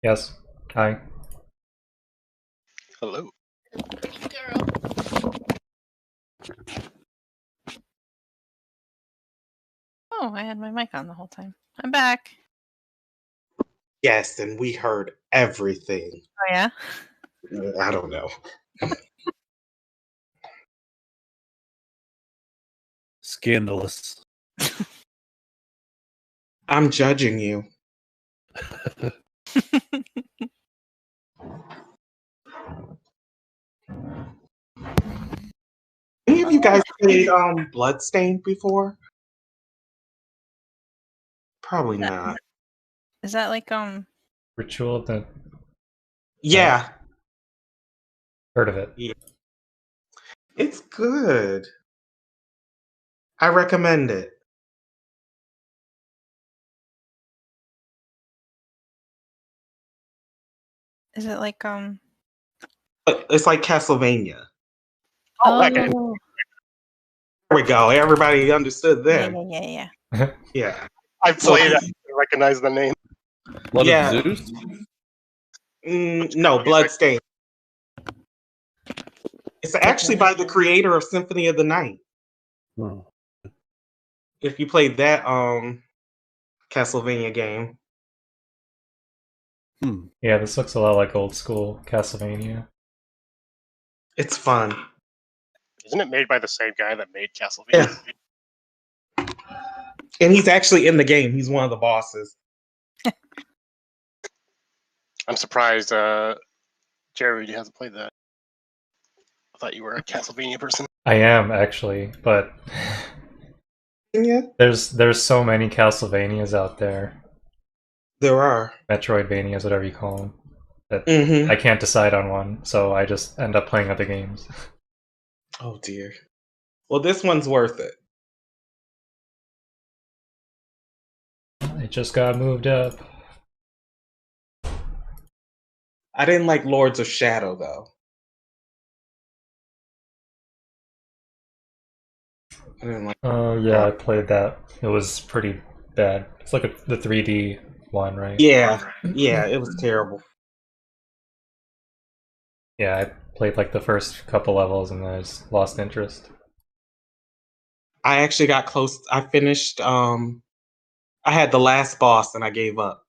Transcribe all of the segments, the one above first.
Yes. Hi. Hello. Oh, I had my mic on the whole time. I'm back. Yes, and we heard everything. Oh, yeah? I don't know. Scandalous. I'm judging you. Any of you guys played Bloodstained before? Probably not. Is that like, Ritual of the... Yeah. Heard of it. Yeah. It's good. I recommend it. is it like, It's like Castlevania. Oh, that game. There we go. Everybody understood yeah, then. yeah. Yeah. I played it. I recognize the name. Blood Yeah. of Zeus? No, Bloodstained. It's actually by the creator of Symphony of the Night. Oh. If you played that Castlevania game. Yeah, this looks a lot like old school Castlevania. It's fun. Isn't it made by the same guy that made Castlevania? Yeah. And he's actually in the game. He's one of the bosses. I'm surprised Jerry hasn't played that. I thought you were a Castlevania person. I am, actually, but... Yeah, There's so many Castlevanias out there. there are. Metroidvanias, whatever you call them. That Mm-hmm. I can't decide on one, so I just end up playing other games. Oh dear. Well, this one's worth it. It just got moved up. I didn't like Lords of Shadow though. I didn't like. Oh yeah, I played that. It was pretty bad. It's like the 3D one, right? Yeah, it was terrible. Yeah, I played like the first couple levels and then I just lost interest. I actually got close. I finished. I had the last boss and I gave up.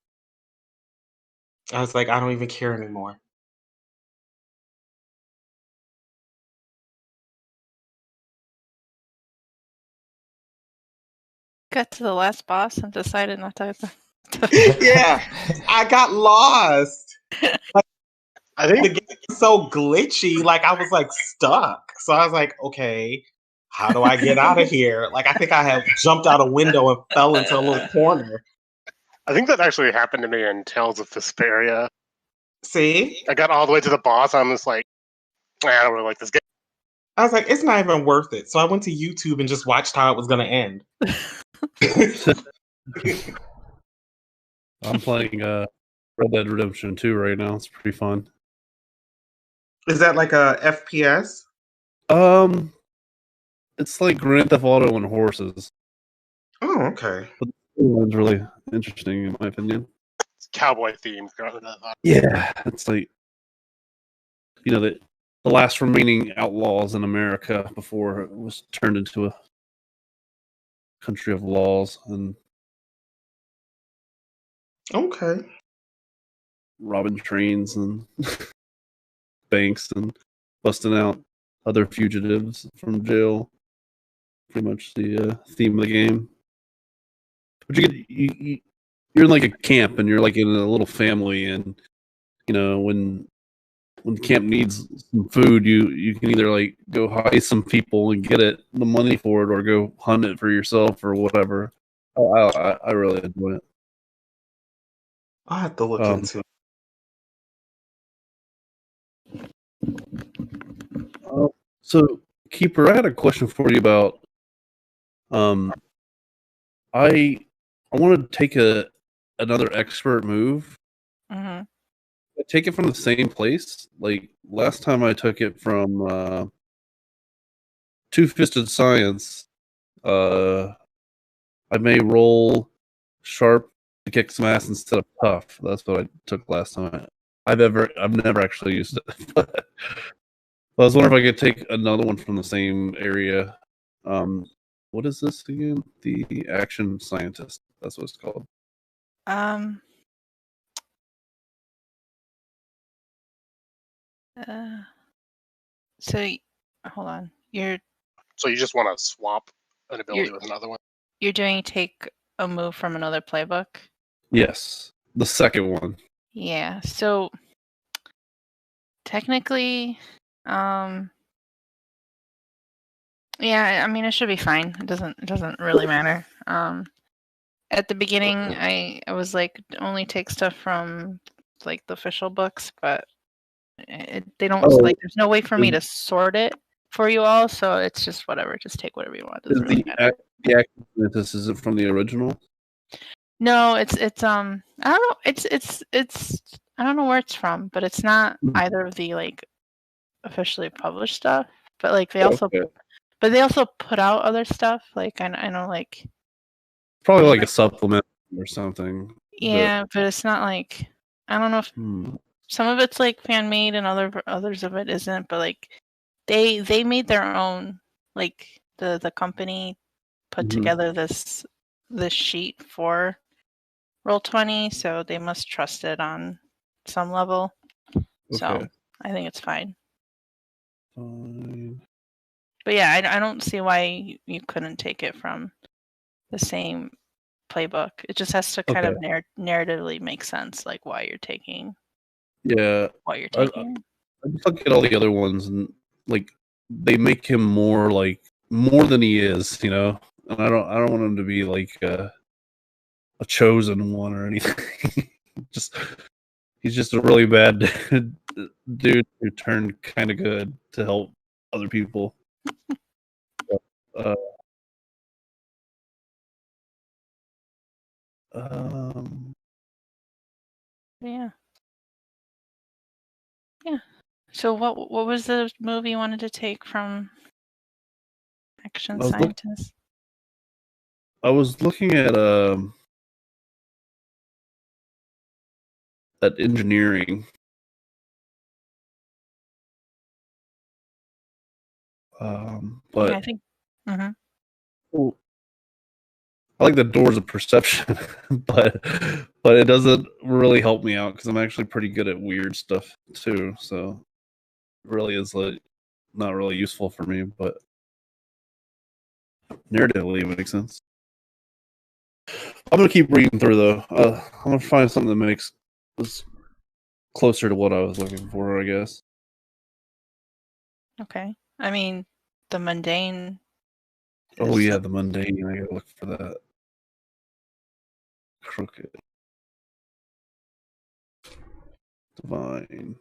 I was like, I don't even care anymore. Got to the last boss and decided not to. Yeah, I got lost. I The think game was so glitchy. Like I was like stuck. So I was like, okay, how do I get out of here? Like I think I had jumped out a window and fell into a little corner. that actually happened to me in Tales of Vesperia. See? I got all the way to the boss. I'm just like, I don't really like this game. I was like, it's not even worth it. So I went to YouTube and just watched how it was gonna end. I'm playing Red Dead Redemption 2 right now. It's pretty fun. Is that like a FPS? It's like Grand Theft Auto and horses. Oh, okay. It's really interesting in my opinion. It's cowboy themed. Yeah, it's like the last remaining outlaws in America before it was turned into a country of laws and Okay. robbing trains and banks and busting out other fugitives from jail. Pretty much the theme of the game. But you're in like a camp and you're like in a little family, and when the camp needs some food, you can either like go hire some people and get the money for it, or go hunt it for yourself or whatever. I really enjoy it. I'll have to look into it. So, Keeper, I had a question for you about. I wanted to take another expert move. Mm-hmm. I take it from the same place. Like last time, I took it from Two-Fisted Science. I may roll sharp to kick some ass instead of tough. That's what I took last time. I've never actually used it. But I was wondering if I could take another one from the same area. What is this again? The Action Scientist. That's what it's called. Um. So hold on. So you just want to swap an ability You're- with another one? You're doing take a move from another playbook. Yes, the second one. Yeah. So technically, yeah. I mean, it should be fine. It doesn't really matter. At the beginning, I was like, only take stuff from like the official books, but they don't like. There's no way for me to sort it for you all, so it's just whatever. Just take whatever you want. Doesn't really matter. The Action Scientist, is it from the original? No, it's I don't know. It's I don't know where it's from, but it's not either of the like officially published stuff. But like they also put out other stuff. Like I know like Probably like a supplement or something. yeah, but it's not like I don't know if Hmm. some of it's like fan made and others of it isn't. But like they made their own, like the company put Mhm. together this sheet for Roll20, so they must trust it on some level. So Okay. I think it's fine. Fine. But yeah, I don't see why you couldn't take it from the same playbook. It just has to kind of narratively make sense, like why you're taking Yeah. what you're I taking. just look at all the other ones and like they make him more than he is, you know. And I don't want him to be like a chosen one or anything. He's just a really bad dude who turned kind of good to help other people. Uh, um, Yeah. Yeah. So what was the movie you wanted to take from Action Scientist? I was looking at engineering. But yeah, I think. Mm-hmm. Well, I like the doors of perception, but it doesn't really help me out because I'm actually pretty good at weird stuff too. So it really is like not really useful for me, but narratively it makes sense. I'm gonna keep reading through though. I'm gonna find something that makes this closer to what I was looking for, I guess. Okay. I mean, the mundane. Oh yeah, the mundane. I gotta look for that. Crooked. Divine.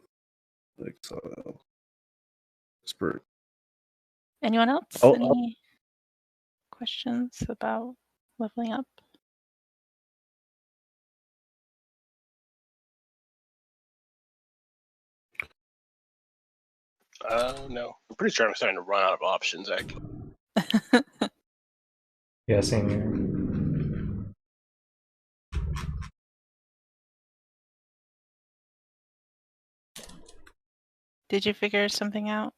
Exile. Expert. Anyone else? Any questions about leveling up? No. I'm pretty sure I'm starting to run out of options, actually. Yeah, same here. Did you figure something out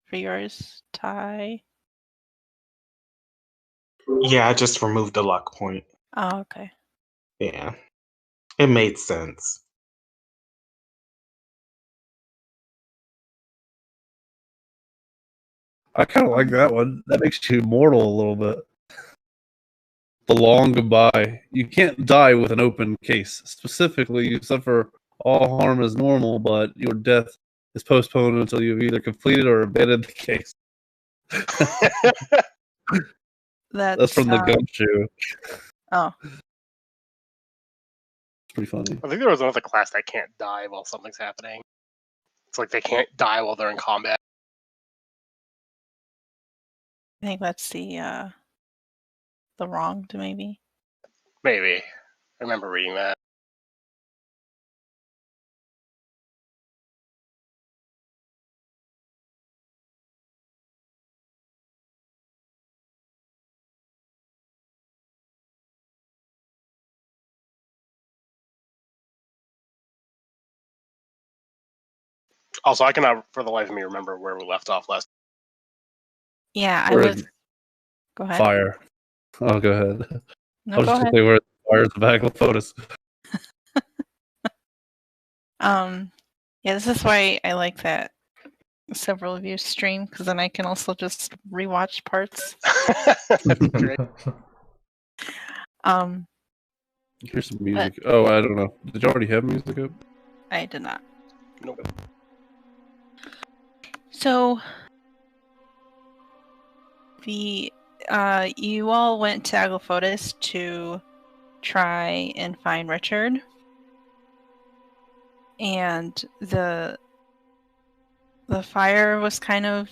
for yours, Ty? Yeah, I just removed the luck point. Oh, okay. Yeah. It made sense. I kind of like that one. That makes you immortal a little bit. The long goodbye. You can't die with an open case. Specifically, you suffer all harm as normal, but your death is postponed until you've either completed or abandoned the case. That's from the Gumshoe. Oh. It's pretty funny. I think there was another class that can't die while something's happening. It's like they can't die while they're in combat. I think that's the wronged, maybe. Maybe. I remember reading that. Also, I cannot for the life of me remember where we left off last. Yeah, I We're was. in Go ahead. fire. Oh, go ahead. I No, was go just ahead. gonna say we're at fire at the back of Fotis. Yeah, this is why I like that several of you stream, because then I can also just rewatch parts. That'd be great. Here's some music. Oh, I don't know. Did you already have music up? I did not. Nope. So you all went to Aglofotis to try and find Richard, and the fire was kind of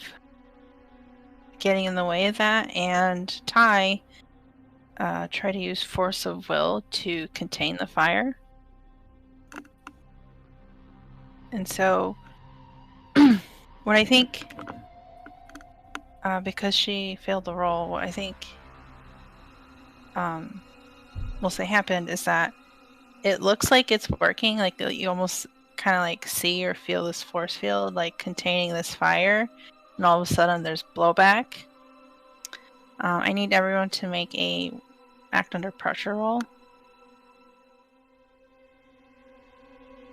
getting in the way of that, and Ty tried to use force of will to contain the fire. And so, what I think, because she failed the roll, what I think will say happened is that it looks like it's working. Like you almost kind of like see or feel this force field like containing this fire, and all of a sudden there's blowback. I need everyone to make a act under pressure roll.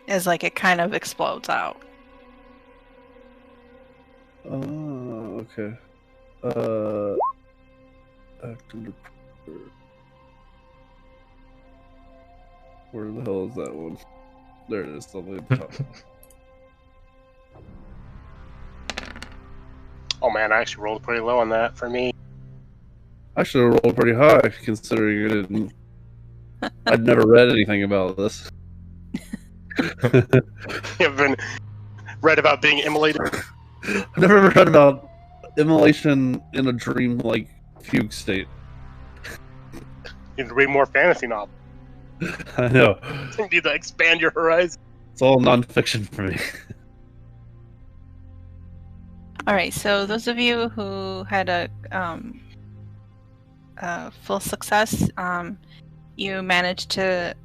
As like it kind of explodes out. Oh, okay. Act under pressure. Where the hell is that one? There it is. On the top. Oh man, I actually rolled pretty low on that for me. I should have rolled pretty high, considering it didn't. I'd never read anything about this. You've been read about being immolated. I've never read about immolation in a dream-like fugue state. You need to read more fantasy novels. I know. You need to expand your horizon. It's all nonfiction for me. All right, so those of you who had a full success, you managed to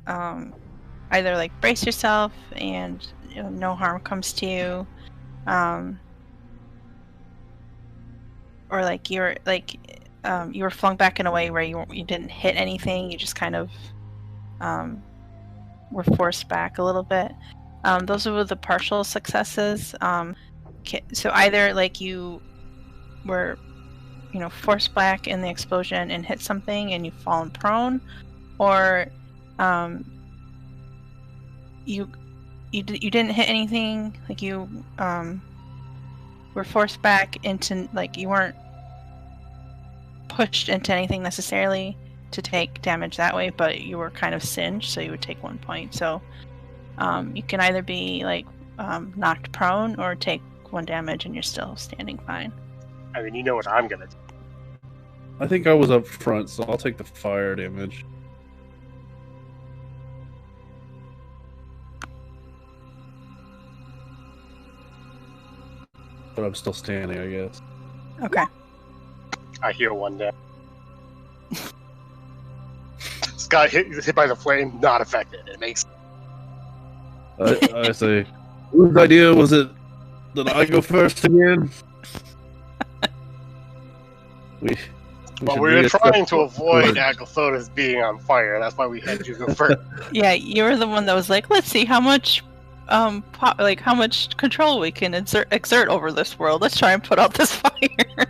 either like brace yourself and no harm comes to you, or like you were flung back in a way where you didn't hit anything. You just kind of were forced back a little bit. Those were the partial successes. So either like you were, forced back in the explosion and hit something and you've fallen prone, or you didn't hit anything. Like you were forced back into, like, you weren't pushed into anything necessarily to take damage that way, but you were kind of singed, so you would take 1 point. So you can either be like knocked prone or take 1 damage and you're still standing fine. I mean, you know what I'm gonna do. I think I was up front, so I'll take the fire damage. But I'm still standing, I guess. Okay. I heal 1 day. Scott hit by the flame, not affected. It makes. I say, whose idea was it that I go first again? We We're trying to avoid Aglofotis being on fire. That's why we had you go first. Yeah, you were the one that was like, let's see how much how much control we can exert over this world. Let's try and put out this fire.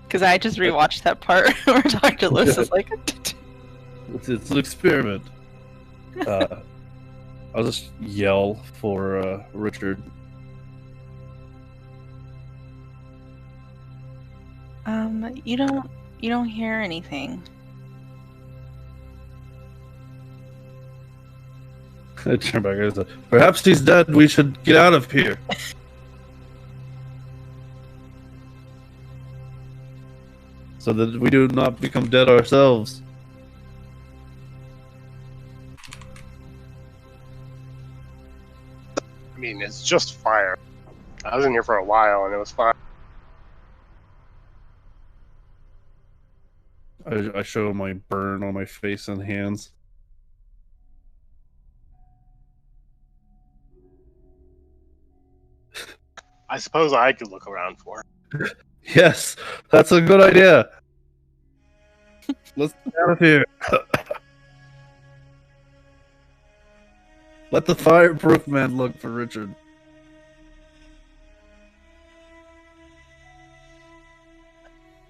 Because I just rewatched that part where Dr. Lewis is like, it's an experiment. I'll just yell for Richard. you don't hear anything. I turn back and say, perhaps he's dead. We should get out of here. So that we do not become dead ourselves. I mean, it's just fire. I was in here for a while and it was fine. I show my burn on my face and hands. I suppose I could look around for. Yes, that's a good idea. Let's get out of here. Let the fireproof man look for Richard.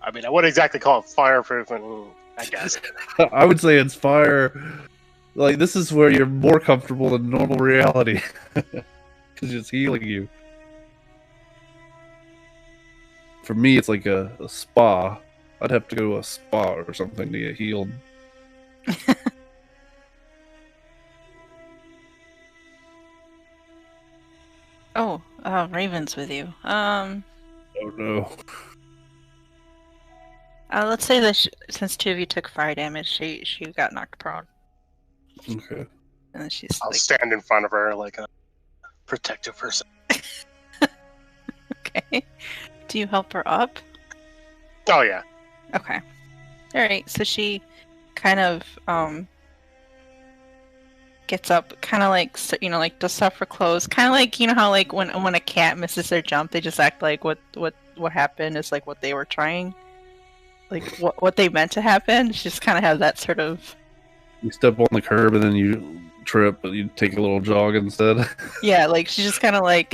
I mean, I wouldn't exactly call it fireproof, I guess. I would say it's fire. Like, this is where you're more comfortable than normal reality. Because it's healing you. For me, it's like a spa. I'd have to go to a spa or something to get healed. Oh, Raven's with you. Oh no. Let's say that since 2 of you took fire damage, she got knocked prone, Okay. and then she's I'll like, stand in front of her like a protective person. okay. Do you help her up? Oh, yeah. Okay. All right. So she kind of gets up, kind of like like does stuff for clothes, kind of like how like when a cat misses their jump, they just act like what happened is like what they were trying, like what they meant to happen. She just kind of has that sort of. You step on the curb and then you trip, but you take a little jog instead. Yeah, like she's just kind of like.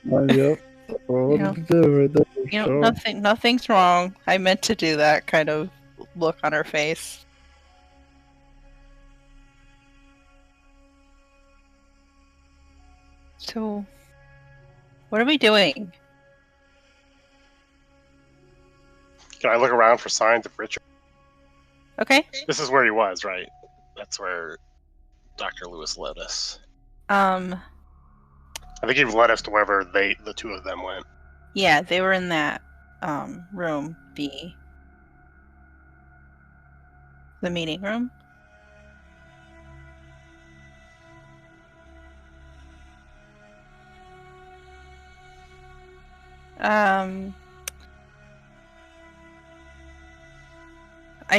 Yep. Nothing's wrong. I meant to do that kind of look on her face. So, what are we doing? Can I look around for signs of Richard? Okay. This is where he was, right? That's where Dr. Lewis led us. I think he led us to wherever the two of them went. Yeah, they were in that room, the meeting room. I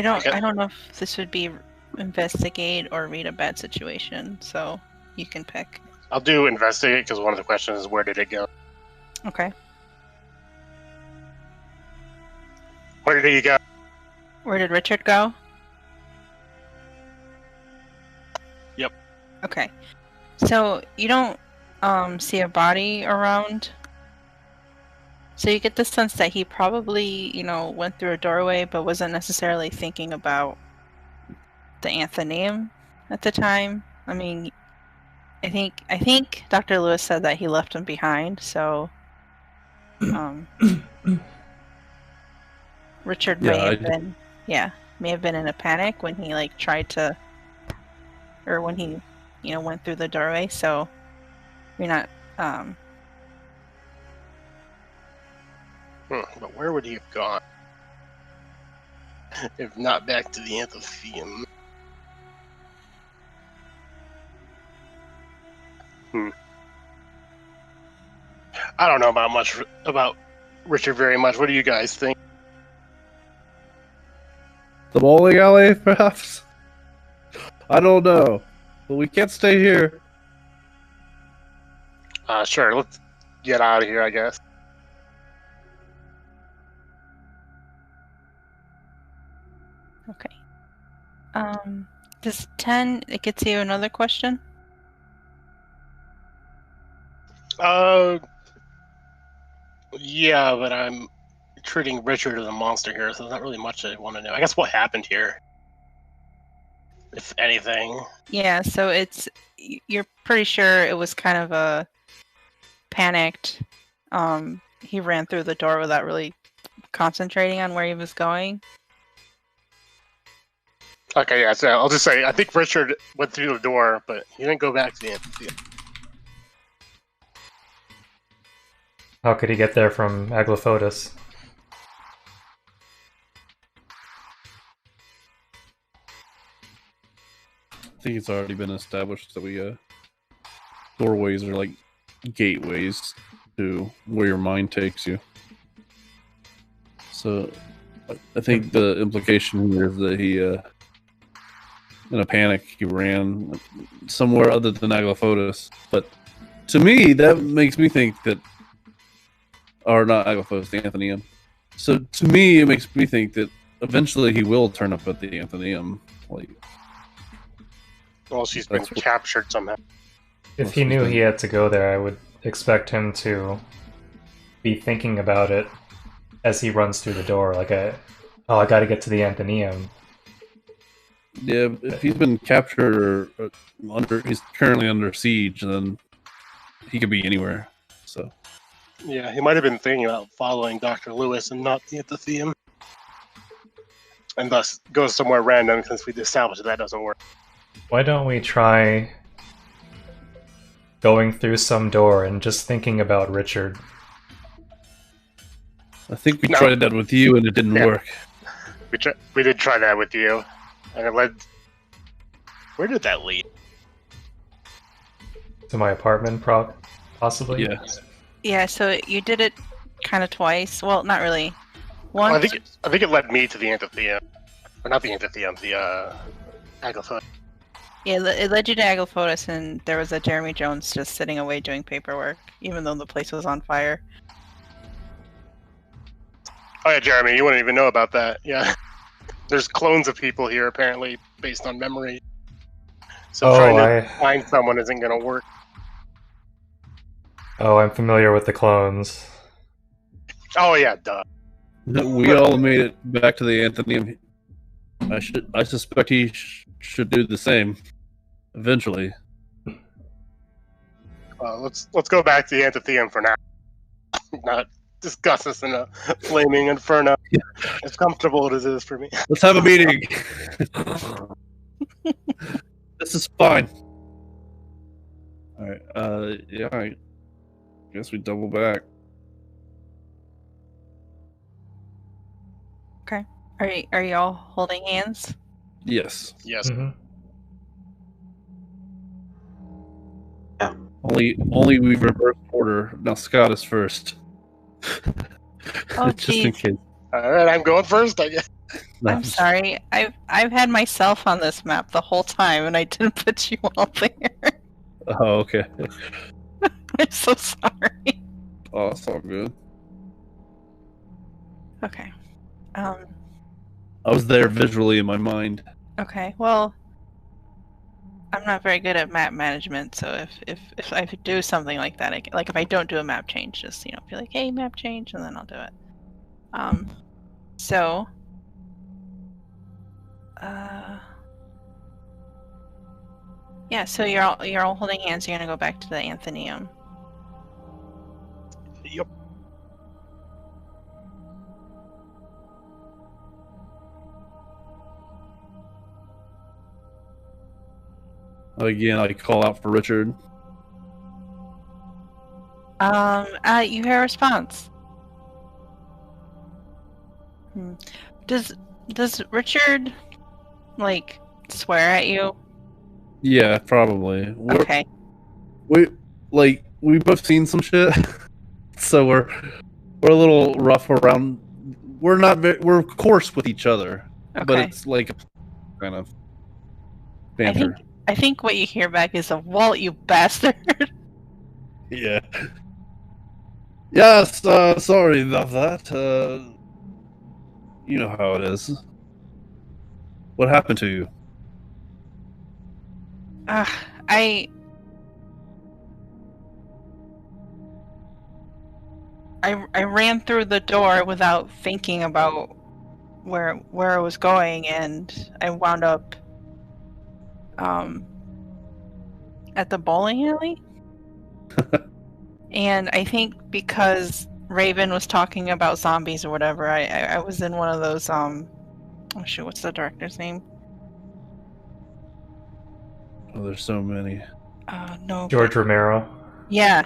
don't know if this would be investigate or read a bad situation, so you can pick. I'll do investigate because one of the questions is where did it go? Okay. Where did he go? Where did Richard go? Yep. Okay. So you don't see a body around. So you get the sense that he probably, went through a doorway but wasn't necessarily thinking about the Athenaeum at the time. I mean, I think Dr. Lewis said that he left him behind, so Richard may have been in a panic when he tried to, or when he went through the doorway. So you're not But where would he have gone if not back to the Amphitheum? I don't know about Richard very much. What do you guys think? The bowling alley, perhaps? I don't know. But we can't stay here. Sure, let's get out of here, I guess. Okay. Does 10, it gets you another question? Yeah, but I'm treating Richard as a monster here, so there's not really much I want to know. I guess what happened here, if anything. Yeah, so you're pretty sure it was kind of a panicked. He ran through the door without really concentrating on where he was going. Okay, yeah, so I'll just say, I think Richard went through the door, but he didn't go back to the amphitheater. How could he get there from Aglafotis? I think it's already been established that we doorways are like gateways to where your mind takes you. So I think the implication here is that he in a panic he ran somewhere other than Aglafotis. But to me that makes me think that or not Agathos, the Athenaeum. So to me, it makes me think that eventually he will turn up at the Athenaeum. Like, Well, she's been That's what- captured somehow. If he knew he had to go there, I would expect him to be thinking about it as he runs through the door. Like, I got to get to the Athenaeum. yeah, if he's been captured or he's currently under siege, then he could be anywhere. So Yeah, he might have been thinking about following Dr. Lewis and not the Athenaeum. And thus goes somewhere random since we established that doesn't work. Why don't we try going through some door and just thinking about Richard? I think we No. tried that with you and it didn't Yeah. work. We did try that with you, and it led. Where did that lead? To my apartment, possibly? Yeah. Yeah, so you did it kind of twice. Well, not really. Well, Once. I think it led me to the Amphitheum, or not the Amphitheum, the Agathon. Yeah, it led you to Aglephotus, and there was a Jeremy Jones just sitting away doing paperwork, even though the place was on fire. Oh yeah, Jeremy, you wouldn't even know about that. Yeah, there's clones of people here apparently based on memory. So trying to find someone isn't going to work. I'm familiar with the clones. Oh yeah, duh. We all made it back to the Athenaeum. I suspect he should do the same eventually. Let's go back to the Amphitheum for now. Not discuss this in a flaming inferno. Yeah. As comfortable as it is for me. Let's have a meeting. This is fine. All right. Yeah. I guess we double back. Are you all holding hands? Yes. Yes. Hmm. Only we reverse order. Now Scott is first. Oh, Just in geez. case. All right, I'm going first. I guess. No, I'm sorry. I've had myself on this map the whole time, and I didn't put you all there. Oh, okay. I'm so sorry. Oh, it's all good. Okay. I was there visually in my mind. Okay. Well, I'm not very good at map management, so if I do something like that, like if I don't do a map change, just be like, hey, map change, and then I'll do it. So. Yeah. So you're all holding hands. You're gonna go back to the Athenaeum. Yep. Again, I call out for Richard. You hear a response. Does Richard swear at you? Yeah, probably. Okay. We both seen some shit, so we're a little rough around. We're coarse with each other, but Okay. it's like kind of banter. I think what you hear back is a Walt, you bastard. Yeah. Yes. Sorry about that. You know how it is. What happened to you? I ran through the door without thinking about where I was going, and I wound up at the bowling alley. And I think because Raven was talking about zombies or whatever, I was in one of those oh shoot, what's the director's name? Oh, there's so many. No. George Romero. Yeah.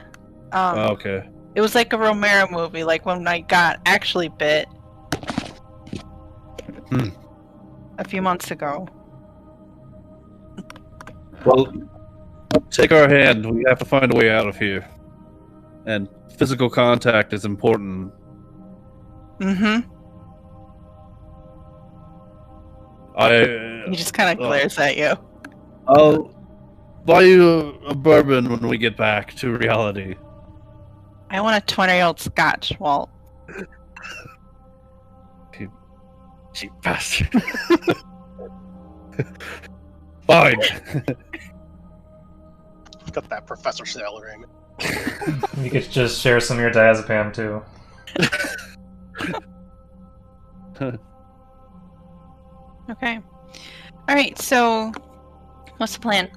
Oh, okay. It was like a Romero movie, like when I got actually bit a few months ago. Well, take our hand. We have to find a way out of here. And physical contact is important. Mm-hmm. He just kind of glares at you. I'll buy you a bourbon when we get back to reality. I want a 20-year-old scotch, Walt. Cheap bastard. Fine. Got that professor salary. You could just share some of your diazepam too. Okay. All right. So, what's the plan?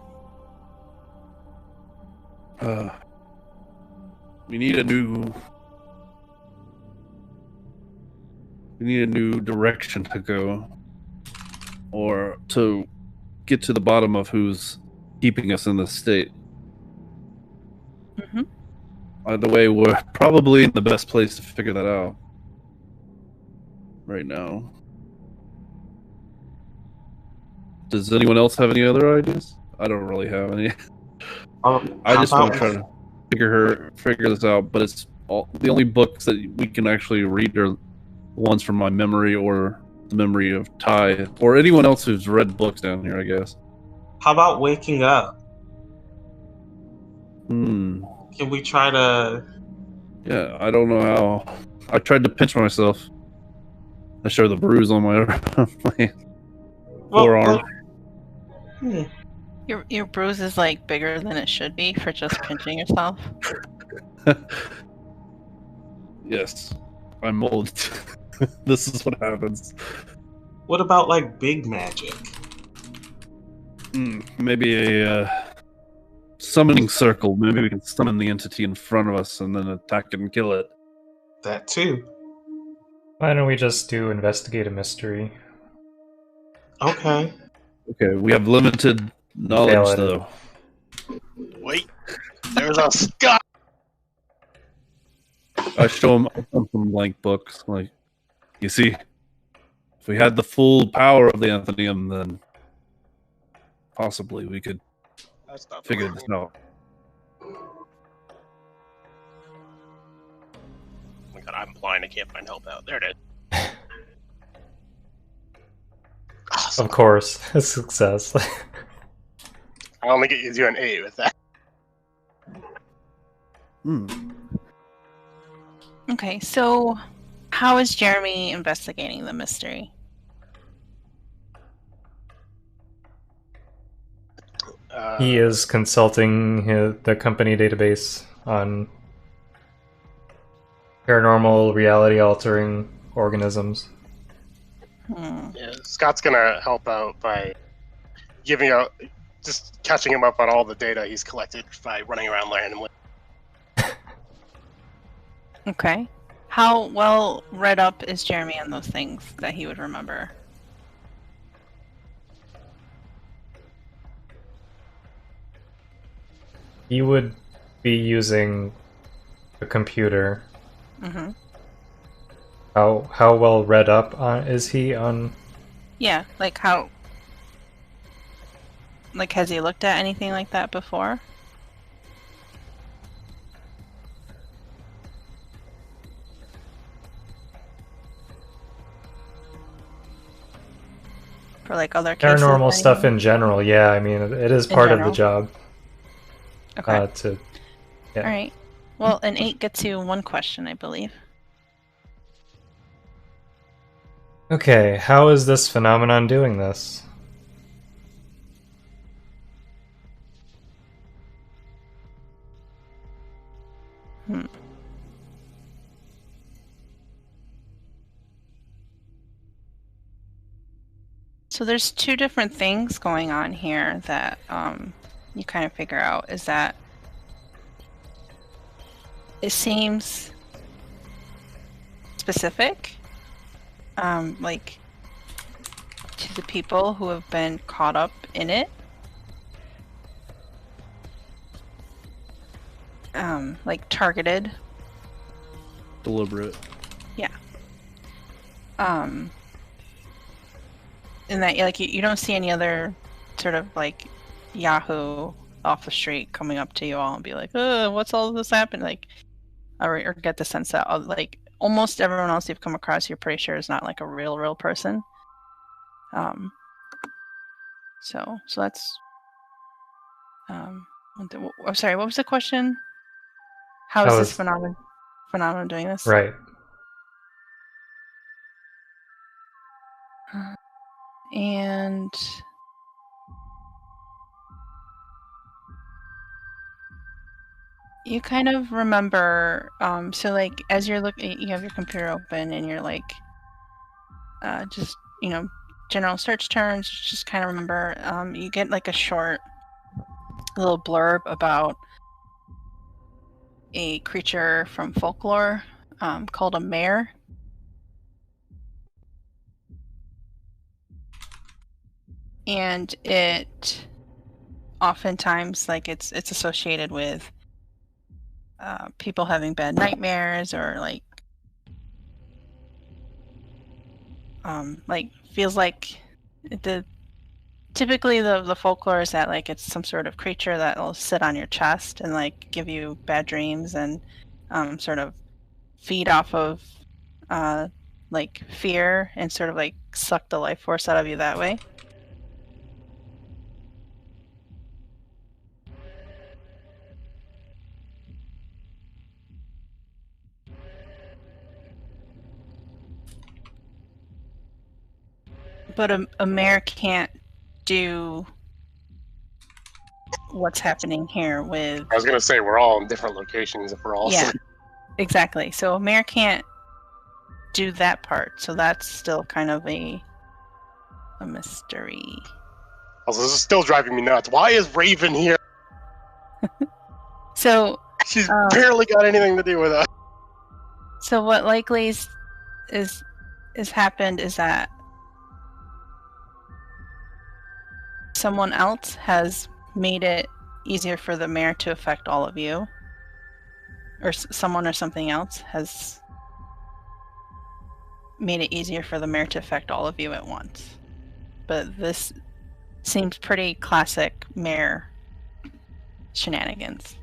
We need a new direction to go, or to get to the bottom of who's keeping us in this state. Mm-hmm. Either way, we're probably in the best place to figure that out right now. Does anyone else have any other ideas? I don't really have any. I just want to try to figure this out, but it's the only books that we can actually read are ones from my memory or the memory of Ty or anyone else who's read books down here, I guess. How about waking up? Can we try to... Yeah, I don't know how. I tried to pinch myself. I show the bruise on my forearm. Your bruise is like bigger than it should be for just pinching yourself. Yes, I'm molded. This is what happens. What about like big magic? Maybe a summoning circle. Maybe we can summon the entity in front of us and then attack it and kill it. That too. Why don't we just do investigate a mystery? Okay. Okay, we have limited knowledge though. Wait, there's a Scott. I show him some blank books. Like, you see, if we had the full power of the Anthenium, then possibly we could figure this out. Oh my god, I'm blind. I can't find help out. There it is. Of course, a success. I only get you to do an 8 with that. Okay, so how is Jeremy investigating the mystery? He is consulting the company database on paranormal, reality-altering organisms. Yeah, Scott's gonna help out by just catching him up on all the data he's collected by running around randomly. Okay. How well read up is Jeremy on those things that he would remember? He would be using a computer. Mm-hmm. How well read up is he on? Yeah, like how... Like, has he looked at anything like that before? For like other cases? Paranormal stuff in general, yeah. I mean, it is part of the job. Okay. Yeah. Alright. Well, an 8 gets you 1 question, I believe. Okay, how is this phenomenon doing this? So there's 2 different things going on here that you kind of figure out. Is that it seems specific, like to the people who have been caught up in it. Like targeted. Deliberate. Yeah. In that, like, you don't see any other sort of like Yahoo off the street coming up to you all and be like, what's all this happening? Like, or get the sense that like almost everyone else you've come across, you're pretty sure is not like a real person. So that's. I'm sorry. What was the question? How is this phenomenon doing this? Right. And you kind of remember, so like as you're looking, you have your computer open and you're like, just, general search terms, just kind of remember, you get like a short little blurb about a creature from folklore called a mare. And it oftentimes, like, it's associated with people having bad nightmares, or feels like typically the folklore is that like it's some sort of creature that will sit on your chest and like give you bad dreams and sort of feed off of like fear and sort of like suck the life force out of you that way. But a mare can't do what's happening here with... I was going to say, we're all in different locations if we're all... Yeah, exactly. So a mare can't do that part. So that's still kind of a mystery. Also, this is still driving me nuts. Why is Raven here? So... She's barely got anything to do with us. So what likely is happened is that someone else has made it easier for the mare to affect all of you, or someone or something else has made it easier for the mare to affect all of you at once. But this seems pretty classic mare shenanigans.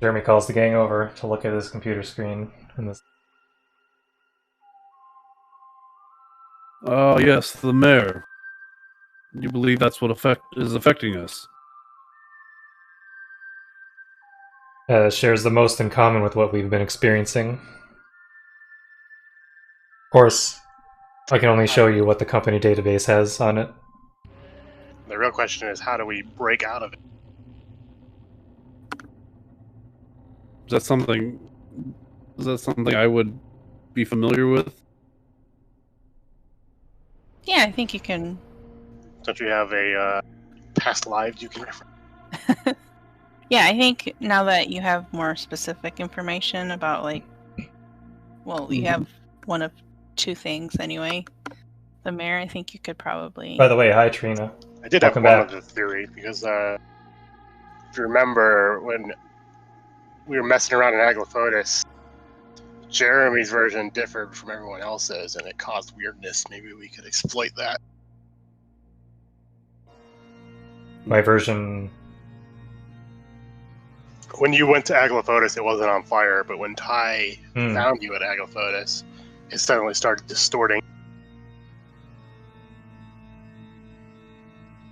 Jeremy calls the gang over to look at his computer screen. Oh, yes, the mare. You believe that's what is affecting us? Shares the most in common with what we've been experiencing. Of course, I can only show you what the company database has on it. The real question is, how do we break out of it? Is that something I would be familiar with? Yeah, I think you can. Don't you have a past lives you can refer? Yeah, I think now that you have more specific information about, like, well, you have one of two things anyway. The mare, I think you could probably... By the way, hi Trina. I did Welcome have one back. other theory, because if you remember when we were messing around in Aglafotis, Jeremy's version differed from everyone else's, and it caused weirdness. Maybe we could exploit that. My version... When you went to Aglafotis, it wasn't on fire, but when Ty found you at Aglafotis, it suddenly started distorting.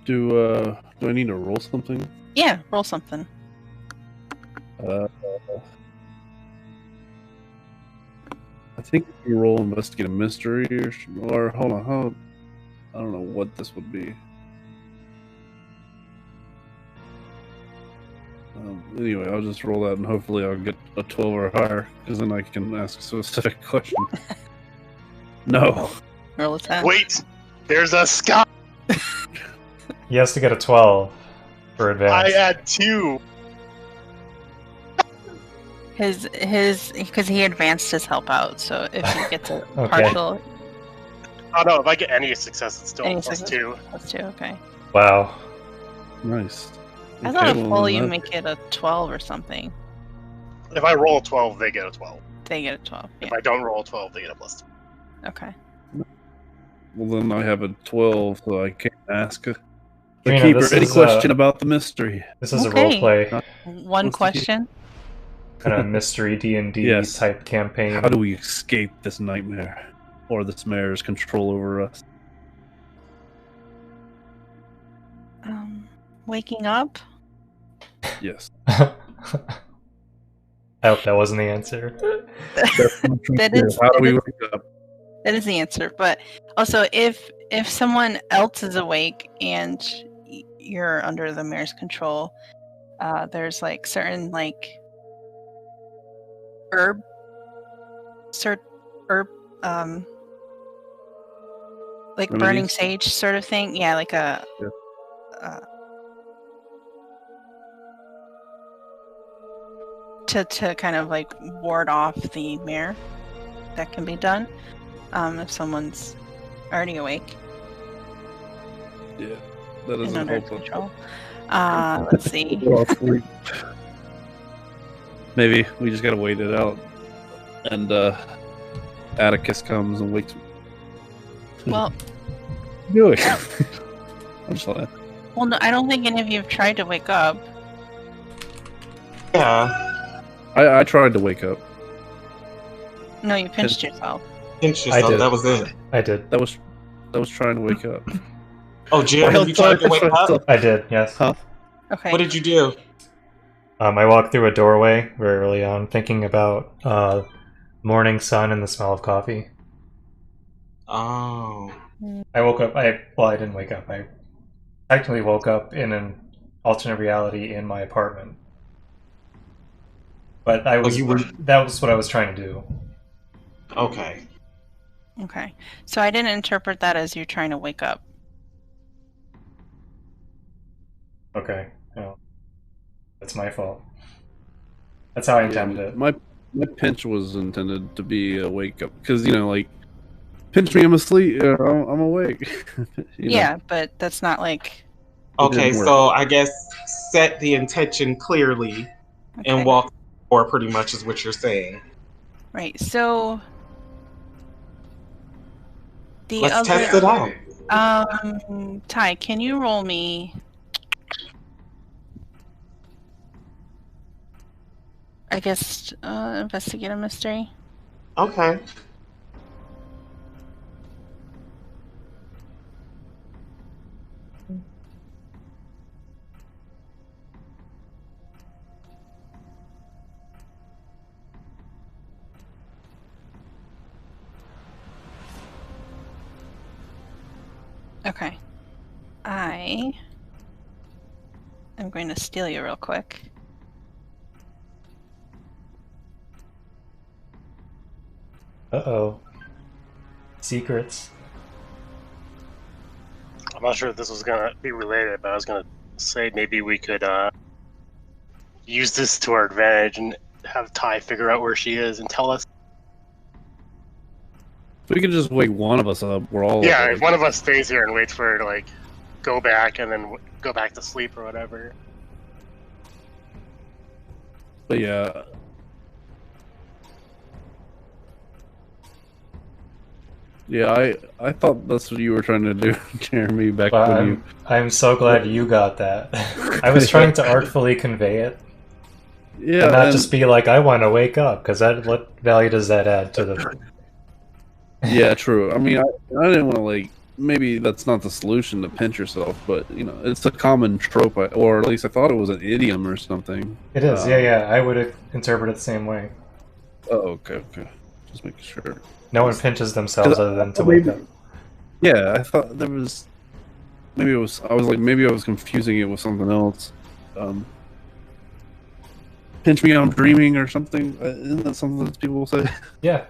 Do I need to roll something? Yeah, roll something. I think you roll investigate a mystery, or hold on, I don't know what this would be. Anyway, I'll just roll that and hopefully I'll get a 12 or higher, because then I can ask a specific question. No. Roll a 10. Wait! There's a Scott! He has to get a 12 for advance. I had 2! His because he advanced his help out, so if he gets a Okay. partial... Oh no, if I get any success, it's still Any plus success? 2. Plus 2, okay. Wow. Nice. I thought Okay, a well, full then you that- make it a 12 or something. If I roll a 12, they get a 12. They get a 12, If yeah. I don't roll a 12, they get a plus 2. Okay. Well, then I have a 12, so I can't ask the Trina, keeper this any is, question about the mystery. This is Okay. a roleplay, One What's the question? kind of mystery D&D Yes. type campaign. How do we escape this nightmare? or this mayor's control over us. Waking up? Yes. I hope that wasn't the answer. That is How do that we is- wake up? that is the answer. But also, if someone else is awake and you're under the mayor's control, there's like certain like herb, like burning Remedies? sage sort of thing. Yeah, like a. To kind of like ward off the mayor, that can be done if someone's already awake Yeah, that and doesn't under help us. control. Let's see. We're all asleep. Maybe we just gotta wait it out, and Atticus comes and wakes me. Well, Do it. I'm just like, well, no, I don't think any of you have tried to wake up. Yeah. I tried to wake up. No, you pinched yourself. Pinch I yourself. did. That was it. I did. That was trying to wake up. Oh, Jim, have you tried to wake up? I did, yes. Huh? Okay. What did you do? I walked through a doorway very early on, thinking about morning sun and the smell of coffee. Oh. I woke up. I didn't wake up. I technically woke up in an alternate reality in my apartment. But I was. you were- That was what I was trying to do. Okay. Okay. So I didn't interpret that as you trying to wake up. Okay. No, that's my fault. That's how I intended it. My pinch was intended to be a wake up because like pinch me, I'm asleep. I'm awake. You know? Yeah, but that's not like. Okay, didn't work. so I guess set the intention clearly Okay. and walk or pretty much is what you're saying. Right. So. The Let's other. test it out. Ty, can you roll me? I guess investigate a mystery. Okay. Okay. I am going to steal you real quick. Uh-oh. Secrets. I'm not sure if this was gonna be related, but I was gonna say maybe we could use this to our advantage and have Ty figure out where she is and tell us. If we could just wake one of us up, we're all Yeah, awake. if one of us stays here and waits for her to like go back and then go back to sleep or whatever. But yeah. Yeah, I thought that's what you were trying to do, Jeremy, back Well, when you... I'm so glad you got that. I was trying to artfully convey it, Yeah, and not and- just be like, I want to wake up, because what value does that add to the... yeah, true. I mean, I didn't want to, like... Maybe that's not the solution to pinch yourself, but, it's a common trope, or at least I thought it was an idiom or something. It is, yeah, I would interpret it the same way. Oh, okay. Just making sure. No one pinches themselves other than to maybe- wake up. Yeah, I thought there was... Maybe I was confusing it with something else. Pinch me, I'm dreaming or something. Isn't that something that people say? Yeah.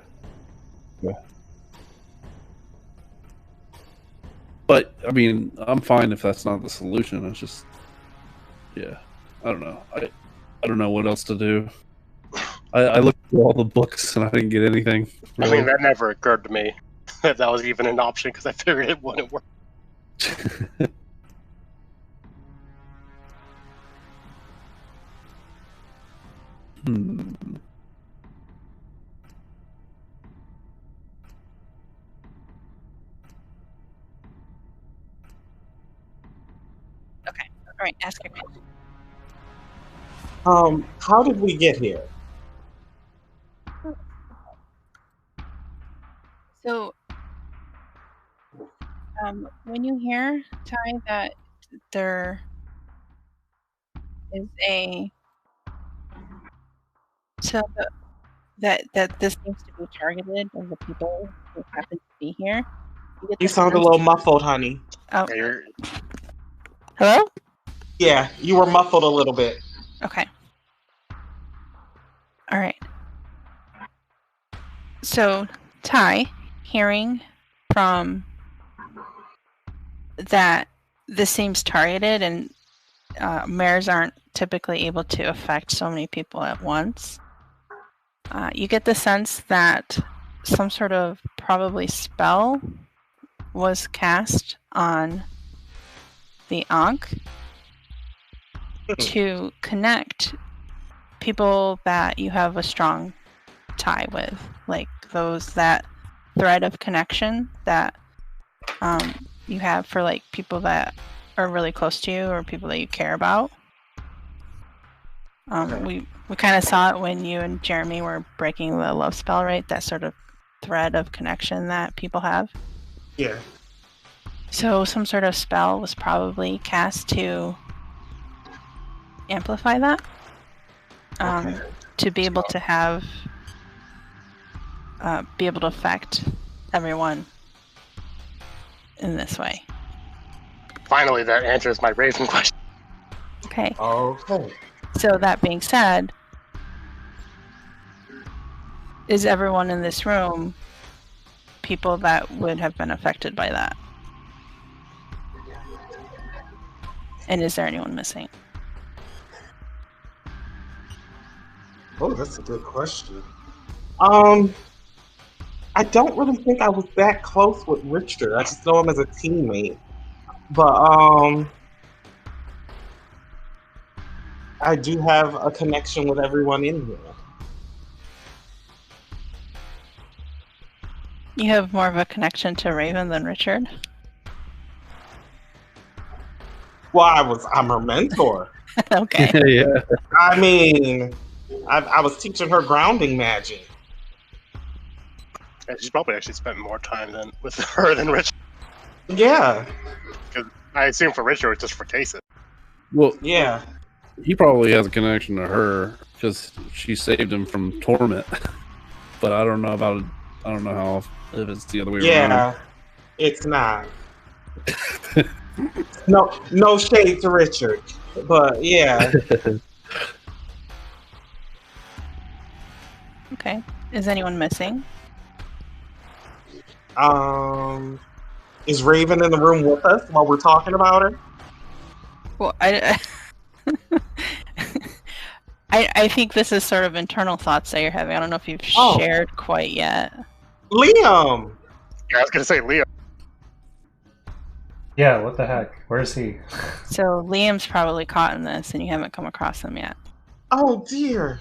But, I mean, I'm fine if that's not the solution. It's just... Yeah. I don't know. I don't know what else to do. I looked through all the books and I didn't get anything. I mean, that never occurred to me that that was even an option because I figured it wouldn't work. Hmm. All right, ask your question. How did we get here? So When you hear, Ty, that there is a so that this seems to be targeted of the people who happen to be here. You get You the sound a sense- little muffled, honey. Oh, Yeah, you're, hello? Yeah, you were muffled a little bit. Okay. All right. So, Ty, hearing from that this seems targeted and mares aren't typically able to affect so many people at once, you get the sense that some sort of probably spell was cast on the Ankh to connect people that you have a strong tie with, like those that thread of connection that you have for like people that are really close to you or people that you care about. We kind of saw it when you and Jeremy were breaking the love spell, right? That sort of thread of connection that people have. Yeah. So some sort of spell was probably cast to amplify that. To be able to have be able to affect everyone in this way. finally, that answers my Raven question. Okay. Okay. So that being said, is everyone in this room people that would have been affected by that? And is there anyone missing? Oh, that's a good question. I don't really think I was that close with Richard. I just know him as a teammate. But I do have a connection with everyone in here. You have more of a connection to Raven than Richard? Well, I'm her mentor. Okay. Yeah. I mean, I was teaching her grounding magic. Yeah, she's probably actually spent more time with her than Richard. Yeah, I assume for Richard, it's just for Tayson. Well, yeah. he probably has a connection to her because she saved him from torment. But I don't know about it. I don't know how if it's the other way around. Yeah, it's not. No shade to Richard, but yeah. Okay. Is anyone missing? Is Raven in the room with us while we're talking about her? Well, I think this is sort of internal thoughts that you're having. I don't know if you've Oh. shared quite yet. Liam! Yeah, I was gonna say Leo. Yeah, what the heck? Where is he? So Liam's probably caught in this and you haven't come across him yet. Oh dear.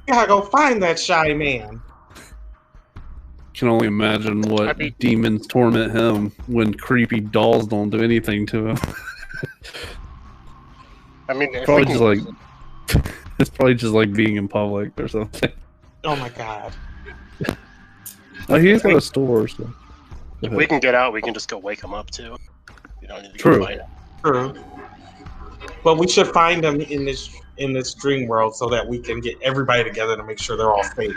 Gotta go find that shy man. Can only imagine what I'd be- demons torment him when creepy dolls don't do anything to him. I mean, if we Probably can, just like it's probably just like being in public or something. Oh my god. Oh, he's got a store. So. if we can get out, we can just go wake him up too. You don't need to True. go fight him. True. But we should find him in this dream world so that we can get everybody together to make sure they're all safe.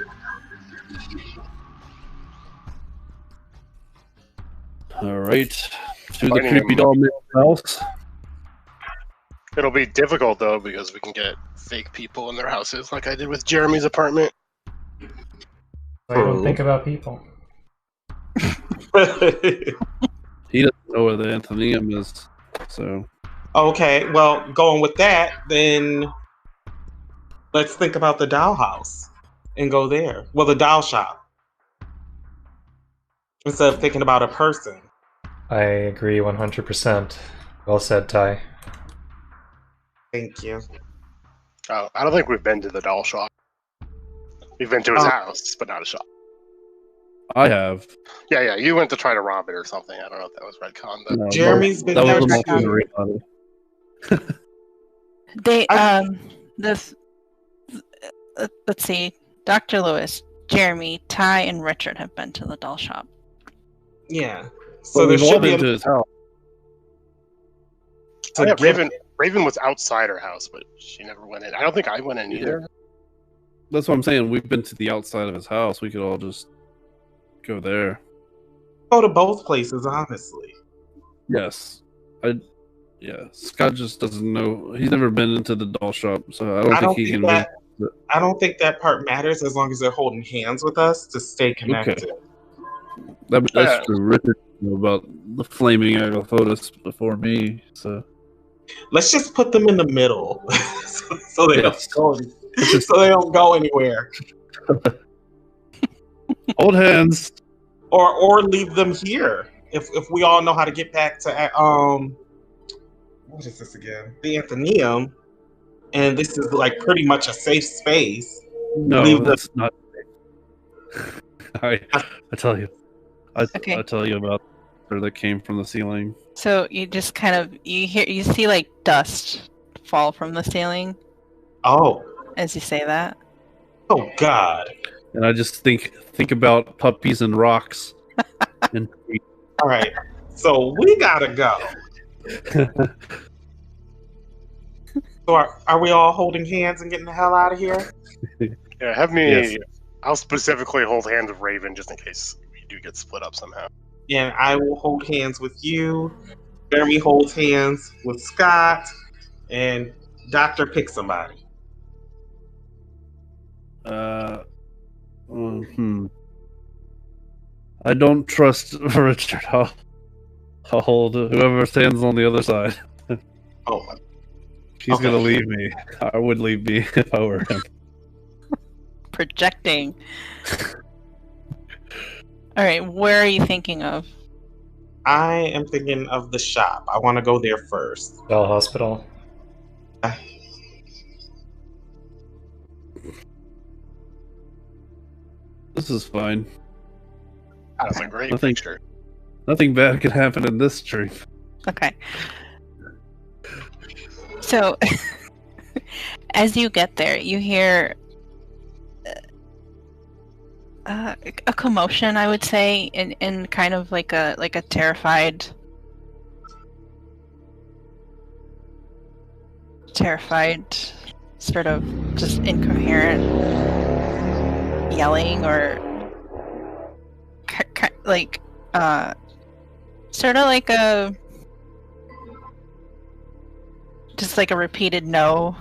All right, to the Finding creepy him- doll man's house. It'll be difficult though because we can get fake people in their houses, like I did with Jeremy's apartment. I don't think about people. He doesn't know where the Anthenium is, so Okay, well, going with that, then let's think about the doll house and go there. Well, the doll shop. Instead of thinking about a person. I agree 100%. Well said, Ty. Thank you. Oh, I don't think we've been to the doll shop. We've been to his Oh. house, but not a shop. I have. Yeah, you went to try to rob it or something. I don't know if that was Redcon, but No, Jeremy's been that was there a too. multi They I- this let's see. Dr. Lewis, Jeremy, Ty, and Richard have been to the doll shop. Yeah. So So there we've all should be been to his house. Oh, yeah, get- Raven was outside her house, but she never went in. I don't think I went in either. That's what I'm saying. We've been to the outside of his house. We could all just go there. go to both places, honestly. Yes. Scott just doesn't know. He's never been into the doll shop, so I don't think he can. I don't think that part matters as long as they're holding hands with us to stay connected. That's Yeah. true. Richard knew about the flaming Agaphotis before me, so Let's just put them in the middle, so they Yes. don't go. So they don't go anywhere, hold hands. or leave them here. If we all know how to get back to what is this again? The Athenaeum, and this is like pretty much a safe space. No, Leave the- that's not. I tell you, Okay. I tell you about that came from the ceiling. So you just kind of you see like dust fall from the ceiling Oh, as you say that. oh God! And I just think about puppies and rocks. And All right, so we gotta go. So are we all holding hands and getting the hell out of here? Yeah, have me. Yes. I'll specifically hold hands with Raven just in case we do get split up somehow. And I will hold hands with you. Jeremy holds hands with Scott, and Doctor picks somebody. I don't trust Richard. I'll hold whoever stands on the other side. Oh, He's Okay. gonna leave me. I would leave me if I were him. Projecting. All right, where are you thinking of? I am thinking of the shop. I want to go there first. Doll Hospital. This is fine. That was a great Nothing. picture. Nothing bad could happen in this tree. Okay. So, as you get there, you hear a commotion. I would say, in kind of like a terrified sort of just incoherent yelling or like sort of like a just like a repeated no.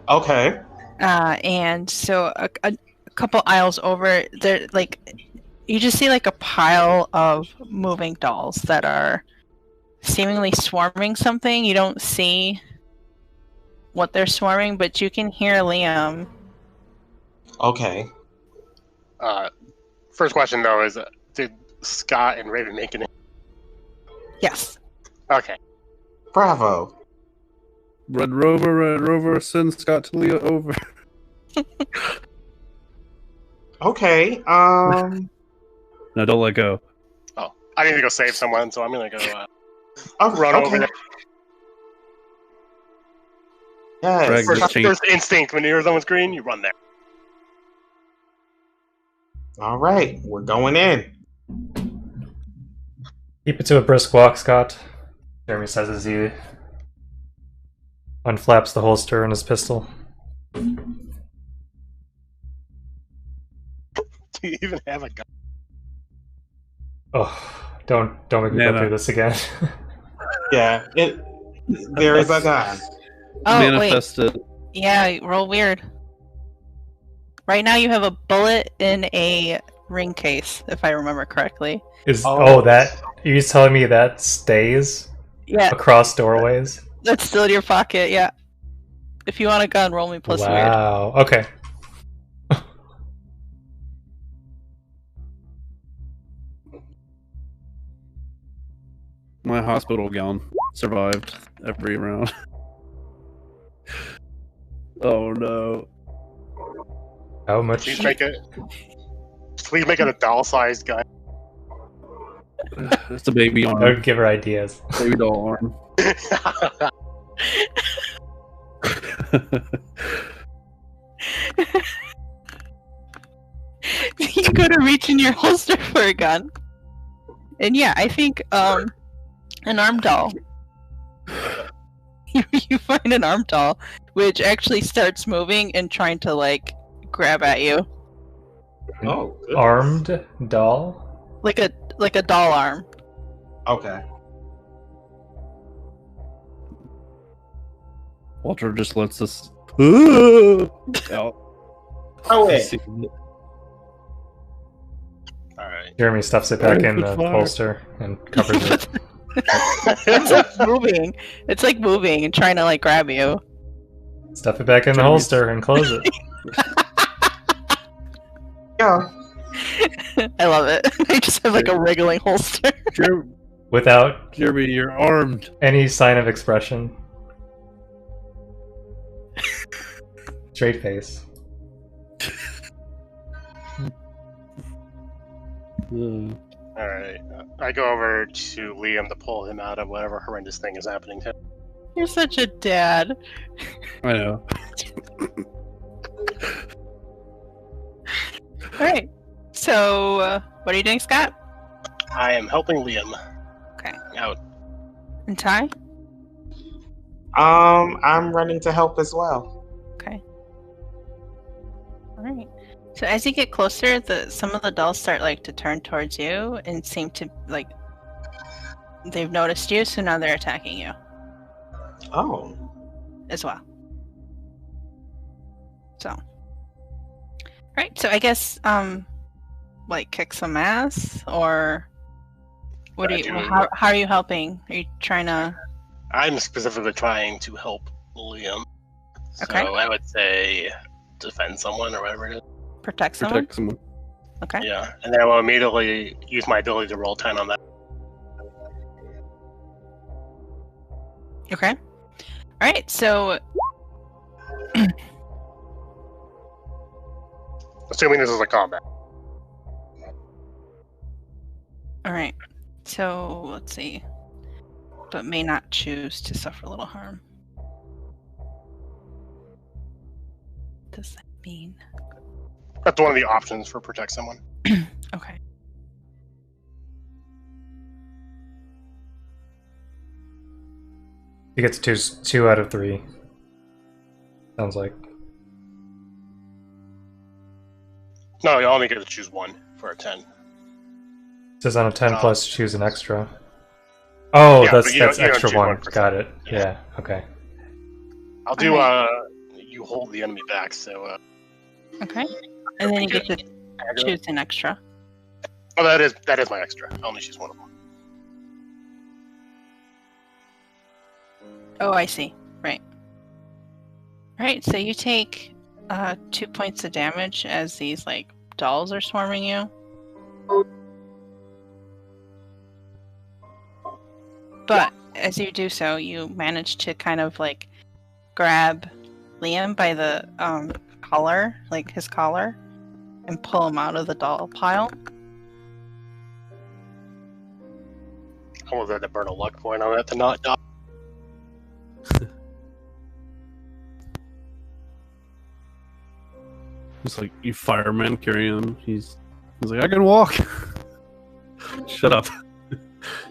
Okay. And so a couple aisles over there, like you just see like a pile of moving dolls that are seemingly swarming something. You don't see what they're swarming, but you can hear Liam. Okay. First question though is, did Scott and Raven make it? Yes. Okay. Bravo. Red Rover, send Scott to Leah over. Okay. No, don't let go. Oh, I need to go save someone, so I'm gonna go Oh, run okay. over there. Yes. Greg, First, just change- first instinct when you hear someone's green, you run there. All right. We're going in. Keep it to a brisk walk, Scott. Jeremy says as he unflaps the holster in his pistol. Do you even have a gun? Oh, don't make me go Nana. through this again. Yeah. There is a gun. Oh wait. Manifested. Yeah. Roll weird. Right now you have a bullet in a ring case, if I remember correctly. That you're telling me that stays Yeah. across doorways? That's still in your pocket. Yeah. If you want a gun, roll me plus weird. Wow. Okay. My hospital gown survived every round. Oh no. How much? Please make it. Please make it a doll-sized gun. It's a baby I arm. would give her ideas. Baby doll arm. You go to reach in your holster for a gun. And yeah, I think an arm doll. You find an arm doll, which actually starts moving and trying to like grab at you, Oh, goodness. Armed doll? like a doll arm. Okay. Walter just lets us out. Oh wait. Alright. Jeremy stuffs it back Very in good the fire. holster and covers it. It's like moving. It's like moving and trying to like grab you. Stuff it back in the Jeremy's- holster and close it. Yeah. I love it. I just have like a wriggling holster. Without Jeremy, you're armed. any sign of expression. Straight face. Alright. I go over to Liam to pull him out of whatever horrendous thing is happening to him. You're such a dad. I know. Alright. So, what are you doing, Scott? I am helping Liam Okay. out. And Ty? I'm running to help as well. Okay. Alright. So as you get closer, some of the dolls start like to turn towards you and seem to like they've noticed you, so now they're attacking you Oh. as well. So, right. So I guess like kick some ass, or what? I Do you? do. How are you helping? Are you trying to? I'm specifically trying to help Liam. So Okay. I would say defend someone or whatever it is. Protect someone? Protect someone. Okay. Yeah. And then I will immediately use my ability to roll 10 on that. Okay. All right. So Assuming this is a combat. all right. So let's see. But may not choose to suffer a little harm. What does that mean? That's one of the options for protect someone. Okay. He gets two out of 3. Sounds like. No, you only get to choose one for a 10. It says on a 10 Oh. plus, choose an extra. Oh, Yeah, that's but you don't extra choose one. one for Got ten. it. Yeah. Okay. I'll do, Alright. you hold the enemy back, so, Okay. And then you get to aggro. choose an extra. Oh, that is my extra. I only choose one of them. Oh, I see. Right. Right. So you take 2 points of damage as these like dolls are swarming you. But as you do so, you manage to kind of like grab Liam by the collar, like his collar, and pull him out of the doll pile. I almost had to burn a luck point on that to not die. It's like you firemen carry him. He's like, I can walk. Shut up.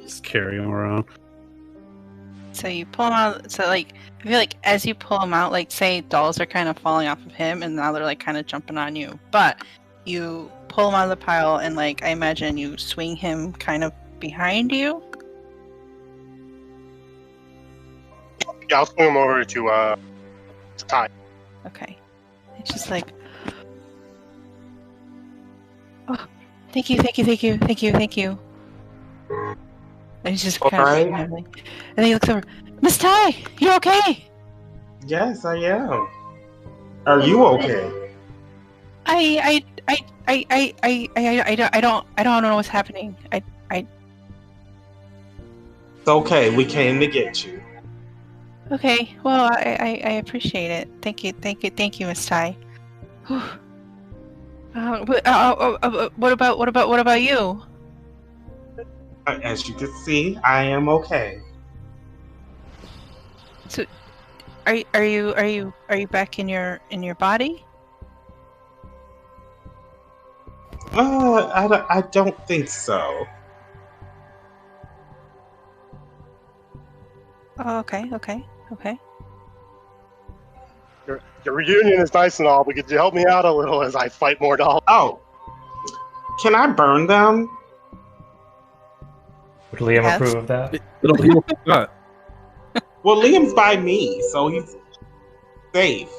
Just carry him around. So you pull him out. So like, I feel like as you pull him out, like say dolls are kind of falling off of him, and now they're like kind of jumping on you. But you pull him out of the pile, and like I imagine you swing him kind of behind you. Yeah, I'll swing him over to Ty. Okay. It's just like, oh, thank you, thank you, thank you, thank you, thank you. And he's just kind of Alright. smiling. And then he looks over, Miss Ty, you okay? Yes, I am. Are you okay? I don't know what's happening. It's okay. We came to get you. Okay, well, I appreciate it. Thank you, Miss Ty. Whew. What about you? As you can see, I am okay. Are you back in your body? I don't think so. Oh, okay, okay, okay. Your reunion is nice and all, but could you help me out a little as I fight more dolls? Oh, can I burn them? Would Liam Yes. approve of that? It'll heal Scott. Well, Liam's by me, so he's safe.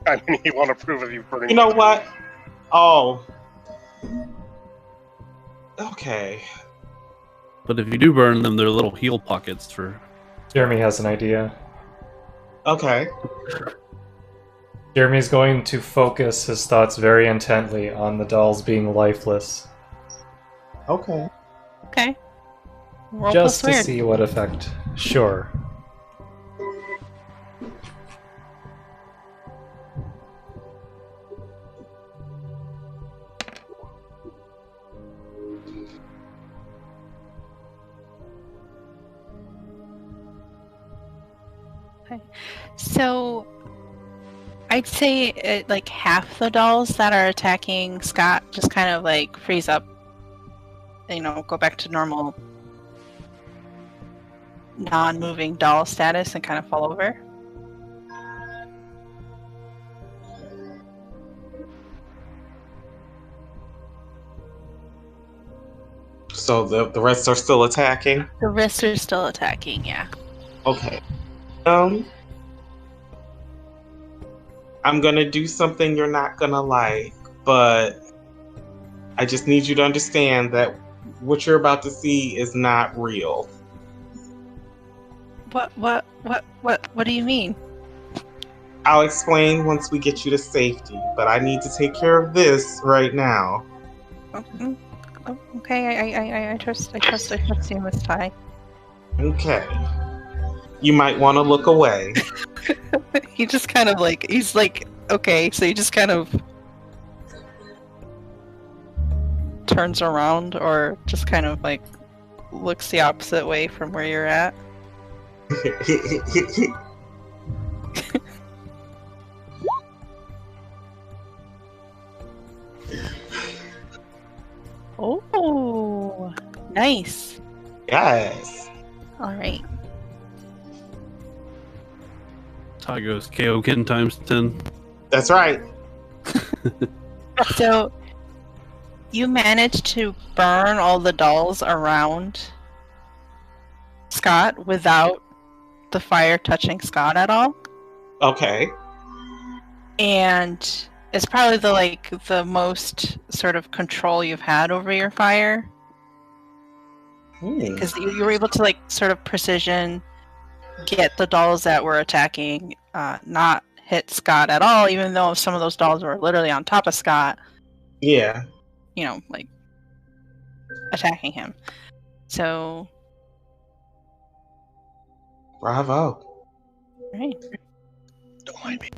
I mean, he won't approve of you burning. You know what? Oh. Okay. But if you do burn them, they're little heal pockets for. Jeremy has an idea. Okay. Jeremy's going to focus his thoughts very intently on the dolls being lifeless, Okay. Okay. Roll just plus to weird. see what effect. Sure. So, I'd say like half the dolls that are attacking Scott just kind of like freeze up. You know, go back to normal non-moving doll status and kind of fall over. So the rest are still attacking? The rest are still attacking, yeah. Okay. I'm gonna do something you're not gonna like, but I just need you to understand that what you're about to see is not real. What do you mean? I'll explain once we get you to safety, but I need to take care of this right now. Oh, okay, I trust you, Miss Ty. Okay. You might want to look away. He just kind of like, he's like, okay, so he just kind of turns around or just kind of like looks the opposite way from where you're at. Oh, nice. Yes. All right. Ty goes Kaioken times 10. That's right. So you managed to burn all the dolls around Scott without the fire touching Scott at all. Okay. And it's probably the most sort of control you've had over your fire, because you were able to like sort of precision get the dolls that were attacking not hit Scott at all, even though some of those dolls were literally on top of Scott, Yeah. you know, like attacking him. So Bravo. right. Don't mind me.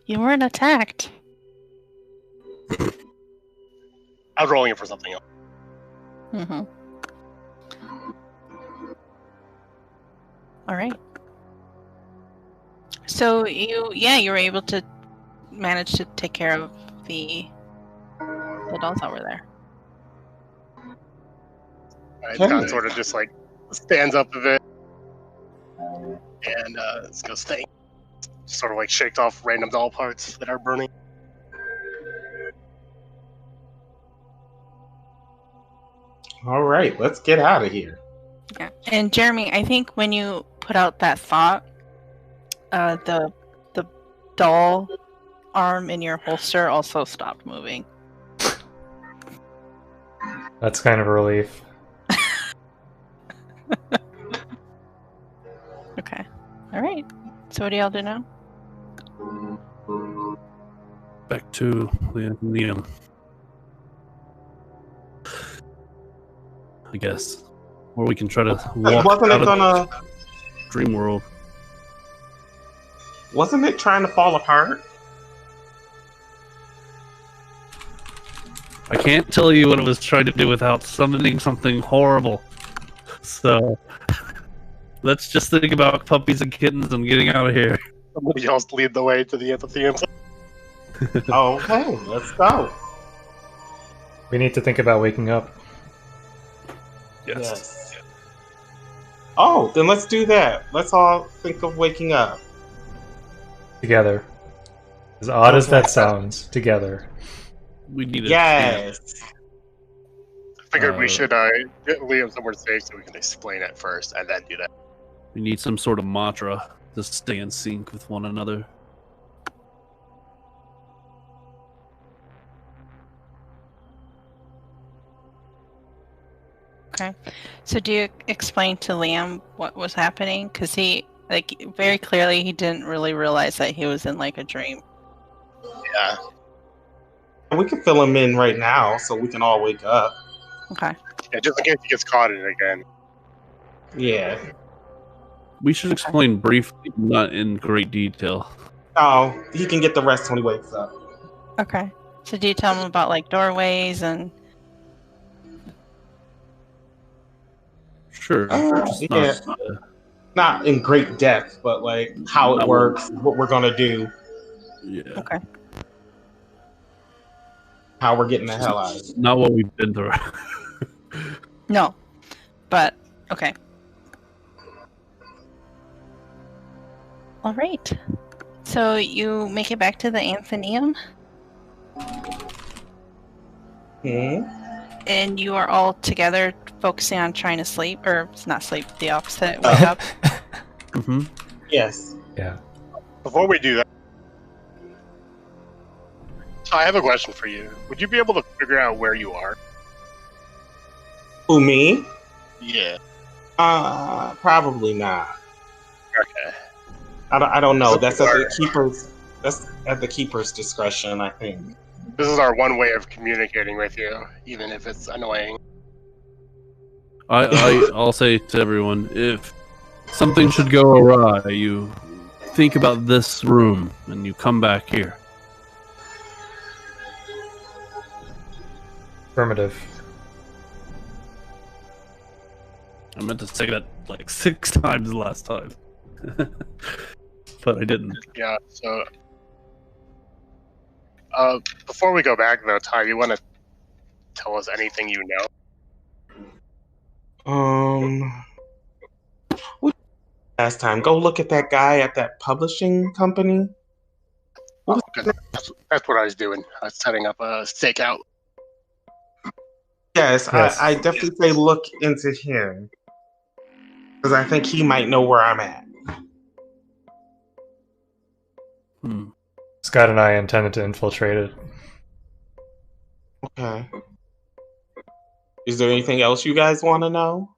You weren't attacked. I was rolling it for something else. Mm-hmm. All right. So you were able to manage to take care of the dolls that were there. Scott sort of just like stands up a bit and it's gonna stay. Sort of like shakes off random doll parts that are burning. All right, let's get out of here. Yeah. And Jeremy, I think when you put out that thought, the doll arm in your holster also stopped moving. That's kind of a relief. Okay. All right. So what do y'all do now? Back to the Neum. I guess. Or we can try to walk Wasn't out it of gonna? Dream World. Wasn't it trying to fall apart? I can't tell you what it was trying to do without summoning something horrible. So let's just think about puppies and kittens and getting out of here. Somebody else lead the way to the amphitheater. Okay, let's go. We need to think about waking up. Yes. Oh, then let's do that. Let's all think of waking up. Together. As odd as that Okay. sounds, together. We need a Yes. I figured we Uh, should get Liam somewhere safe so we can explain it first and then do that. We need some sort of mantra to stay in sync with one another. Okay. So do you explain to Liam what was happening? Because he, like, very clearly he didn't really realize that he was in like a dream. Yeah. We can fill him in right now so we can all wake up. Okay. Yeah, just in case he gets caught in it again. Yeah. We should explain briefly, not in great detail. Oh, he can get the rest when he wakes up. Okay. So do you tell him about like doorways and Sure. Just Yeah. Not in great depth, but like how it works, what we're gonna do, yeah. okay. how we're getting the hell out of it. Not what we've been through. No. But okay. All right. So you make it back to the Athenaeum Hmm? and you are all together focusing on trying to sleep, or it's not sleep, the opposite, wake up. Mm-hmm. Yes. Yeah. Before we do that, so I have a question for you. Would you be able to figure out where you are? Who, me? Yeah. Probably not. Okay. I don't know. This That's at the keeper's discretion, I think. This is our one way of communicating with you, even if it's annoying. I'll say to everyone, if something should go awry, you think about this room and you come back here. Affirmative. I meant to say that like 6 times last time. But I didn't. Yeah, so before we go back though, Ty, you want to tell us anything you know? What last time? Go look at that guy at that publishing company. Oh, good. That's what I was doing. I was setting up a stakeout. Yes, Yes. I definitely say look into him. Because I think he might know where I'm at. Scott and I intended to infiltrate it. Okay. Is there anything else you guys want to know?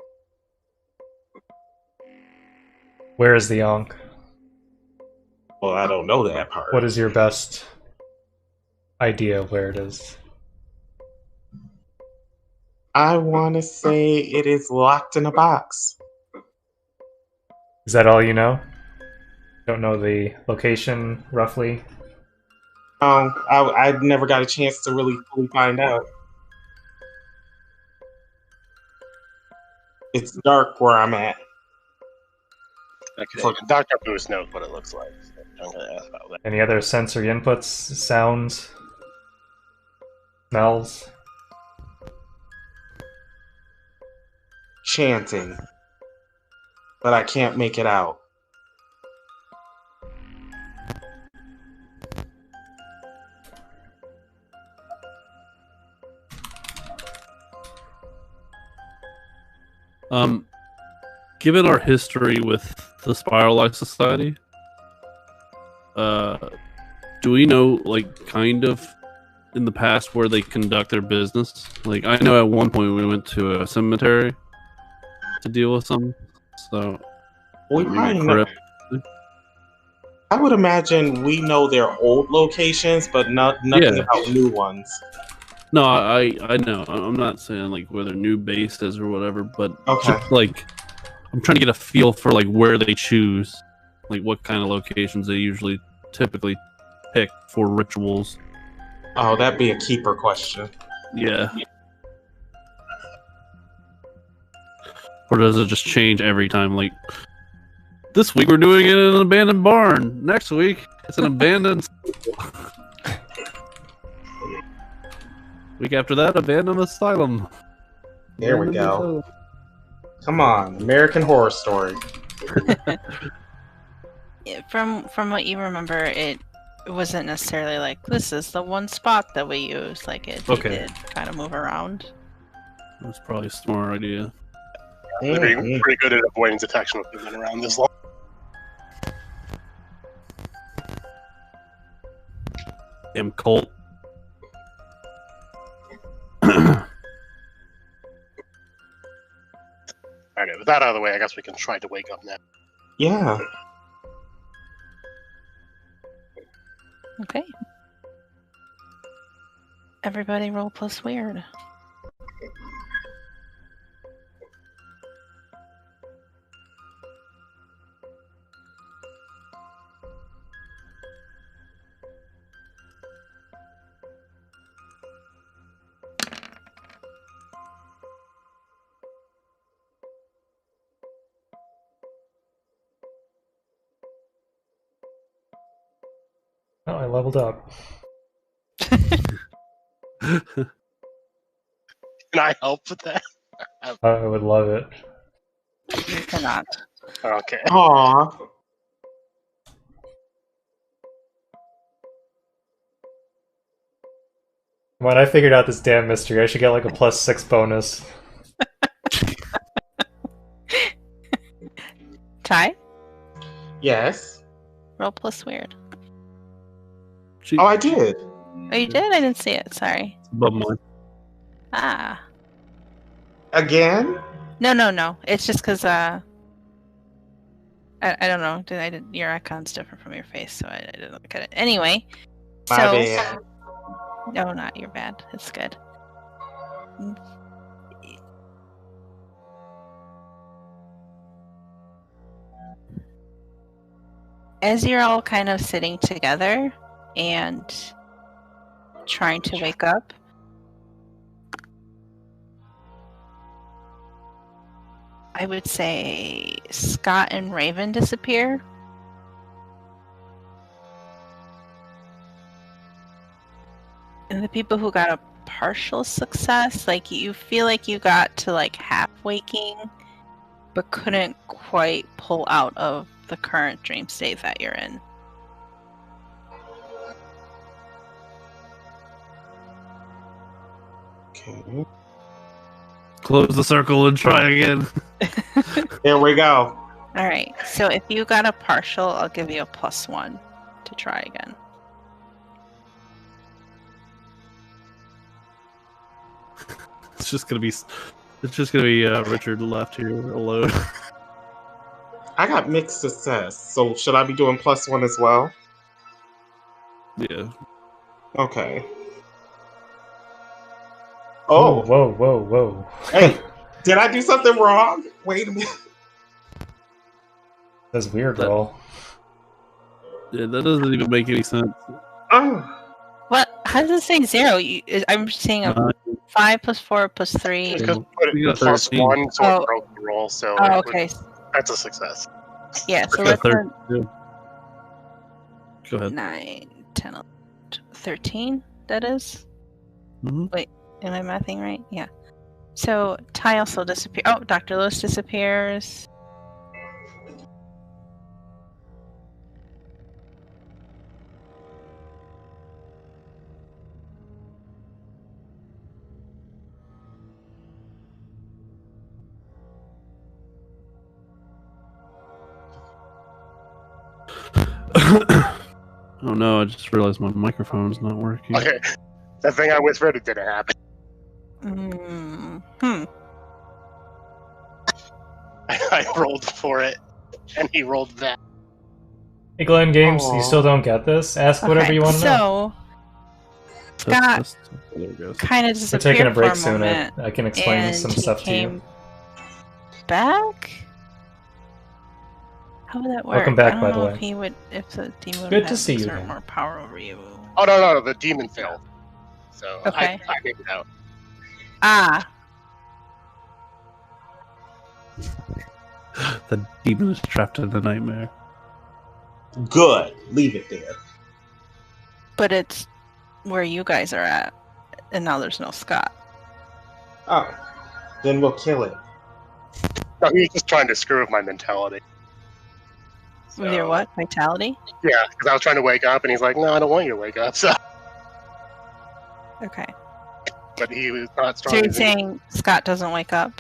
Where is the Ankh? Well, I don't know that part. What is your best idea of where it is? I want to say it is locked in a box. Is that all you know? Don't know the location roughly? I never got a chance to really fully find out. It's dark where I'm at. Okay. Dr. Boost knows what it looks like. So I'm gonna ask about that. Any other sensory inputs? Sounds? Smells? Chanting. But I can't make it out. Given our history with the Spiral Life Society, do we know, like, kind of in the past where they conduct their business? Like, I know at one point we went to a cemetery to deal with some, so We maybe probably a know. crypt. I would imagine we know their old locations, but nothing Yeah. about new ones. No, I know. I'm not saying like where their new base is or whatever, but Okay. just like I'm trying to get a feel for like where they choose, like what kind of locations they usually typically pick for rituals. Oh, that'd be a keeper question. Yeah. Or does it just change every time? Like this week we're doing it in an abandoned barn. Next week it's an abandoned. Week after that, abandoned asylum. There we Abandoned go. asylum. Come on, American Horror Story. From what you remember, it wasn't necessarily like this is the one spot that we use. Like it Okay. did kind of move around. That's probably a smart idea. They're pretty good at avoiding detection with moving around this long. Damn Colt. Alright, with that out of the way, I guess we can try to wake up now. Yeah. Okay. Everybody roll plus weird. Oh, I leveled up. Can I help with that? I would love it. You cannot. Okay. Aw. When I figured out this damn mystery, I should get like a +6 bonus. Ty, Yes. roll plus weird. She, Oh, I did. Oh, you did? I didn't see it. Sorry. above mine. Ah. Again? No. It's just because I don't know. Your icon's different from your face, so I didn't look at it. Anyway. My So bad. no, not your bad. It's good. As you're all kind of sitting together and trying to wake up, I would say Scott and Raven disappear. And the people who got a partial success, like you feel like you got to like half waking, but couldn't quite pull out of the current dream state that you're in. Okay. Close the circle and try again. There we go. All right. So if you got a partial, I'll give you a +1 to try again. It's just gonna be Richard left here alone. I got mixed success, so should I be doing +1 as well? Yeah. Okay. Whoa, Oh, whoa. hey, did I do something wrong? Wait a minute. That's weird, That- roll. Yeah, that doesn't even make any sense. Oh, What? How does it say 0? I'm seeing a 5 + 4 + 3. Because put We got it plus 13. 1, so Oh. it broke the roll, so Oh, it would- okay. that's a success. Yeah, so Yeah, let's 32. Go ahead. 9, 10, 11, 13, that is? Mhm. Wait, am I mathing right? Yeah. So Ty also disappears. Oh, Dr. Lewis disappears. Oh no, I just realized my microphone's not working. Okay. That thing I whispered, it didn't happen. I rolled for it, and he rolled that. Hey, Glenn Games, Aw. you still don't get this? Ask whatever Okay, you want to know. so Scott There it goes. kind of We're disappeared taking a break for soon. moment, I can explain and some he stuff to came you. back? How would that work? Welcome back, I don't by the know way. if he would, if the demon Good would to have see you exert again. more power over you. Oh, no, the demon failed. So Okay. I made it out. Ah, The demon is trapped in the nightmare. good. Leave it there. but it's where you guys are at, and now there's no Scott. Oh, then we'll kill it. No, he was just trying to screw with my mentality. With your So, what? Vitality? Yeah, because I was trying to wake up, and he's like, "No, I don't want you to wake up." So, Okay. but he was not So strong. you're as he- saying Scott doesn't wake up?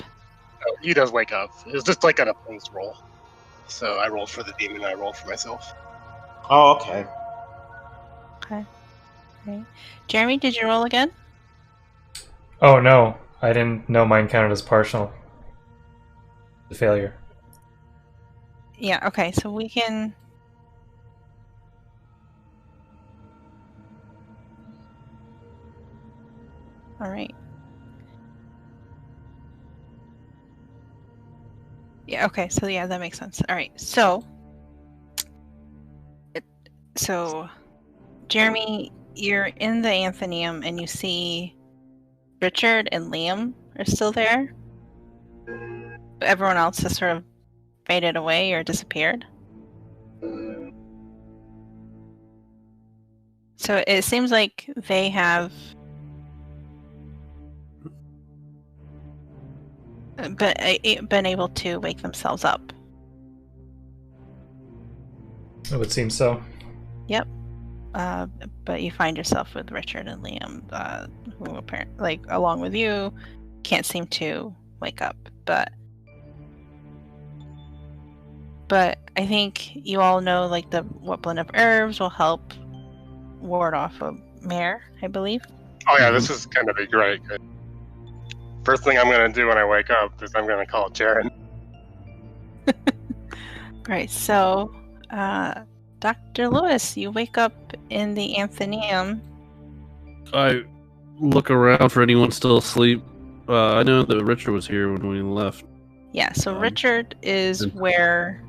No, he does wake up. It was just like an opposed roll. So I rolled for the demon, and I rolled for myself. Oh, okay. Okay. Jeremy, did you roll again? Oh no, I didn't know mine counted as partial. The failure. Yeah, okay, so we can... Alright. Yeah, okay, so yeah, that makes sense. Alright, so... So, Jeremy, you're in the Anthenium and you see Richard and Liam are still there. But everyone else has sort of faded away or disappeared. So it seems like they have been able to wake themselves up. It would seem so. Yep. But you find yourself with Richard and Liam, who apparently, like, along with you, can't seem to wake up. But I think you all know, like, what blend of herbs will help ward off a mare, I believe. Oh yeah, this is gonna be great. First thing I'm gonna do when I wake up is I'm gonna call Jaren. Right. So, Dr. Lewis, you wake up in the Anthenium. I look around for anyone still asleep. I know that Richard was here when we left. Yeah. So Richard is where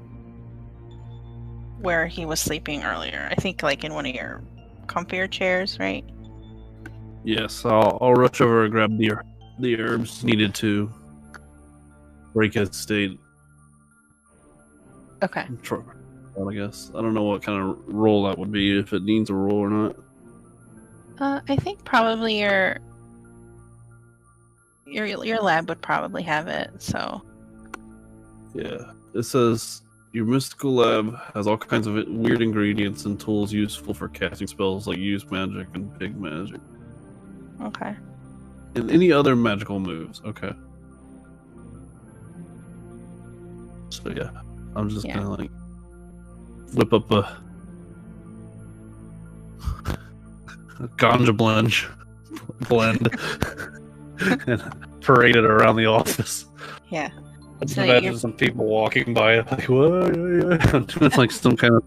he was sleeping earlier. I think, like, in one of your comfier chairs, right? Yes, I'll rush over and grab the herbs needed to break his state. Okay. I guess I don't know what kind of roll that would be, if it needs a roll or not. I think probably your lab would probably have it. So Yeah, it says your mystical lab has all kinds of weird ingredients and tools useful for casting spells like use magic and big magic, okay. and any other magical moves. Okay. So yeah, I'm just Yeah. gonna like whip up a ganja blend and parade it around the office. Yeah. I just So imagine you're- some people walking by like, what? It's like some kind of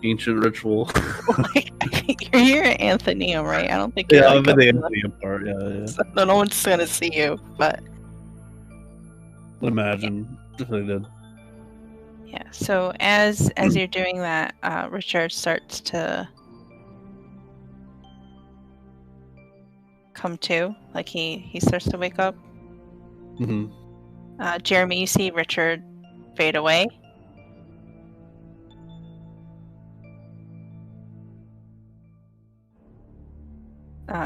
ancient ritual. You're here at Anthenium, right? I don't think Yeah, you're I'm like, in the up in Anthony part. Yeah. so no one's gonna see you, but Imagine if they did. yeah. So as you're doing that, Richard starts to come to, like he starts to wake up. Hmm. Jeremy, you see Richard fade away.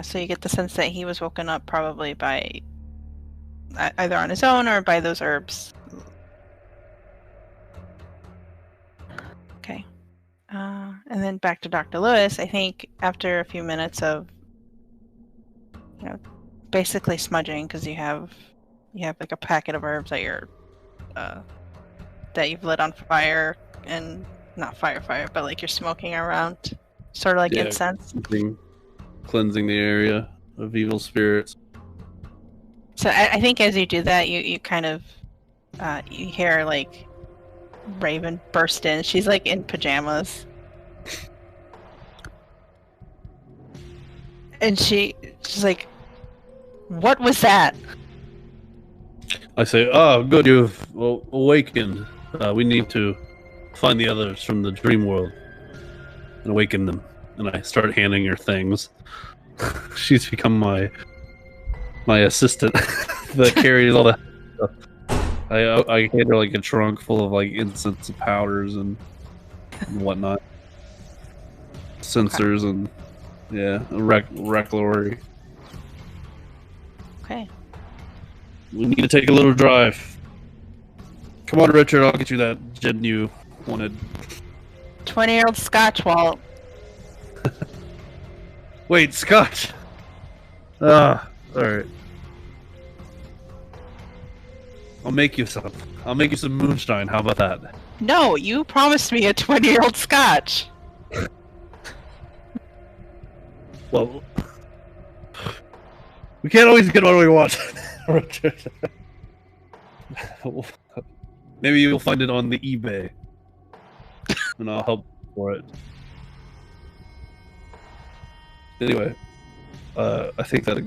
So you get the sense that he was woken up probably by either on his own or by those herbs. Okay. And then back to Dr. Lewis. I think after a few minutes of, basically smudging, because you have like a packet of herbs that that you've lit on fire, and not fire, but like you're smoking around, sort of like Yeah. incense. Cleansing the area of evil spirits. So I think as you do that, you kind of you hear like Raven burst in. She's like in pajamas, and she's like, "What was that?" I say, oh, good, you've awakened. We need to find the others from the dream world and awaken them. And I start handing her things. She's become my assistant that carries all that stuff. I hand her like a trunk full of like incense and powders and whatnot, sensors and reclory. Okay. We need to take a little drive. Come on, Richard. I'll get you that gin you wanted. 20-year-old Scotch, Walt. Wait, Scotch. All right. I'll make you some. I'll make you some moonshine. How about that? No, you promised me a 20-year-old Scotch. Well, we can't always get what we want, Richard. Maybe you'll find it on the eBay, and I'll help for it. Anyway, I think that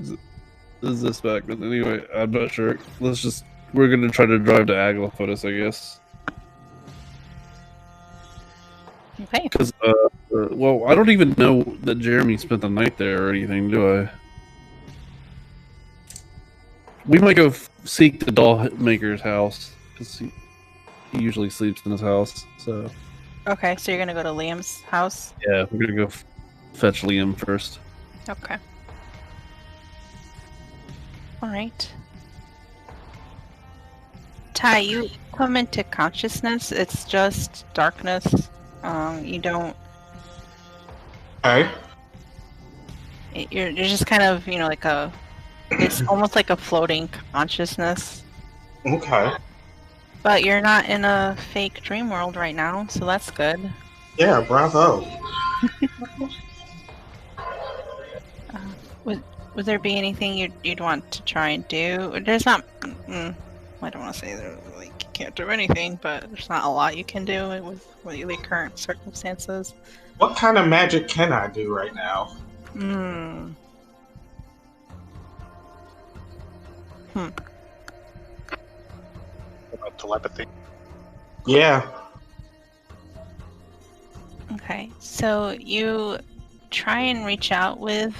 is this back. But anyway, I'm not sure. We're gonna try to drive to Aglafotis, I guess. Okay. Because, well, I don't even know that Jeremy spent the night there or anything, do I? We might go seek the doll maker's house, because he usually sleeps in his house, so... Okay, so you're gonna go to Liam's house? Yeah, we're gonna go fetch Liam first. Okay. Alright. Ty, you come into consciousness, it's just darkness. You don't... Okay. You're just kind of, you know, like a... It's almost like a floating consciousness. Okay. But you're not in a fake dream world right now, so that's good. Yeah, bravo. Would there be anything you'd want to try and do? There's not... I don't want to say that, like, you can't do anything, but there's not a lot you can do with the current circumstances. What kind of magic can I do right now? About telepathy. Yeah. Okay, so you try and reach out with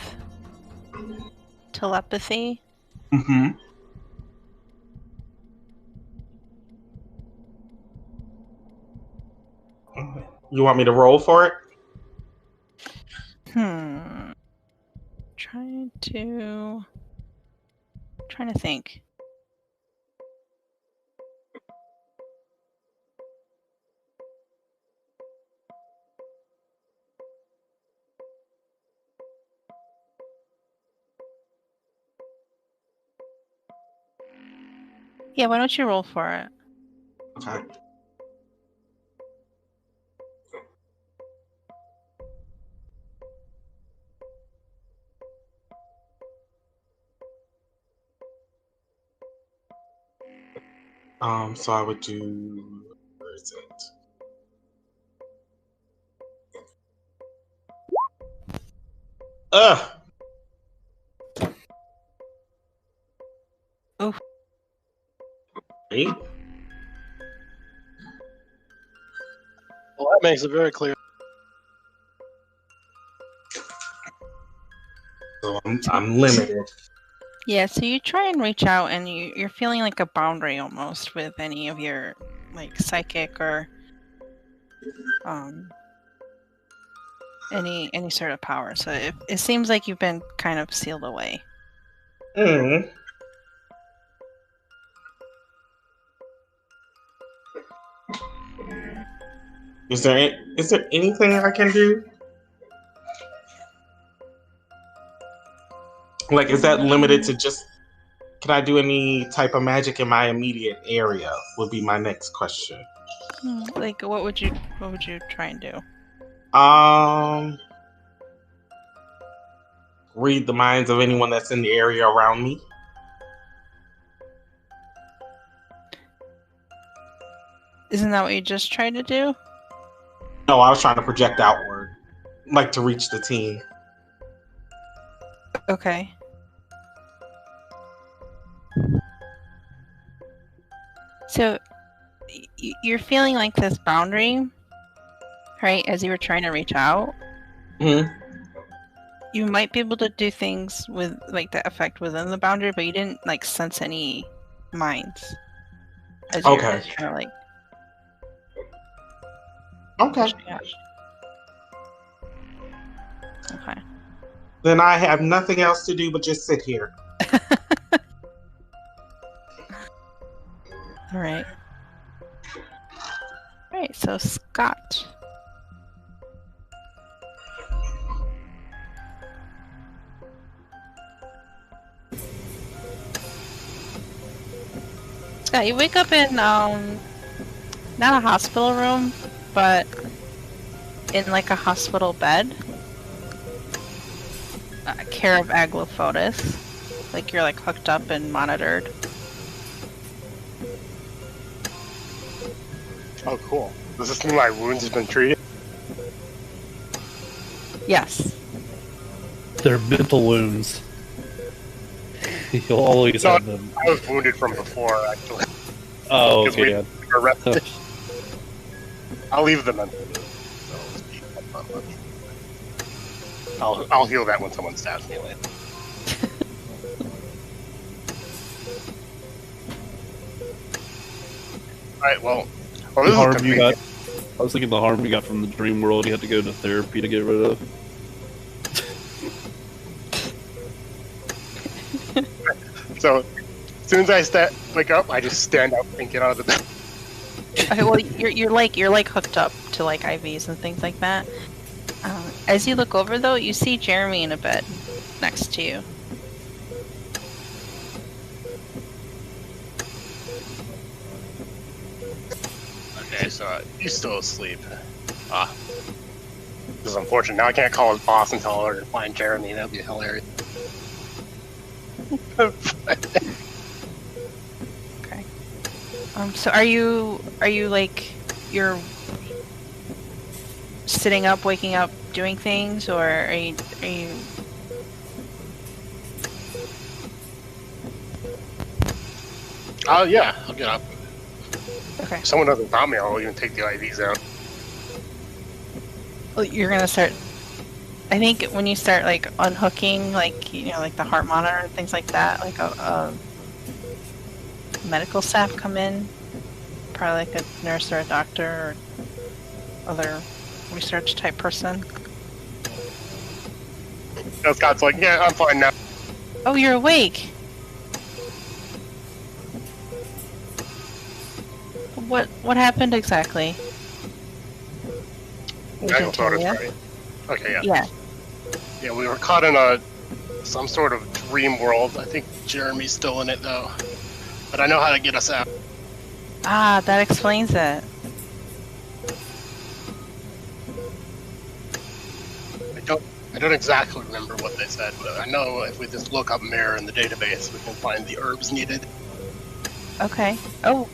telepathy. Mm-hmm. You want me to roll for it? Trying to think. Yeah, why don't you roll for it? Okay. So I would do... Where is it? Ugh! Oh. 8? Well, that makes it very clear. So I'm limited. Yeah, so you try and reach out, and you're feeling like a boundary almost with any of your like psychic or any sort of power. So it seems like you've been kind of sealed away. Mm. Is there anything I can do? Like, is that limited to just... Can I do any type of magic in my immediate area? Would be my next question. Like, what would you try and do? Read the minds of anyone that's in the area around me. Isn't that what you just tried to do? No, I was trying to project outward, like to reach the team. Okay. So you're feeling like this boundary, right? As you were trying to reach out, you might be able to do things with like that effect within the boundary, but you didn't like sense any minds. As you're Okay. kind of like. Okay. Okay. Then I have nothing else to do but just sit here. All right. Alright, so Scott. Scott, you wake up in, not a hospital room, but in like a hospital bed. Care of Aglofotis. Like you're like hooked up and monitored. Oh, cool. Does this mean my wounds have been treated? Yes. They're mental wounds. You'll always No, have them. I was wounded from before, actually. Oh, Because okay, we yeah. were arrested. I'll leave the mental wound. I'll heal that when someone stabs me later. Alright, well, The this is harm you convenient. got. I was thinking the harm you got from the dream world. You had to go to therapy to get rid of. So, as soon as I wake up, I just stand up and get out of the bed. Okay, well, you're like hooked up to like IVs and things like that. As you look over, though, you see Jeremy in a bed next to you. Okay, so he's still asleep. Ah. This is unfortunate. Now I can't call his boss and tell her to find Jeremy. That'd be hilarious. Okay. So are you like you're sitting up, waking up, doing things, or are you? Oh yeah, I'll get up. Okay. If someone doesn't stop me, I'll even take the IVs out. Well, you're gonna start. I think when you start like unhooking, like like the heart monitor and things like that, like a medical staff come in, probably like a nurse or a doctor or other research type person. And Scott's like, yeah, I'm fine now. Oh, you're awake. What happened exactly? I Agent thought it's Talia? right. Okay, yeah. Yeah. Yeah, we were caught in some sort of dream world. I think Jeremy's still in it though. But I know how to get us out. Ah, that explains it. I don't exactly remember what they said, but I know if we just look up Mare in the database, we can find the herbs needed. Okay. Oh,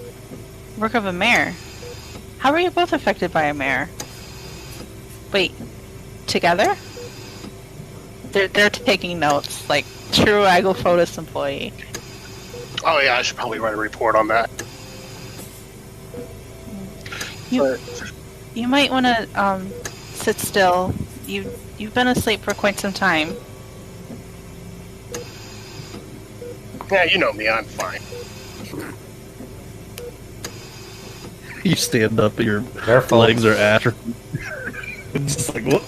work of a mare. How are you both affected by a mare? Wait, together? They're taking notes, like true Aglofotis employee. Oh yeah, I should probably write a report on that. You might want to sit still. You've been asleep for quite some time. Yeah, you know me, I'm fine. You stand up, your Careful. legs are atrophied. It's just like, what?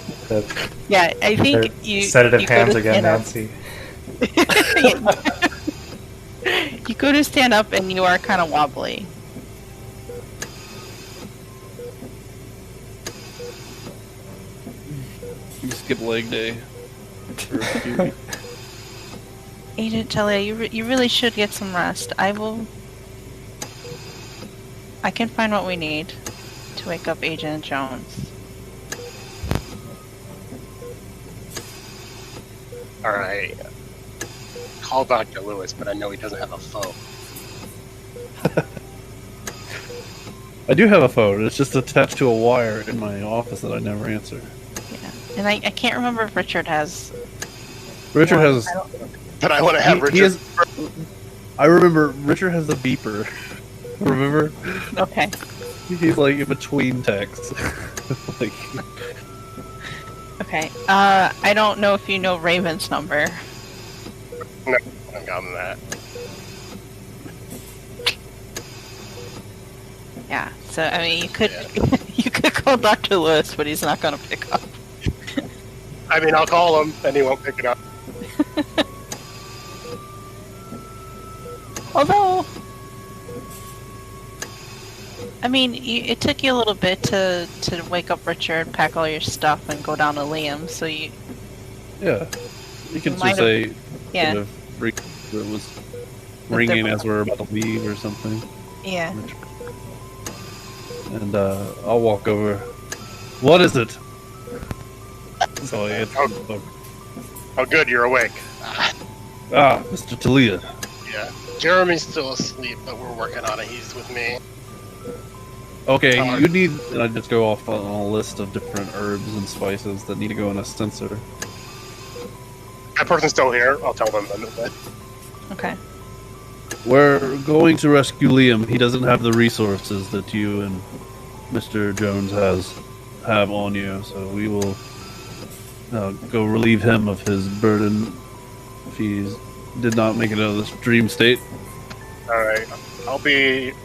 Yeah, I think They're you. sedative you go hands to again, stand up. Nancy. You go to stand up and you are kind of wobbly. You skip leg day. For a few weeks. Agent Talia, you really should get some rest. I can find what we need to wake up Agent Jones. Alright. Call Dr. Lewis, but I know he doesn't have a phone. I do have a phone. It's just attached to a wire in my office that I never answer. Yeah, and I can't remember if Richard has. Richard one. has. I don't- But I want to have He Richard. has, I remember Richard has a beeper. Remember? Okay. He's like in between texts. Like, Okay. I don't know if you know Raven's number. No, I haven't gotten that. Yeah. So I mean, you could Yeah. you could call Dr. Lewis, but he's not gonna pick up. I mean, I'll call him, and he won't pick it up. Although I mean, it took you a little bit to wake up Richard, pack all your stuff, and go down to Liam. So you, Yeah. You can Might just say yeah, it was ringing as we're about to leave or something. yeah. And I'll walk over. What is it? So I answer the phone. Oh, good, you're awake. Ah, Mr. Talia. Yeah. Jeremy's still asleep, but we're working on it. He's with me. Okay, you need. And I just go off on a list of different herbs and spices that need to go in a sensor. That person's still here. I'll tell them in a bit. Okay. We're going to rescue Liam. He doesn't have the resources that you and Mr. Jones have on you, so we will go relieve him of his burden if he did not make it out of this dream state. Alright.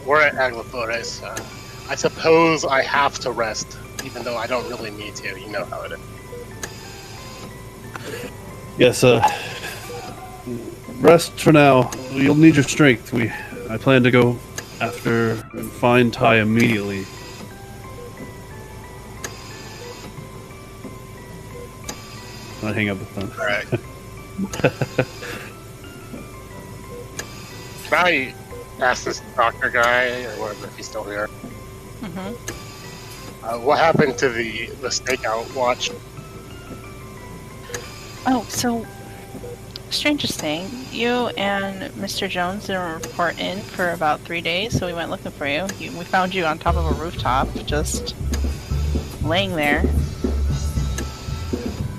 We're at Aglafotis. I suppose I have to rest, even though I don't really need to. You know how it is. Yes, rest for now. You'll need your strength. I plan to go after and find Ty immediately. I hang up the phone. Alright. Can I ask this doctor guy, or whatever, if he's still here? What happened to the stakeout watch? Oh, so strangest thing, you and Mr. Jones didn't report in for about 3 days, so we went looking for you. We found you on top of a rooftop, just laying there.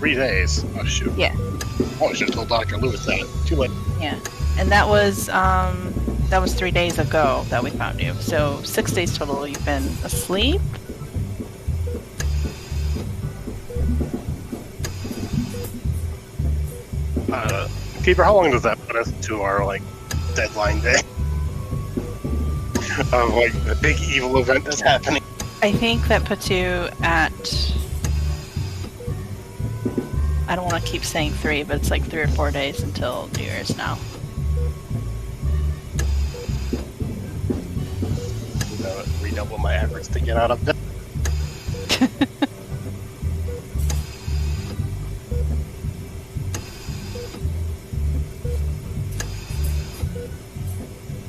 3 days. Oh shoot. Yeah. Oh, I should have told Dr. Lewis that. Too late. Yeah, and that was 3 days ago that we found you. So 6 days total. You've been asleep. Keeper, how long does that put us to our deadline day of the big evil event that's happening? I think that puts you at. I don't want to keep saying 3, but it's like 3 or 4 days until New Year's now. Redouble my efforts to get out of bed.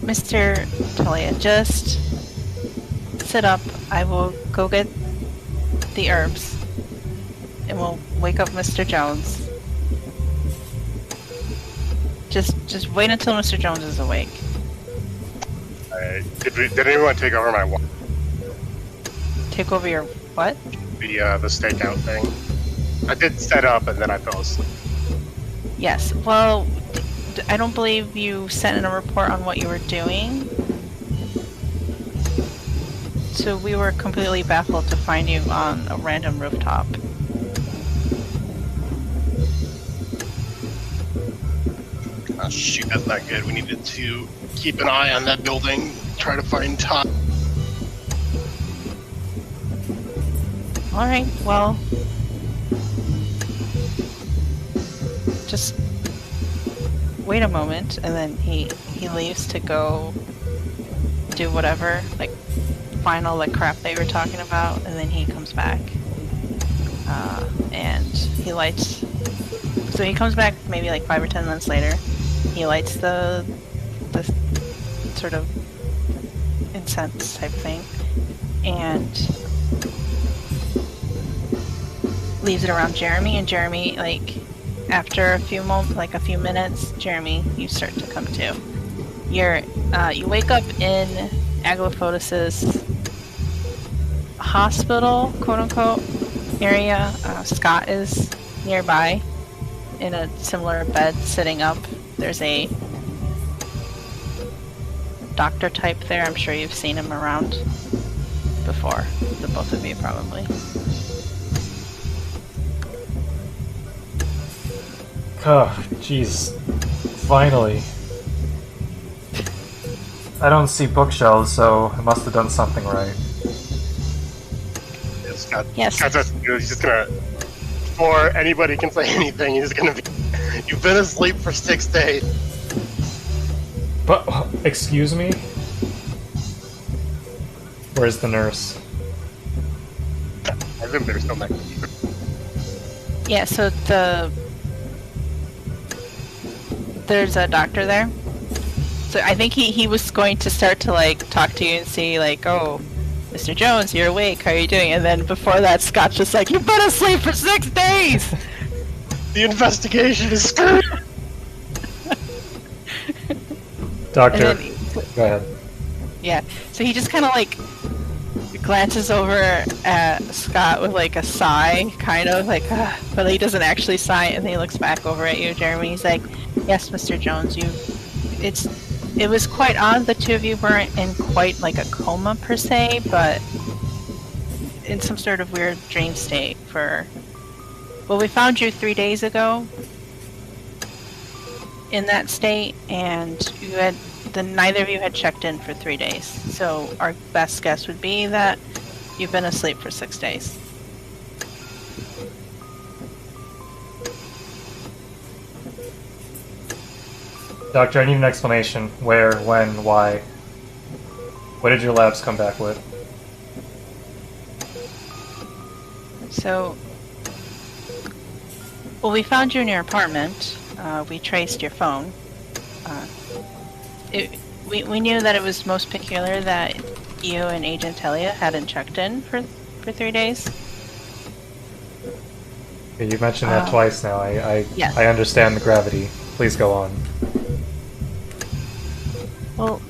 Mr. Talia, just sit up. I will go get the herbs, and we'll wake up Mr. Jones. Just wait until Mr. Jones is awake. Did anyone take over my watch? Take over your what? The stakeout thing. I did set up and then I fell asleep. Yes. Well, I don't believe you sent in a report on what you were doing. So we were completely baffled to find you on a random rooftop. Oh shoot, that's not good. We needed to keep an eye on that building, try to find Todd. Alright, well... just wait a moment, and then he leaves to go do whatever, find all the crap they were talking about, and then he comes back. And he lights... So he comes back maybe 5 or 10 minutes later. He lights the sort of incense type thing, and leaves it around Jeremy, and Jeremy, after a few minutes, Jeremy, you start to come to. You wake up in Aglafotis' hospital, quote unquote, area. Scott is nearby in a similar bed, sitting up. There's a doctor type there. I'm sure you've seen him around before. The both of you probably. Oh, jeez. Finally. I don't see bookshelves, so I must have done something right. Yes. He's just gonna, before anybody can say anything, he's gonna be, you've been asleep for 6 days. But, excuse me? Where's the nurse? I assume there's no mechanism. Yeah, so there's a doctor there. So I think he was going to start to like talk to you and say like, oh, Mr. Jones, you're awake, how are you doing? And then before that, Scott's just like, you've been asleep for 6 days! The investigation is screwed! Doctor, And then, go ahead. yeah, so he just kind of like glances over at Scott with like a sigh, kind of like, but he doesn't actually sigh, and then he looks back over at you, Jeremy. He's like, yes, Mr. Jones, it was quite odd the two of you weren't in quite like a coma per se, but in some sort of weird dream state for... Well, we found you 3 days ago in that state, and neither of you had checked in for 3 days. So our best guess would be that you've been asleep for 6 days. Doctor, I need an explanation. Where, when, why? What did your labs come back with? So, well, we found you in your apartment. We traced your phone. We knew that it was most peculiar that you and Agent Telia hadn't checked in for 3 days. You mentioned that twice now. Yes. I understand the gravity. Please go on. Well,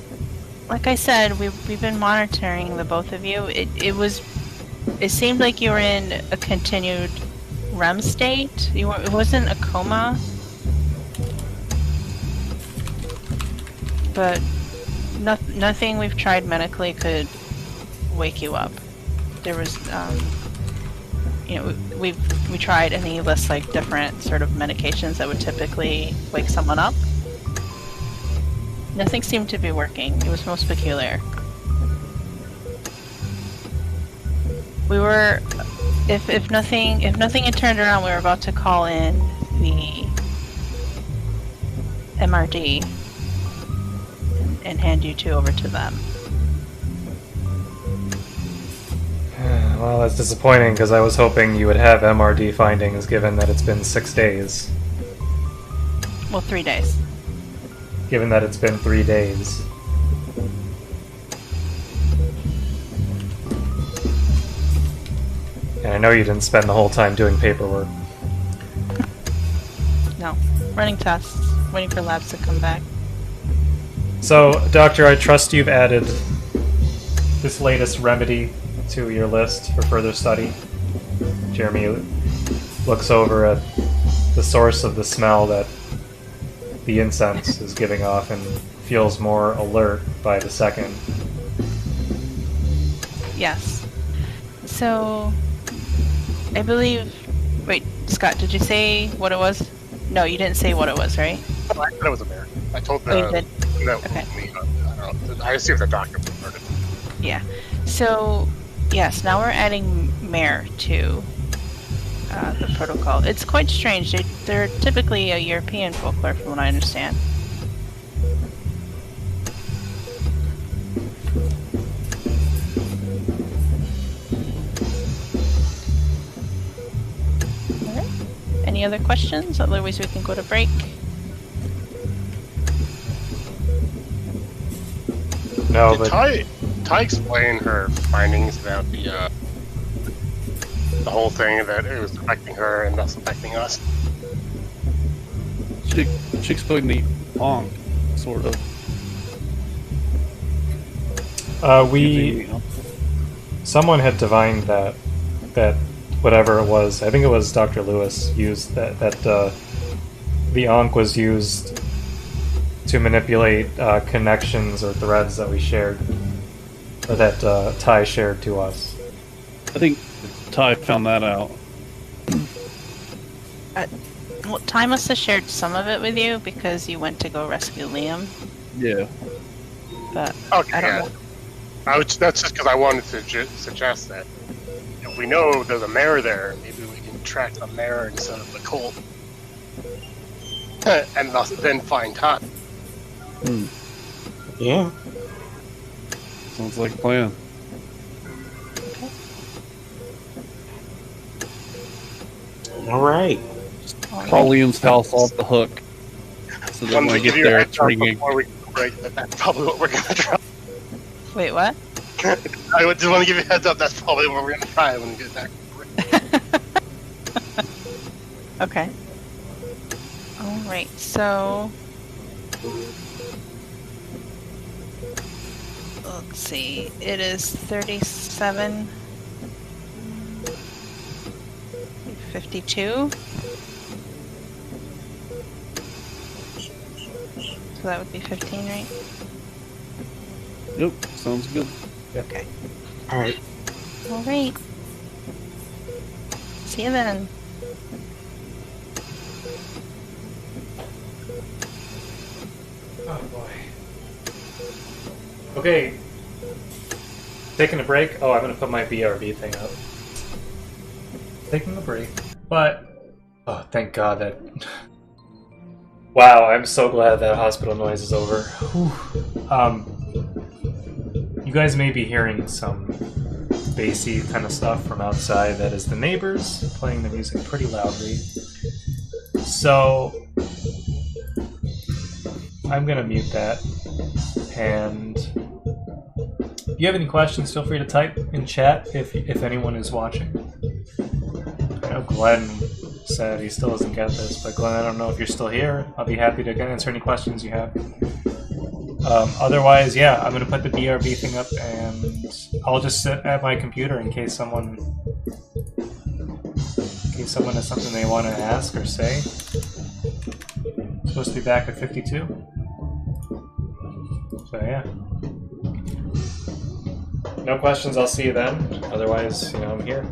like I said, we've been monitoring the both of you. It seemed like you were in a continued REM state. It wasn't a coma, but nothing we've tried medically could wake you up. There was, we tried, and he lists like different sort of medications that would typically wake someone up. Nothing seemed to be working. It was most peculiar. We were, if nothing had turned around, we were about to call in the MRD and hand you two over to them. Well, that's disappointing because I was hoping you would have MRD findings given that it's been 6 days. Well, 3 days. Given that it's been 3 days. And I know you didn't spend the whole time doing paperwork. No. Running tests, waiting for labs to come back. So, Doctor, I trust you've added this latest remedy to your list for further study. Jeremy looks over at the source of the smell that the incense is giving off and feels more alert by the second. Yes. So, I believe... Wait, Scott, did you say what it was? No, you didn't say what it was, right? I thought it was a mare. I told Oh, you did? no, Okay. I don't know. I assume the doctor preferred it. Yeah. So, yes, now we're adding Mare to the protocol. It's quite strange. They're typically a European folklore, from what I understand. Alright. Any other questions? Otherwise, we can go to break. No, Did but Ty explain her findings about the whole thing, that it was affecting her and thus affecting us? She explained the Ankh, sort of. someone had divined that whatever it was, I think it was Dr. Lewis, used that the Ankh was used to manipulate connections or threads that we shared, or that Ty shared to us. I think Ty found that out. Well, Ty must have shared some of it with you because you went to go rescue Liam, Yeah. but Okay, I don't yeah. know. That's just because I wanted to suggest that if we know there's a mare there, maybe we can track the mare instead of the colt, and thus then find Todd. Yeah. Sounds like a plan. All right. All Call right. Liam's house off the hook. So that when Wanted I to give get you a there, heads it's up ringing. before we go break that that's probably what we're gonna try. Wait, what? I would just want to give you a heads up. That's probably what we're gonna try when we get back. Okay. All right. So let's see. It is 37, 52. So that would be 15, right? Yep, sounds good. Okay. All right. All right. See you then. Oh boy. Okay. Taking a break. Oh, I'm gonna put my BRB thing up. Taking a break, but oh, thank God that. Wow, I'm so glad that hospital noise is over. Whew. You guys may be hearing some bassy kind of stuff from outside. That is the neighbors playing the music pretty loudly. So I'm gonna mute that. And if you have any questions, feel free to type in chat if anyone is watching. I know Glenn said he still doesn't get this, but Glenn, I don't know if you're still here. I'll be happy to answer any questions you have. Otherwise, yeah, I'm gonna put the BRB thing up, and I'll just sit at my computer in case someone has something they want to ask or say. I'm supposed to be back at 52. So yeah. No questions, I'll see you then. Otherwise, I'm here.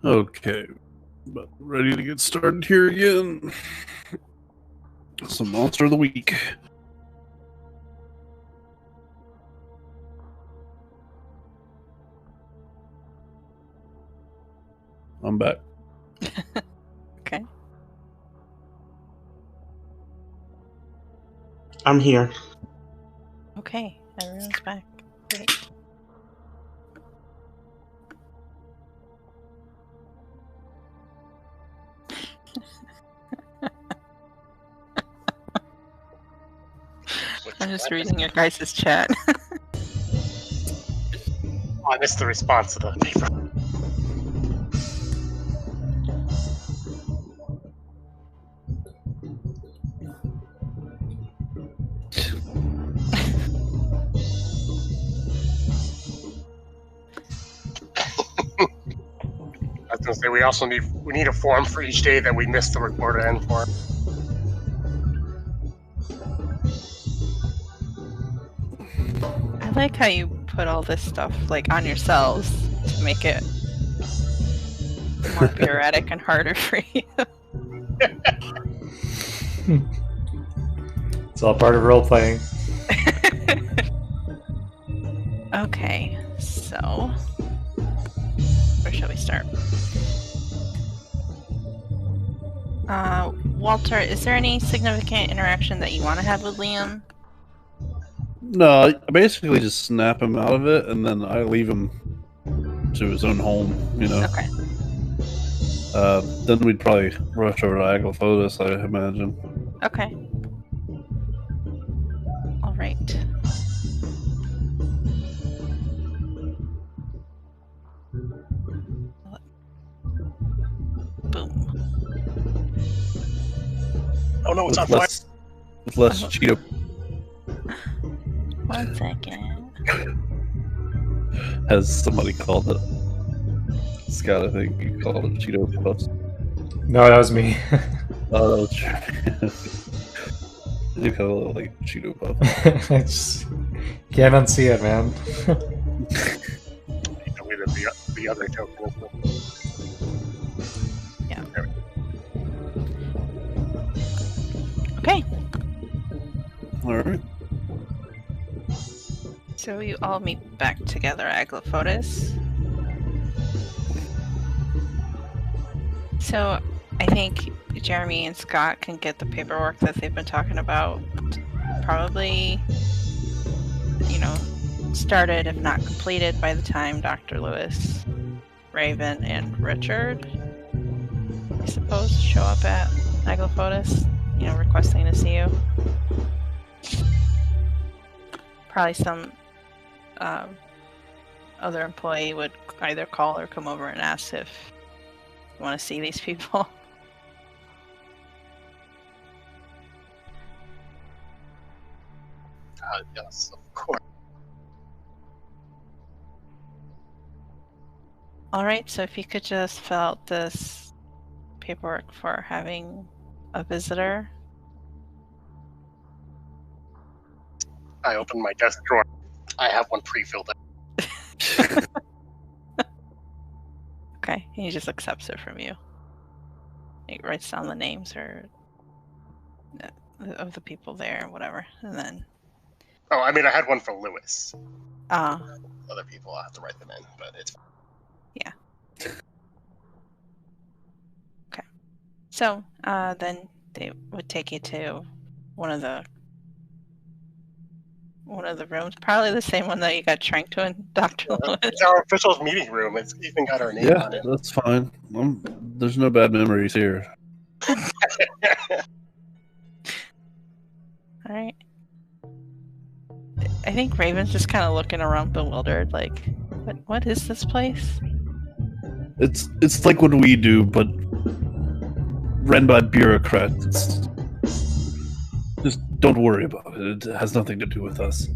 Okay, but ready to get started here again. Some Monster of the Week. I'm back. Okay. I'm here. Okay. Everyone's back. Great. I'm just reading your guys' chat. I missed the response to the paper. I was gonna say we also need a form for each day that we missed the recorded end for. I like how you put all this stuff like on yourselves to make it more bureaucratic and harder for you. It's all part of role playing. Okay, so where shall we start? Walter, is there any significant interaction that you want to have with Liam? No, I basically just snap him out of it, and then I leave him to his own home, you know. Okay. Then we'd probably rush over to Aglafotis, I imagine. Okay. All right. Boom. Oh no, it's on With fire. with less Cheeto. 1 second. As somebody called it. Scott, I think you called it Cheeto Puffs. No, that was me. Oh, that was true. You call it like Cheeto Puff. I just can't unsee it, man. I deleted the other token. Yeah. Okay. Alright. So you all meet back together at Aglafotis. So I think Jeremy and Scott can get the paperwork that they've been talking about probably, started, if not completed, by the time Dr. Lewis, Raven, and Richard, I suppose, show up at Aglafotis, requesting to see you. Probably some other employee would either call or come over and ask if you want to see these people. Yes, of course. Alright, so if you could just fill out this paperwork for having a visitor. I opened my desk drawer. I have one pre-filled out. Okay, he just accepts it from you. He writes down the names or of the people there, whatever, and then. Oh, I mean, I had one for Lewis. Ah, Other people, I have to write them in, but it's fine. yeah. Okay, so then they would take you to one of the rooms, probably the same one that you got tranked to in Dr. Lewis. It's our official meeting room. It's even got our name Yeah, on it. that's fine. There's no bad memories here. Alright. I think Raven's just kind of looking around bewildered, like, what is this place? It's like what we do, but ran by bureaucrats. Just don't worry about it. It has nothing to do with us.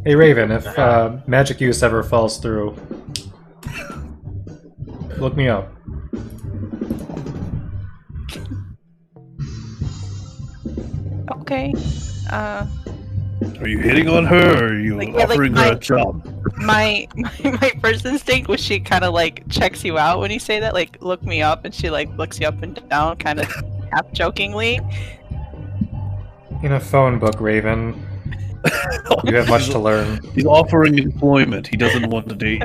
Hey Raven, if magic use ever falls through, look me up. Okay. Are you hitting on her, or are you Like, yeah, like offering her my- a job? my first instinct was she kind of like checks you out when you say that, like look me up, and she like looks you up and down, kind of half jokingly. In a phone book, Raven, you have much to learn. He's offering employment. He doesn't want to date.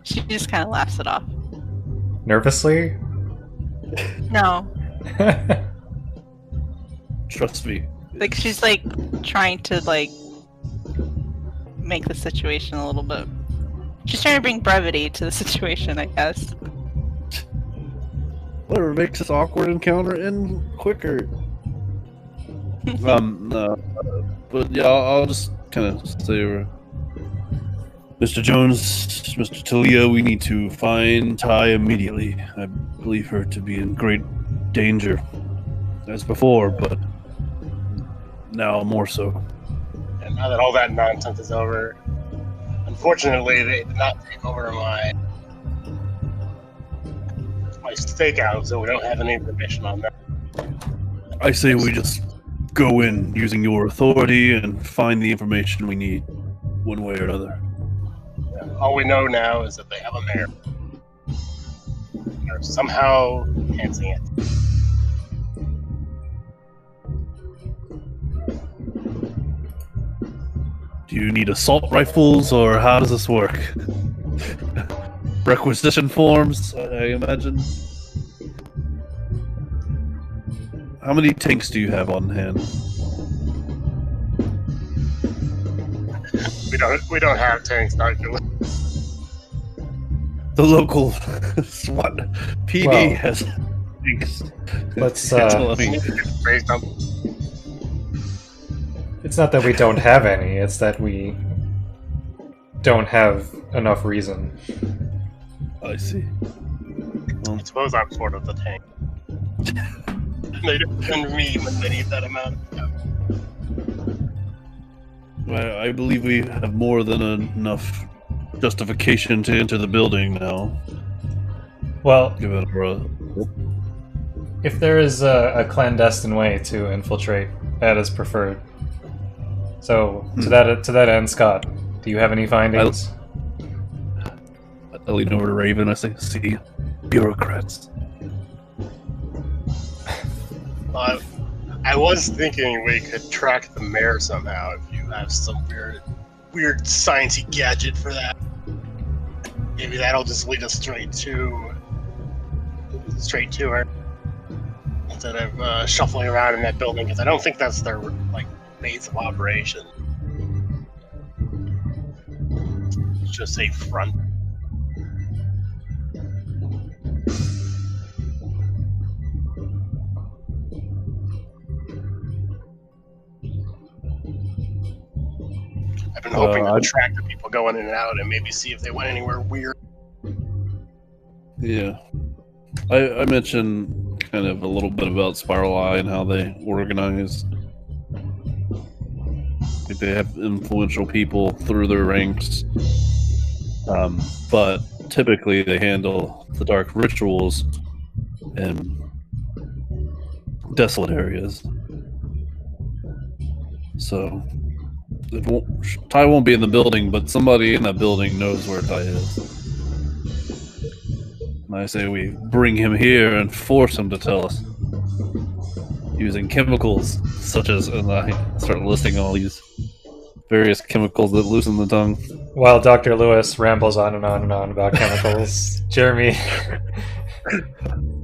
She just kind of laughs it off. Nervously? No, Trust me. like she's like trying to like make the situation a little bit. She's trying to bring brevity to the situation, I guess. Whatever makes this awkward encounter end quicker. But yeah, I'll just kind of say, Mr. Jones, Mr. Talia, we need to find Ty immediately. I believe her to be in great danger, as before, but now more so. And now that all that nonsense is over, unfortunately, they did not take over my stakeout, so we don't have any information on that. I say we just go in using your authority and find the information we need, one way or another. All we know now is that they have a mayor. They're somehow enhancing it. Do you need assault rifles, or how does this work? Requisition forms, I imagine. How many tanks do you have on hand? We don't have tanks, Dr. Lee. The local SWAT PD Well, has tanks. Let's. Tell me. Raised up. It's not that we don't have any, it's that we don't have enough reason. I see. Well, I suppose I'm sort of the tank. They defend me when they need that amount of time. I believe we have more than enough justification to enter the building now. Well, Give it a if there is a clandestine way to infiltrate, that is preferred. So, to that end, Scott, do you have any findings? I lean over to Raven. I say, "See, bureaucrats." I was thinking we could track the mayor somehow if you have some weird sciencey gadget for that. Maybe that'll just lead us straight to her instead of shuffling around in that building, because I don't think that's their like base of operation. It's just a front. I've been hoping to track the people going in and out and maybe see if they went anywhere weird. Yeah, I mentioned kind of a little bit about Spiral Eye and how they organize. Like they have influential people through their ranks, but typically they handle the dark rituals in desolate areas. So Ty won't be in the building, but somebody in that building knows where Ty is. And I say we bring him here and force him to tell us. Using chemicals such as, and I start listing all these various chemicals that loosen the tongue. While Dr. Lewis rambles on and on and on about chemicals, Jeremy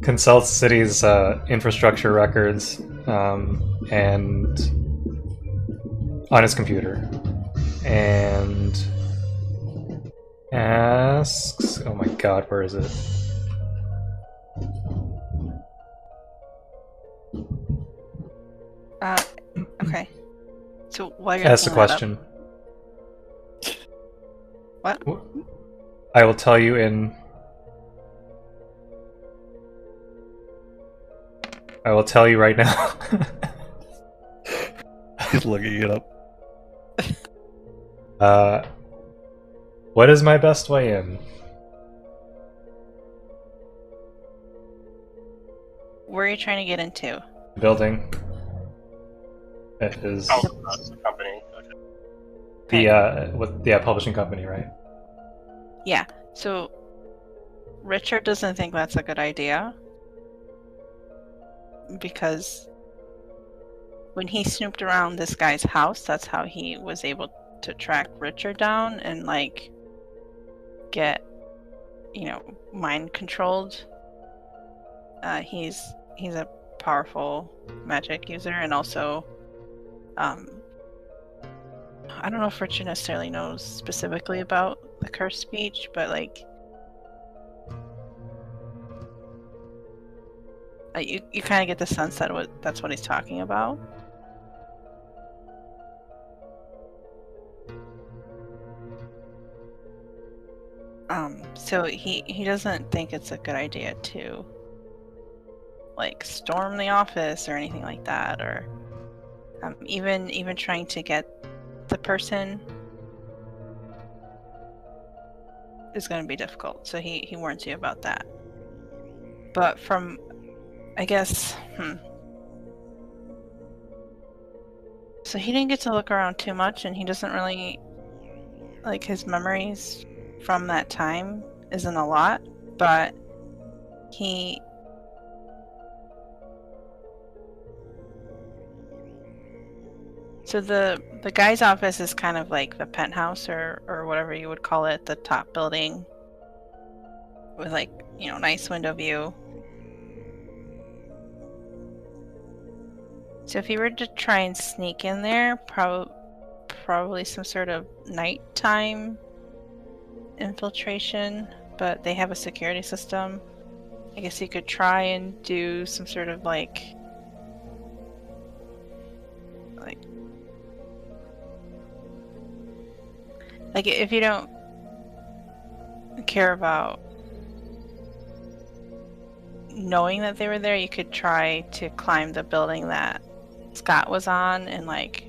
consults the city's infrastructure records and on his computer and asks, oh my god, where is it? Okay. So why are you Ask the pulling that up? question. What? I will tell you in... I will tell you right now. He's looking it up. What is my best way in? Where are you trying to get into? The building. It is... Oh, that's the company. Okay. The publishing company, right? Yeah. So Richard doesn't think that's a good idea because when he snooped around this guy's house, that's how he was able to track Richard down and like get, mind controlled. He's a powerful magic user, and also, I don't know if Richard necessarily knows specifically about the cursed speech, but like, you kind of get the sense that that's what he's talking about. So he doesn't think it's a good idea to like storm the office or anything like that, or even trying to get the person is going to be difficult. So he warns you about that. But from, I guess, so he didn't get to look around too much, and he doesn't really, like, his memories from that time isn't a lot, but so the guy's office is kind of like the penthouse or whatever you would call it, the top building with like, nice window view. So if you were to try and sneak in there, probably some sort of nighttime infiltration, but they have a security system. I guess you could try and do some sort of like if you don't care about knowing that they were there, you could try to climb the building that Scott was on and like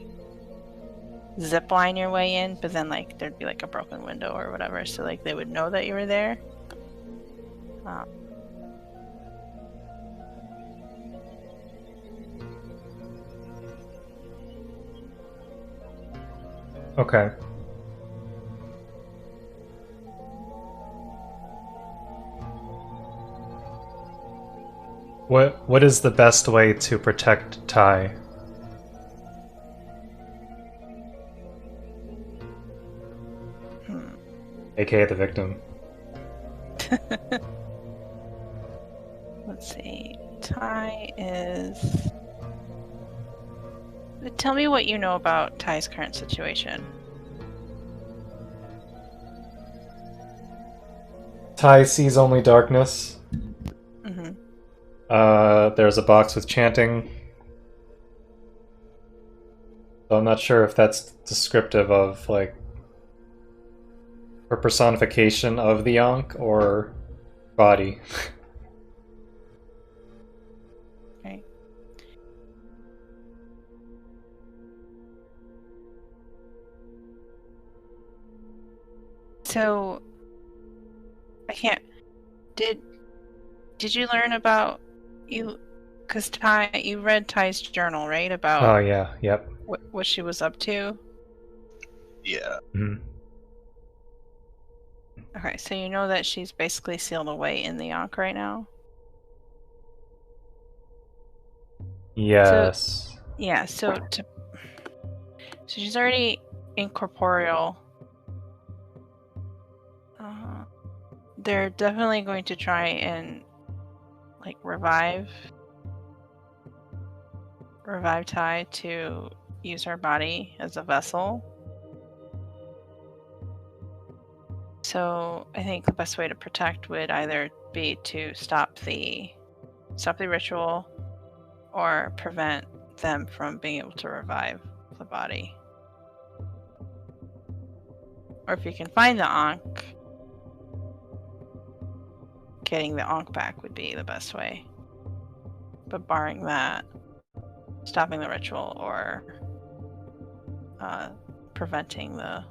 zip line your way in, but then like there'd be like a broken window or whatever, so like they would know that you were there. Okay. What is the best way to protect Ty? AKA the victim. Let's see. Ty is... Tell me what you know about Ty's current situation. Ty sees only darkness. Mm-hmm. There's a box with chanting. So I'm not sure if that's descriptive of, like, her personification of the Ankh or body. Okay. So, I can't... Did you learn about... Because Ty, you read Ty's journal, right? About Oh, yeah, yep. what she was up to? Yeah. Mm-hmm. Okay, so you know that she's basically sealed away in the Ankh right now? Yes. Yeah, so she's already incorporeal. They're definitely going to try and like revive Ty to use her body as a vessel. So I think the best way to protect would either be to stop the ritual or prevent them from being able to revive the body. Or if you can find the Ankh, getting the Ankh back would be the best way. But barring that, stopping the ritual or preventing the...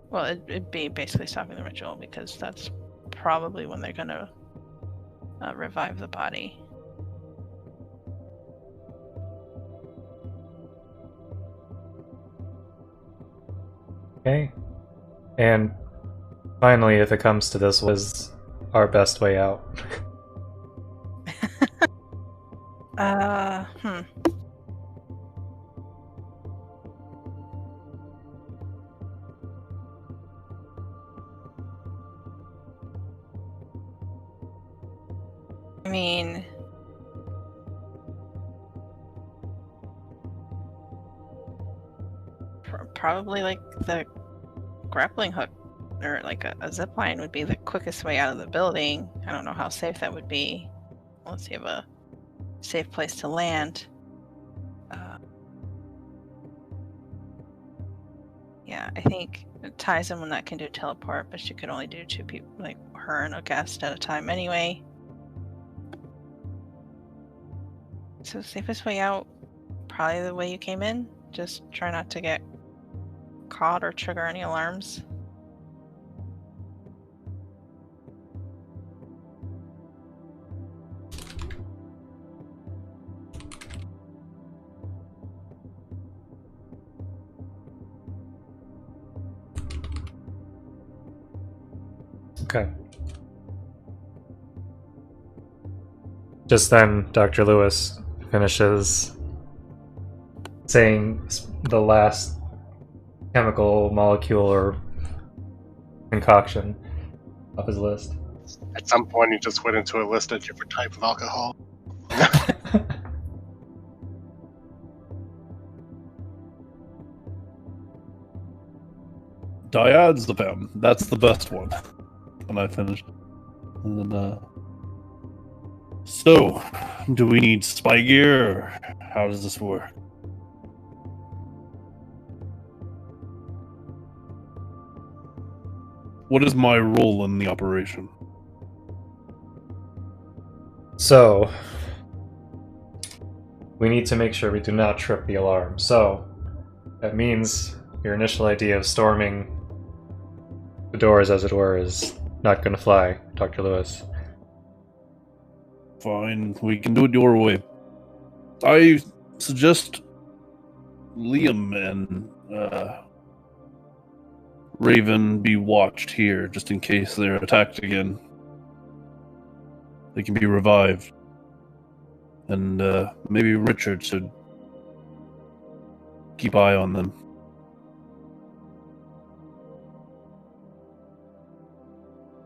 Well, it'd be basically stopping the ritual, because that's probably when they're gonna revive the body. Okay. And finally, if it comes to this, what is our best way out? Hmm. I mean, probably like the grappling hook or like a zip line would be the quickest way out of the building. I don't know how safe that would be unless you have a safe place to land. Yeah, I think Ty's someone that can do teleport, but she could only do 2 people, like her and a guest at a time anyway. So safest way out, probably the way you came in. Just try not to get caught or trigger any alarms. Okay. Just then, Dr. Lewis finishes saying the last chemical molecule or concoction of his list. At some point, he just went into a list of different type of alcohol. Diazepam. That's the best one. When I finished. And then, so, do we need spy gear, or how does this work? What is my role in the operation? So, we need to make sure we do not trip the alarm. So, that means your initial idea of storming the doors, as it were, is not going to fly, Dr. Lewis. Fine, we can do it your way. I suggest Liam and Raven be watched here, just in case they're attacked again. They can be revived. And maybe Richard should keep eye on them.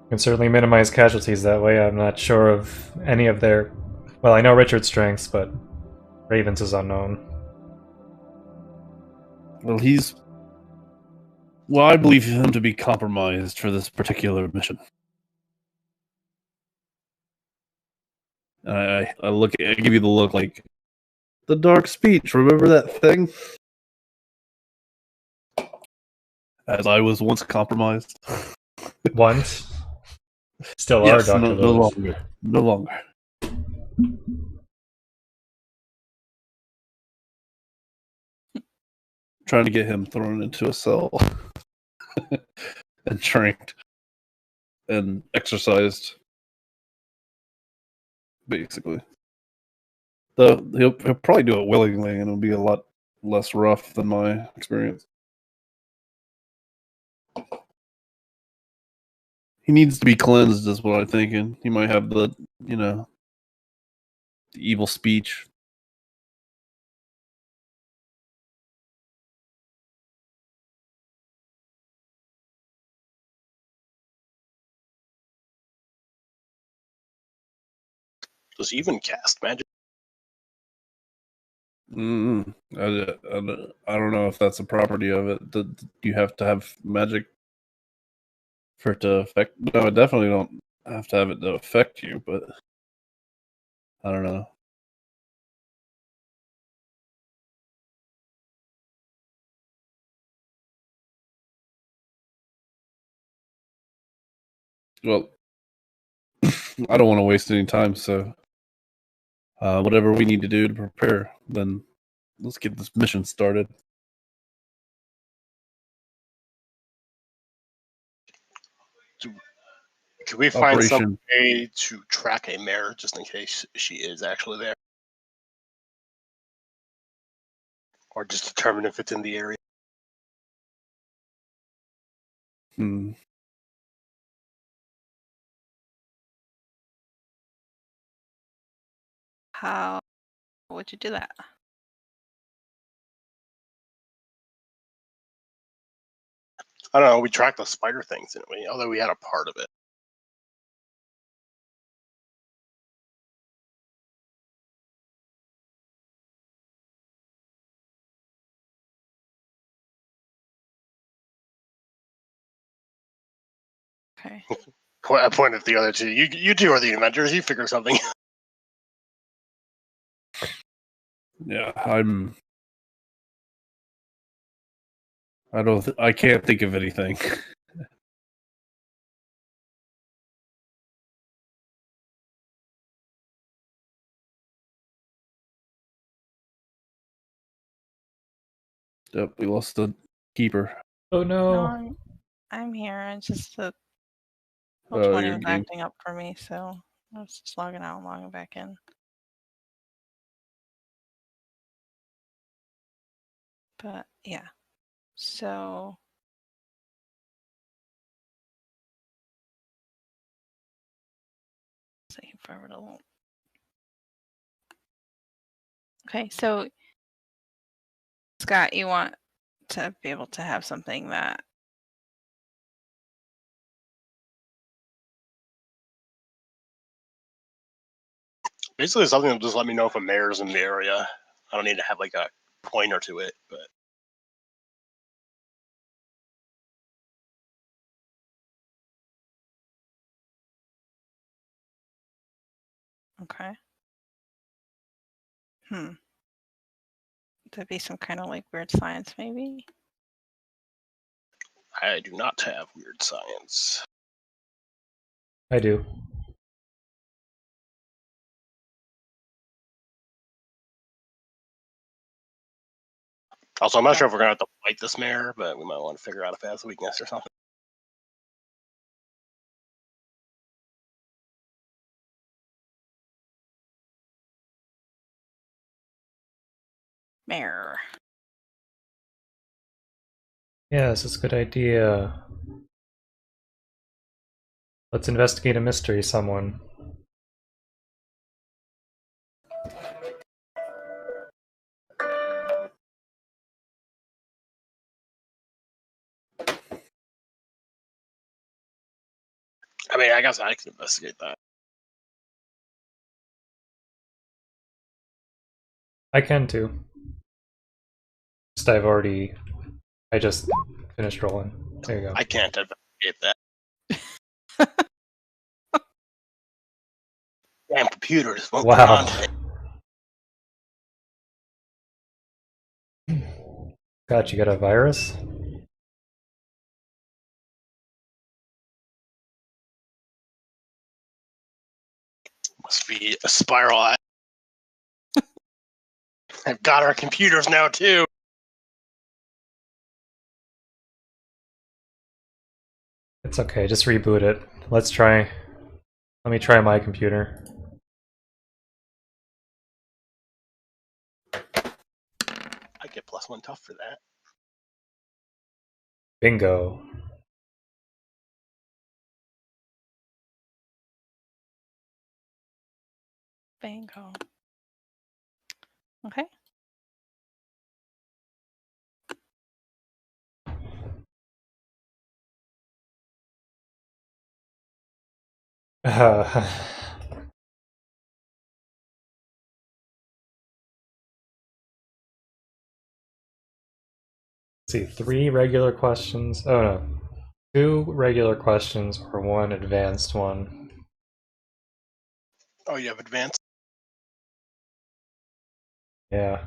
We can certainly minimize casualties that way. I'm not sure of any of their... Well, I know Richard's strengths, but Raven's is unknown. Well, I believe him to be compromised for this particular mission. I give you the look like the dark speech. Remember that thing? As I was once compromised. Once? Still are, Yes, Dr. no Lewis. longer. No longer. Trying to get him thrown into a cell and trained and exercised, basically. He'll probably do it willingly, and it'll be a lot less rough than my experience. He needs to be cleansed, is what I'm thinking. He might have the evil speech. Does he even cast magic? I don't know if that's a property of it. You have to have magic for it to affect. No, I definitely don't have to have it to affect you, but I don't know. Well, I don't want to waste any time, so whatever we need to do to prepare, then let's get this mission started. Can we find some Operation. way to track a mare just in case she is actually there? Or just determine if it's in the area? Hmm. How would you do that? I don't know. We tracked the spider things, didn't we? Although we had a part of it. Okay. I pointed at the other two. You two are the inventors. You figure something. Yeah, I can't think of anything. Yep, we lost the keeper. Oh No, no. I'm here. It's just the Oh, Roll20 your was game. acting up for me, so I was just logging out and logging back in. But yeah, so it's taking forever to load. Okay, so Scott, you want to be able to have something that Basically, something that'll just let me know if a mayor's in the area. I don't need to have like a pointer to it, but okay. That'd be some kind of like weird science, maybe. I do not have weird science. I do. Also, I'm not sure if we're gonna have to fight this mayor, but we might want to figure out if it has a weakness or something. Mayor. Yes, it's a good idea. Let's investigate a mystery, someone. I mean, I guess I can investigate that. I can too. I just finished rolling. There you go. I can't investigate that. Damn computer just won't come on Wow. today. God, you got a virus? Must be a spiral. I've got our computers now too. It's okay, just reboot it. Let me try my computer. I get +1 tough for that. Bingo. Bingo. Okay. See, 3 regular questions. Oh no. 2 regular questions or 1 advanced one. Oh, you have advanced? Yeah.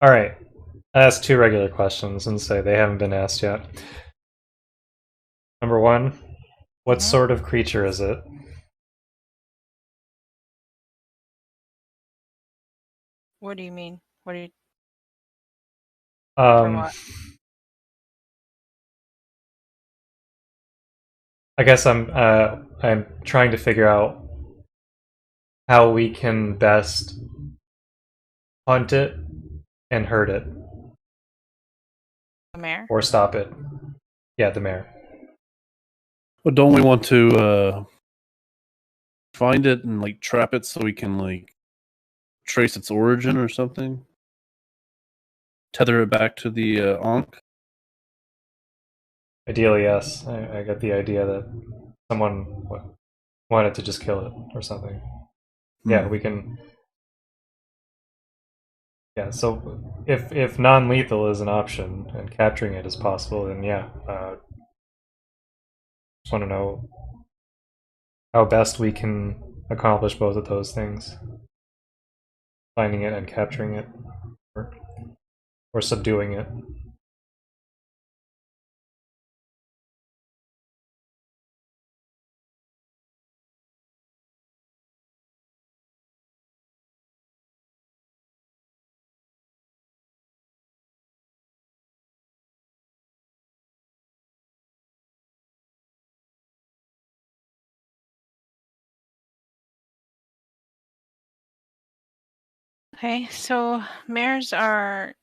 Alright. I asked 2 regular questions and say they haven't been asked yet. Number 1, what sort of creature is it? What do you mean? What do you for what? I guess I'm I'm trying to figure out how we can best hunt it and hurt it, The mare. or stop it. Yeah, the mare. But don't we want to find it and like trap it so we can like trace its origin or something? Tether it back to the Ankh? Ideally, yes. I got the idea that someone wanted to just kill it or something. Yeah, we can. Yeah, so if non-lethal is an option and capturing it is possible, then yeah. Just want to know how best we can accomplish both of those things: finding it and capturing it, or subduing it. Okay, so mares are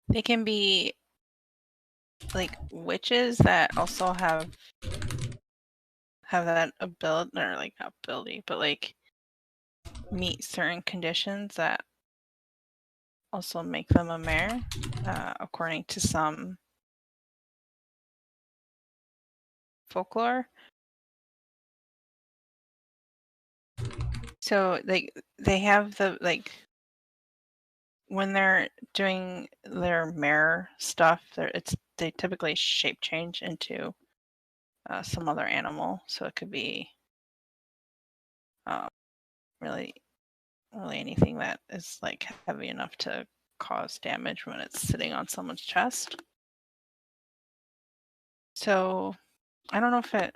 they can be like witches that also have that ability, or like not ability, but like meet certain conditions that also make them a mare, according to some folklore. So they have the like when they're doing their mare stuff, they typically shape change into some other animal. So it could be really anything that is like heavy enough to cause damage when it's sitting on someone's chest. So I don't know if it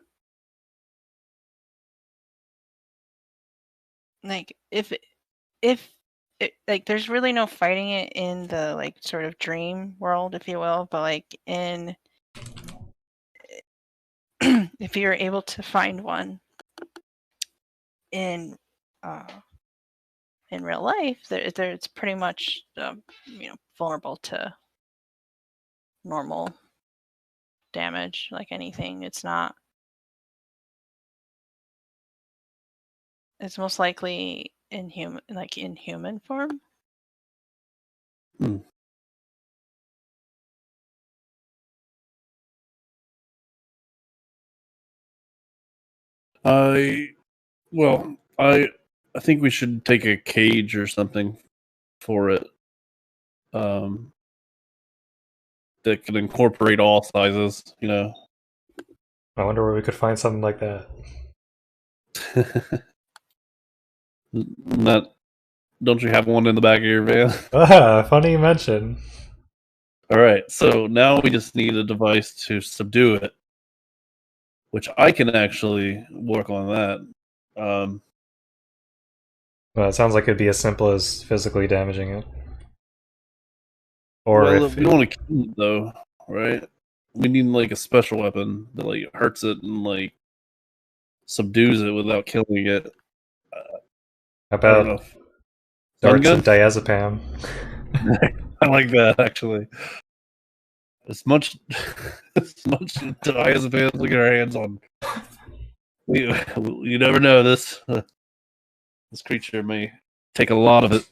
like if it, like there's really no fighting it in the like sort of dream world, if you will, but like in if you're able to find one in real life, it's pretty much vulnerable to normal damage, like anything. It's most likely in human form. I think we should take a cage or something for it. That can incorporate all sizes, you know. I wonder where we could find something like that. Don't you have one in the back of your van? Funny you mention. All right, so now we just need a device to subdue it, which I can actually work on that. Well, it sounds like it'd be as simple as physically damaging it. Or well, if we don't want to kill it though, right? We need like a special weapon that like hurts it and like subdues it without killing it. how about darts and diazepam? I like that actually. As much diazepam as we get our hands on. You never know, this creature may take a lot of it.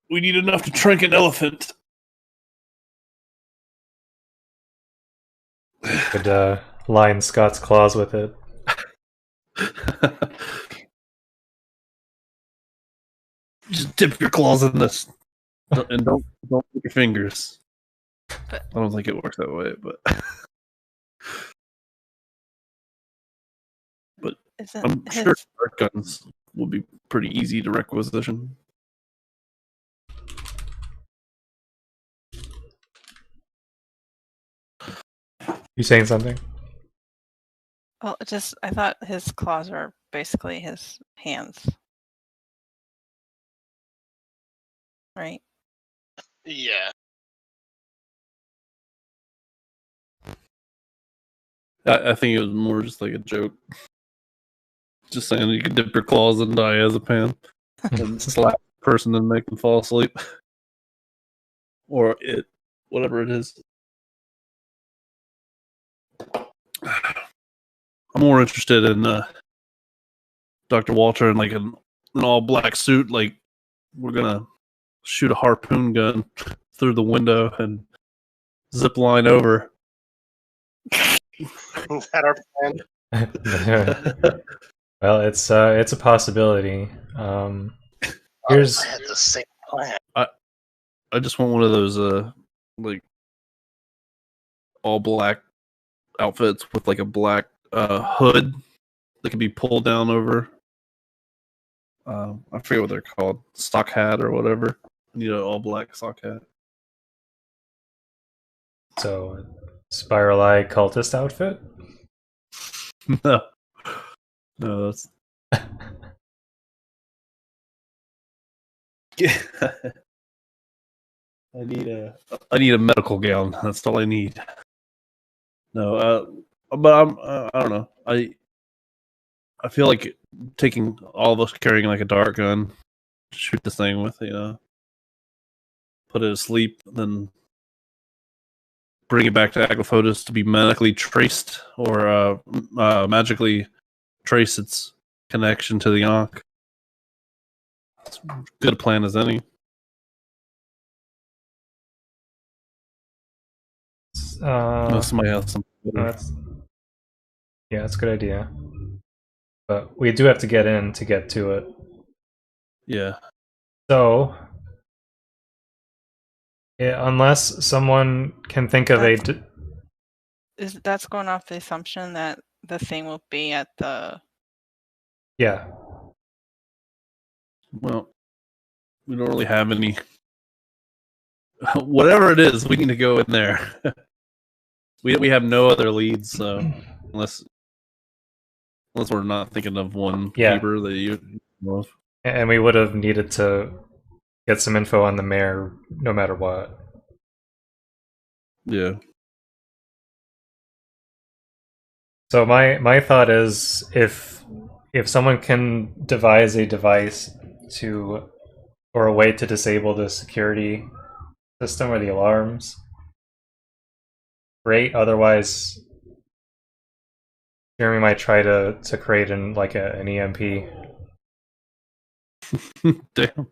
We need enough to trunk an elephant. Could line Scott's claws with it. Just dip your claws in this, and don't put your fingers. But I don't think it works that way, but I'm sure dart guns will be pretty easy to requisition. You saying something? Well, I thought his claws are basically his hands, right? Yeah. I think it was more just like a joke. Just saying you could dip your claws in diazepam and slap the person and make them fall asleep. Or it, whatever it is. I'm more interested in Dr. Walter in like an all black suit. Like we're gonna shoot a harpoon gun through the window and zip line over. Is that our plan? Well, it's a possibility. Here's I had the same plan. I just want one of those like all black outfits with like a black hood that can be pulled down over. I forget what they're called, stock hat or whatever. I need an all black stock hat. so Spiral Eye cultist outfit. No, no, that's. I need a medical gown. That's all I need. No, but I don't know. I feel like taking all of us carrying like a dart gun, shoot this thing with, put it to sleep, then bring it back to Aglafotis to be medically traced or magically trace its connection to the Ankh. It's as good a plan as any. Unless somebody has something better. That's a good idea. But we do have to get in to get to it. Yeah. So, unless someone can think of That's going off the assumption that the thing will be at the. Yeah. Well, we don't really have any. Whatever it is, we need to go in there. We have no other leads, so unless we're not thinking of one paper that you know of. And we would have needed to get some info on the mayor no matter what. Yeah. So my thought is if someone can devise a device or a way to disable the security system or the alarms, great. Otherwise, Jeremy might try to create an EMP. Damn.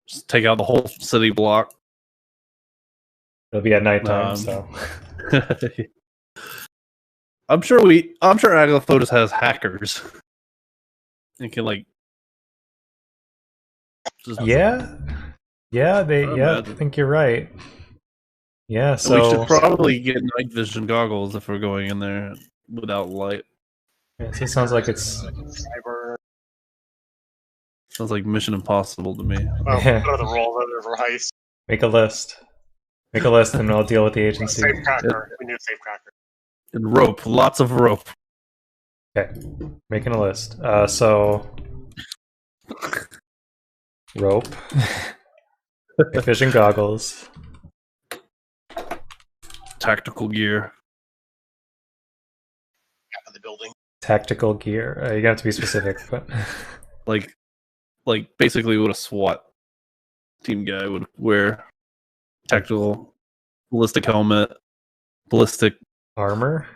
Just take out the whole city block. It'll be at nighttime, so. I'm sure Aglafotis has hackers. And can I think you're right. Yeah, so we should probably get night vision goggles if we're going in there without light. Yeah, so it sounds like it's Cyber. Sounds like Mission Impossible to me. Well, what are the roles for heist? Make a list and I'll deal with the agency. Safecracker. We need a safecracker. And rope, lots of rope. Okay, making a list. So rope, vision goggles, tactical gear. Half of the building. Tactical gear. You have to be specific, but like basically what a SWAT team guy would wear. Tactical, ballistic helmet, ballistic armor.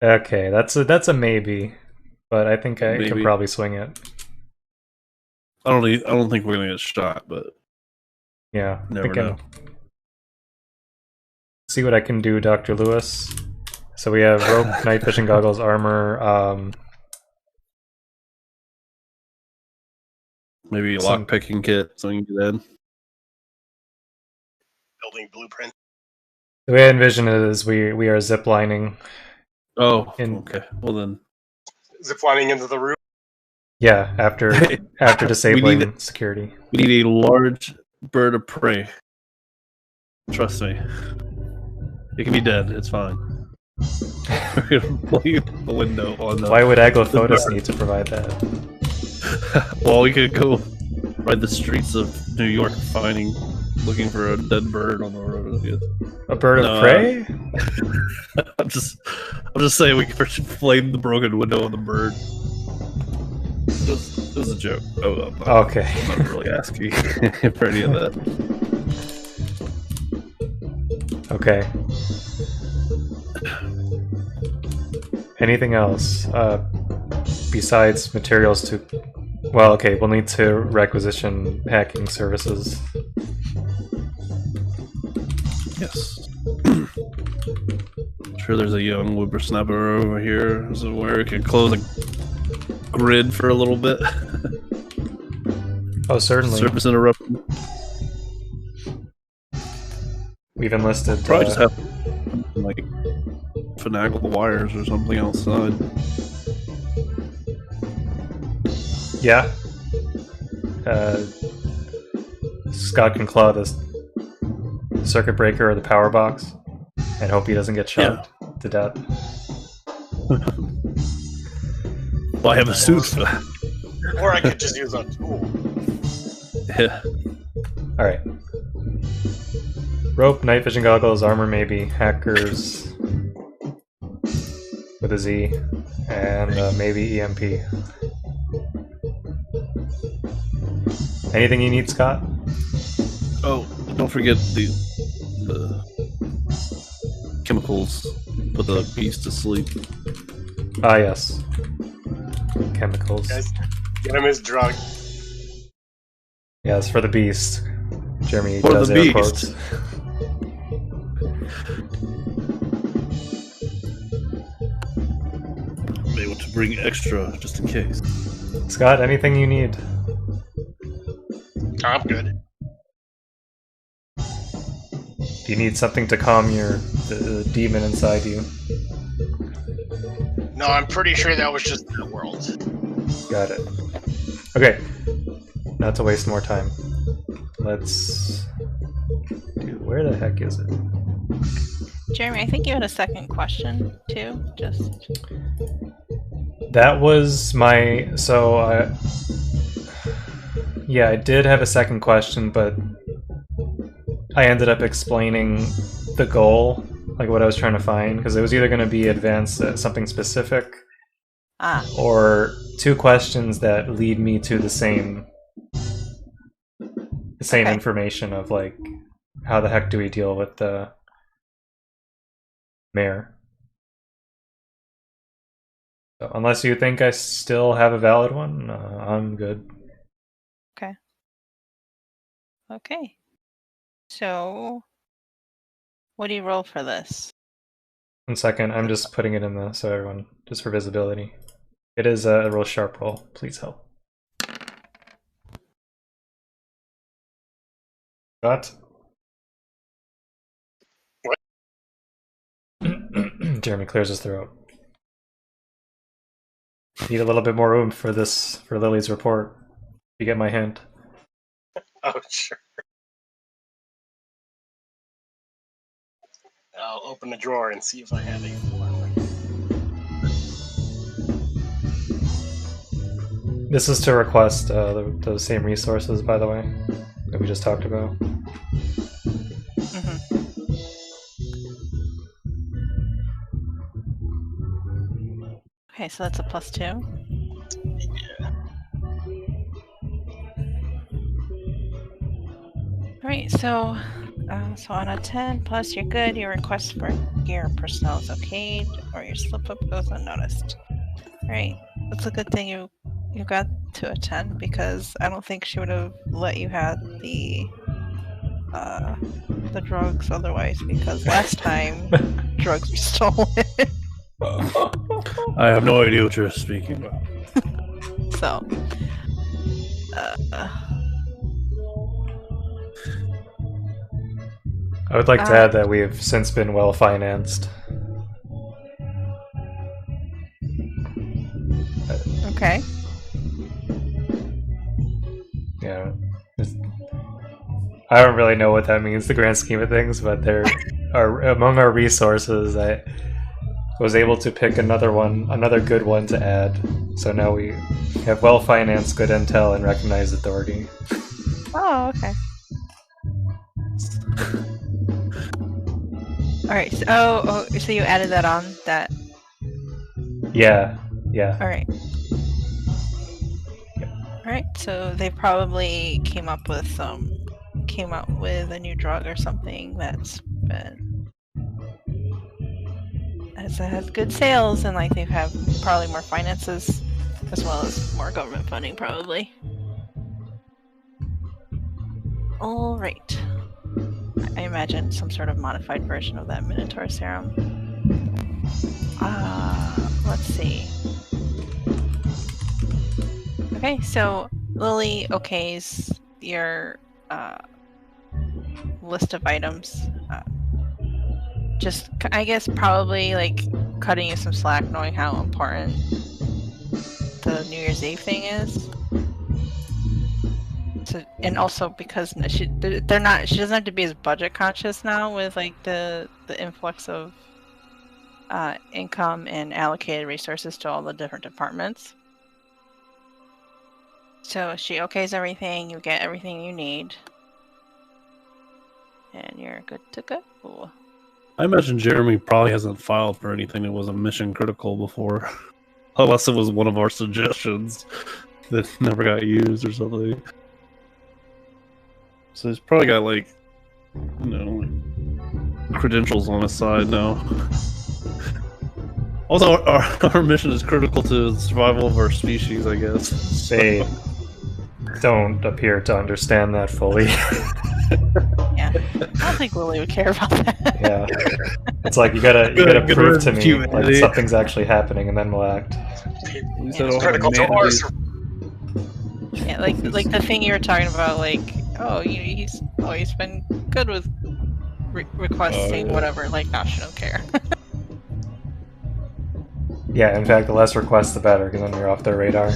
Okay, that's a maybe, but I think I can probably swing it. I don't think we're gonna get shot, but yeah, never know. See what I can do, Dr. Lewis. So we have rope, night vision goggles, armor. Maybe a lockpicking kit, so we can get in. Building blueprint. The way I envision it is we are ziplining. Oh, okay. Well then, ziplining into the roof. Yeah, after disabling security. We need a large bird of prey. Trust me, it can be dead. It's fine. We're gonna blow the window on the. Why would Aglafotis need to provide that? Well, we could go ride the streets of New York finding looking for a dead bird on the road. I guess. A bird of No, prey? I'm just saying we should flame the broken window on the bird. It was a joke. Okay. I'm not really asking for any of that. Okay. Anything else? Besides materials to... Well, okay, we'll need to requisition hacking services. Yes. I'm sure there's a young whippersnapper over here where it can close a grid for a little bit. Oh, certainly. Service interruption. We've enlisted... Probably just have like finagle wires or something outside. Yeah. Scott can claw the circuit breaker or the power box and hope he doesn't get shot to death. Well, I have a suit for that. Or I could just use a tool. Yeah. Alright. Rope, night vision goggles, armor maybe, hackers with a Z, and maybe EMP. Anything you need, Scott? Oh, don't forget the chemicals. Put the beast to sleep. Ah, yes. Chemicals. Guys, get him his drug. Yes, for the beast. Jeremy For does the air beast. quotes. I'm able to bring extra just in case. Scott, anything you need? I'm good. Do you need something to calm the demon inside you? No, I'm pretty sure that was just the world. Got it. Okay. Not to waste more time. Let's... Dude, where the heck is it? Jeremy, I think you had a second question too. Just That was my... So, yeah, I did have a second question, but I ended up explaining the goal, like what I was trying to find, because it was either going to be advanced something specific, or two questions that lead me to the same Okay. information of like, how the heck do we deal with the mayor? So unless you think I still have a valid one, I'm good. okay. So, what do you roll for this? 1 second, I'm just putting it in the so everyone just for visibility. It is a real sharp roll. Please help. Got. What? Jeremy clears his throat. Need a little bit more room for this for Lily's report. You get my hint. Oh, sure. I'll open the drawer and see if I have any more. This is to request those same resources, by the way, that we just talked about. Mm-hmm. Okay, so that's a +2. Yeah. Alright, so on a 10 plus, you're good. Your request for gear and personnel is okayed, or your slip up goes unnoticed. Alright, it's a good thing you got to a 10, because I don't think she would have let you have the drugs otherwise, because last time drugs were stolen. I have no idea what you're speaking about. So, I would like to add that we have since been well financed. okay. Yeah. I don't really know what that means, the grand scheme of things, but there are among our resources. I was able to pick another good one to add. So now we have well financed, good intel, and recognized authority. Oh, okay. right. So, so you added that on that. Yeah. All right. All right. So they probably came up with a new drug or something that's been has good sales, and like they've had probably more finances as well as more government funding probably. All right. I imagine some sort of modified version of that Minotaur serum. Let's see. Okay, so Lily okays your list of items. Just, I guess, probably like cutting you some slack, knowing how important the New Year's Eve thing is. And also because she doesn't have to be as budget conscious now with like the influx of income and allocated resources to all the different departments. So she okays everything, you get everything you need, and you're good to go. I imagine Jeremy probably hasn't filed for anything that wasn't mission critical before, unless it was one of our suggestions that never got used or something. So he's probably got like, like credentials on his side now. Also, our mission is critical to the survival of our species, I guess. They don't appear to understand that fully. Yeah, I don't think Lily would care about that. Yeah, it's like you gotta prove to me like something's actually happening, and then we'll act. It's critical to our survival. Yeah, like the thing you were talking about, like, he's been good with requesting whatever. Like, no, she don't care. Yeah, in fact, the less requests, the better, because then you're off their radar.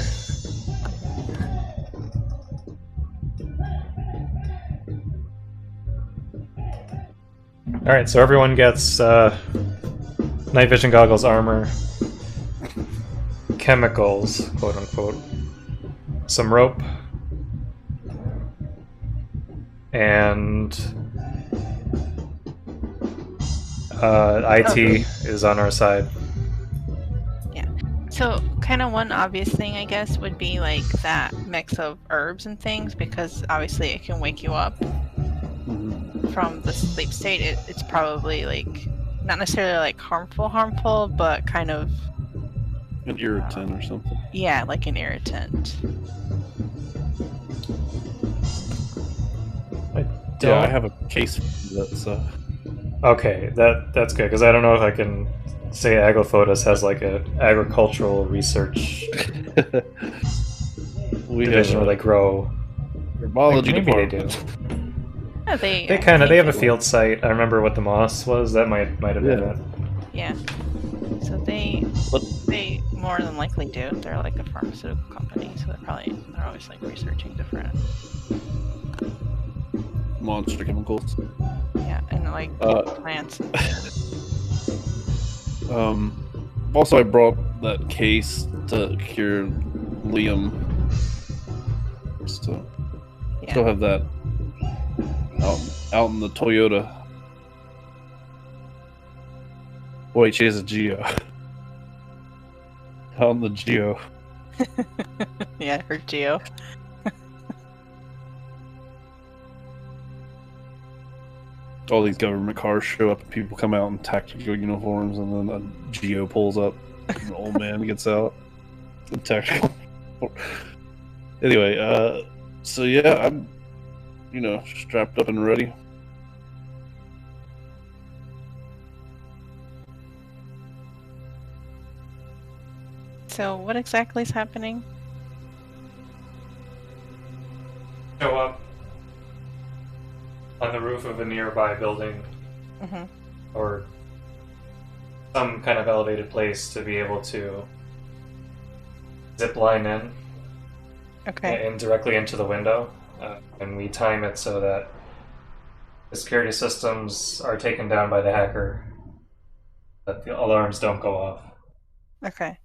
All right, so everyone gets night vision goggles, armor, chemicals, quote unquote, some rope, and IT is on our side. Yeah. So, kind of one obvious thing, I guess, would be like that mix of herbs and things, because obviously it can wake you up from the sleep state. It's probably like not necessarily like harmful, but kind of an irritant or something. Yeah, like an irritant. I have a case for that, so. Okay, that's good, because I don't know if I can say Agrophotos has like a agricultural research division where they grow. Herbology maybe they do. Yeah, they have a field site. I remember what the moss was. That might have been it. Yeah. So they more than likely do. They're like a pharmaceutical company, so they're always like researching different monster chemicals. Yeah, and like plants. Also, I brought that case to cure Liam. Still have that out in the Toyota. Wait, she has a Geo. Out in the Geo. Yeah, her Geo. All these government cars show up and people come out in tactical uniforms, and then a Geo pulls up and an old man gets out in tactical. Anyway, so yeah, I'm strapped up and ready. So what exactly is happening? Show up on the roof of a nearby building, or some kind of elevated place to be able to zip line in, and directly into the window, and we time it so that the security systems are taken down by the hacker, that the alarms don't go off. Okay.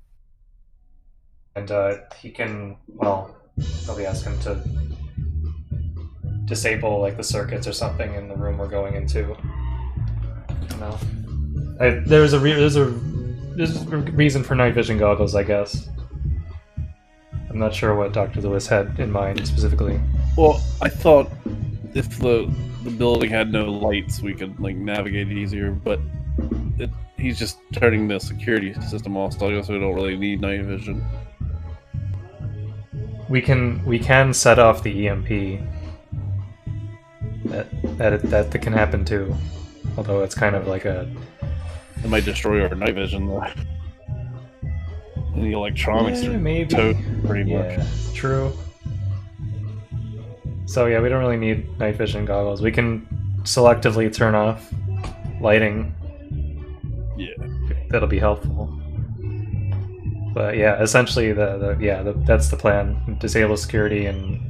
And he can, probably ask him to disable like the circuits or something in the room we're going into. There's a reason for night vision goggles, I guess. I'm not sure what Dr. Lewis had in mind specifically. Well, I thought if the building had no lights, we could like navigate easier. But he's just turning the security system off, so I guess we don't really need night vision. We can set off the EMP. That can happen too. Although it's kind of like a. It might destroy our night vision though. And the electronics are maybe. toast pretty Yeah, much. true. So yeah, we don't really need night vision goggles. We can selectively turn off lighting. Yeah. That'll be helpful. But yeah, essentially that's the plan. Disable security and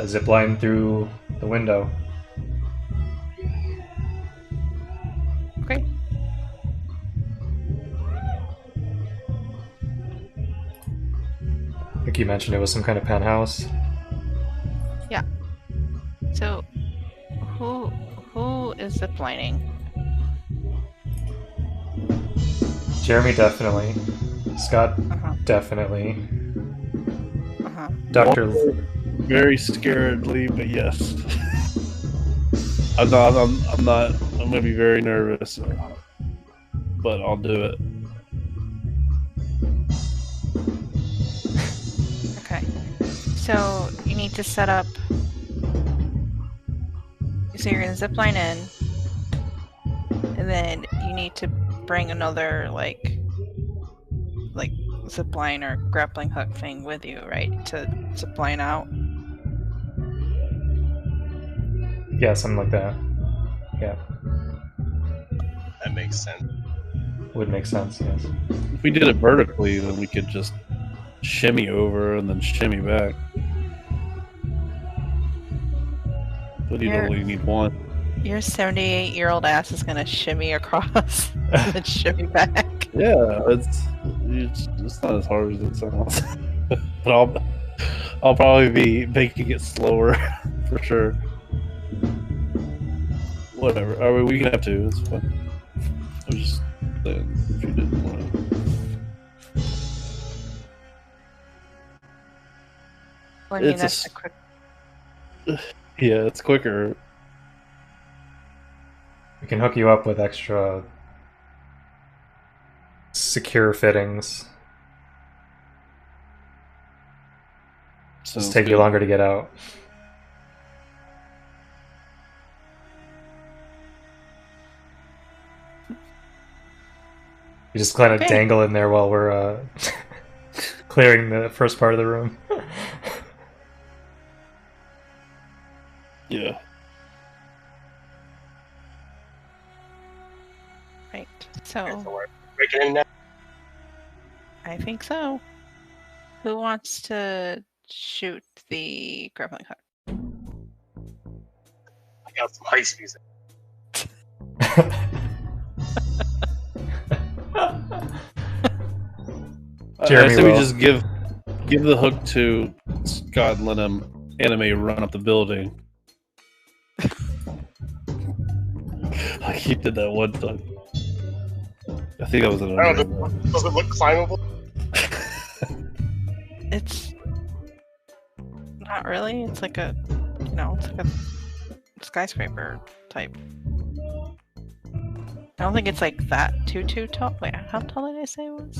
zip line through the window. Okay. I think you mentioned it was some kind of penthouse. So, who is ziplining? Jeremy definitely. Scott Uh-huh. definitely. Uh-huh. Dr. Very scaredly, but yes. I'm gonna be very nervous, but I'll do it. Okay. So you need to set up. So you're gonna zip line in, and then you need to bring another like zip line or grappling hook thing with you, right? To zip line out. Yeah, something like that. Yeah, That makes sense. would make sense, yes. If we did it vertically, then we could just shimmy over and then shimmy back. But you Here. only need one. Your 78-year-old ass is gonna shimmy across and then shimmy back. Yeah, it's not as hard as it sounds. But I'll probably be making it slower for sure. Whatever. I mean, we can have two. It's fine. I was just saying if you didn't want to. Well, I mean, It's a that's s- a quick. Yeah, it's quicker. We can hook you up with extra secure fittings. Sounds Just take you good. longer to get out. You just kind of Okay. dangle in there while we're clearing the first part of the room. Yeah. Right. Okay, So so we're breaking in now. I think so. Who wants to shoot the grappling hook? I got some heist music. Jeremy I say we will. just give the hook to Scott and let him anime run up the building. Like he did that one time. I think that was an I don't anime one. Does it look climbable? It's not really. It's like a, it's like a skyscraper type. I don't think it's like that too tall. Wait, how tall did I say it was?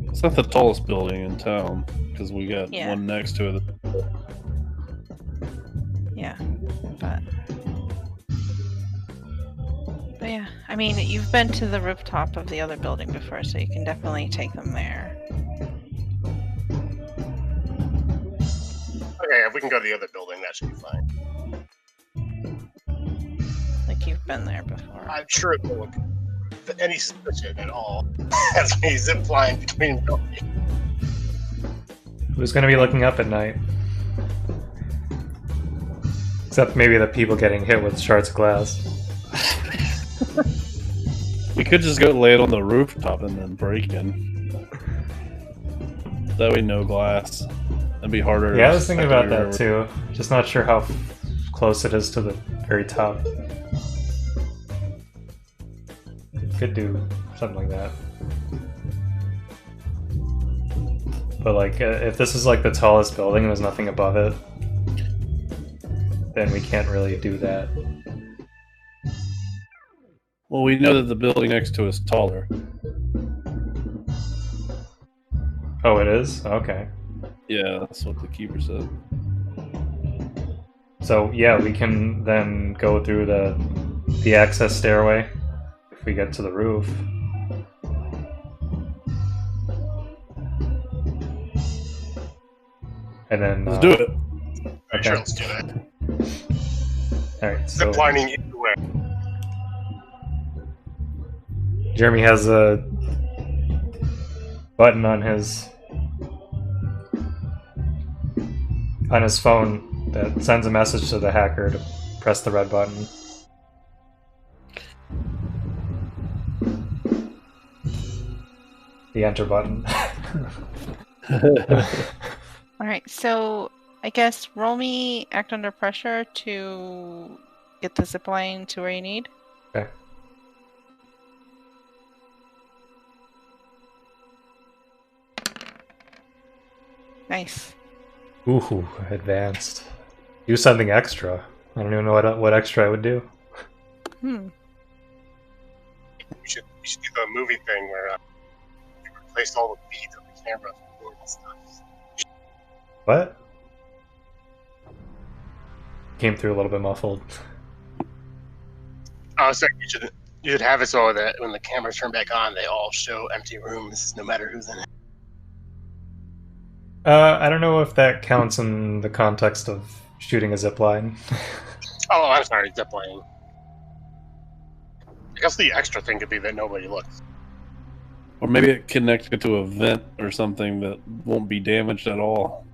It's not the tallest building in town because we got Yeah. one next to it. Yeah, but yeah, I mean, you've been to the rooftop of the other building before, so you can definitely take them there. Okay, if we can go to the other building, that should be fine. Like you've been there before. I'm sure it won't look any suspicion at all as we zip line between buildings. Who's going to be looking up at night? Except maybe the people getting hit with shards of glass. We could just go lay it on the rooftop and then break in. That way, no glass. That'd be harder. Yeah, I was thinking about secondary that too. Just not sure how close it is to the very top. Could do something like that. But like, if this is like the tallest building and there's nothing above it, then we can't really do that. Well, we know that the building next to us is taller. Oh, it is? Okay. Yeah, that's what the keeper said. So yeah, we can then go through the access stairway if we get to the roof. And then Let's do it. Alright, sure, let's do that. Alright, so Ziplining either way. Jeremy has a button on his phone that sends a message to the hacker to press the red button. The enter button. Alright, so I guess roll me act under pressure to get the zipline to where you need. Okay. Nice. Ooh, advanced. Do something extra. I don't even know what extra I would do. Hmm. We should do the movie thing where we replace all the feeds of the camera and stuff. What? Came through a little bit muffled. I was saying you should have it so that when the cameras turn back on, they all show empty rooms, no matter who's in it. I don't know if that counts in the context of shooting a zipline. Oh, I'm sorry, ziplining. I guess the extra thing could be that nobody looks. Or maybe it connected to a vent or something that won't be damaged at all.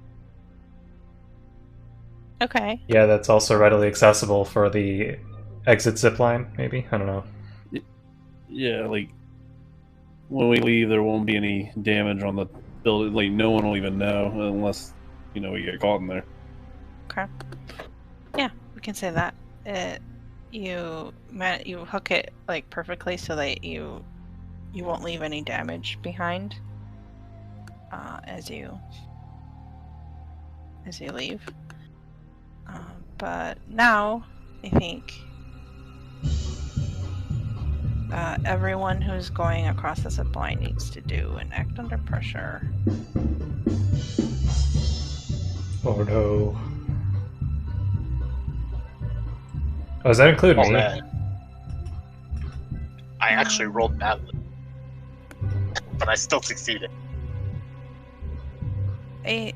Okay. Yeah, that's also readily accessible for the exit zipline, maybe? I don't know. Yeah, like when we leave, there won't be any damage on the building. Like no one will even know unless we get caught in there. Okay. Yeah, we can say that. You hook it like perfectly so that you won't leave any damage behind as you leave. But now I think everyone who's going across the zip line needs to do an act under pressure. Oh no. Oh, does that include Oh me? man. I actually rolled badly. But I still succeeded. I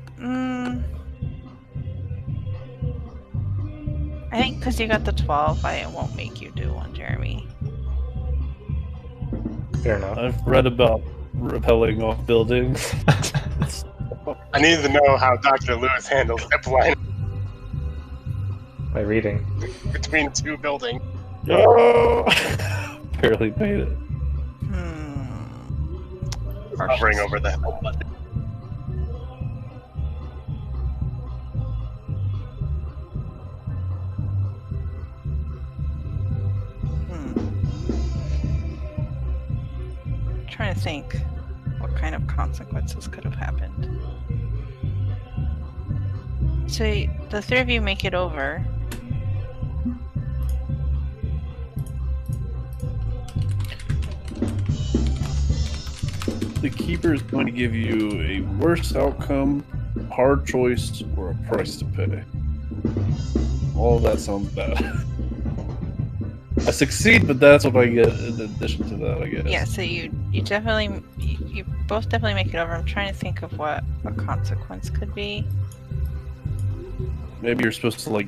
think because you got the 12, I won't make you do one, Jeremy. Fair enough. I've read about rappelling off buildings. I needed to know how Dr. Lewis handles zipline By reading. between two buildings. Barely made it. Hovering over the home button. Trying to think what kind of consequences could have happened. So the three of you make it over. The keeper is going to give you a worse outcome, hard choice, or a price to pay. All of that sounds bad. I succeed, but that's what I get in addition to that, I guess. Yeah, so you definitely you both definitely make it over. I'm trying to think of what a consequence could be. Maybe you're supposed to like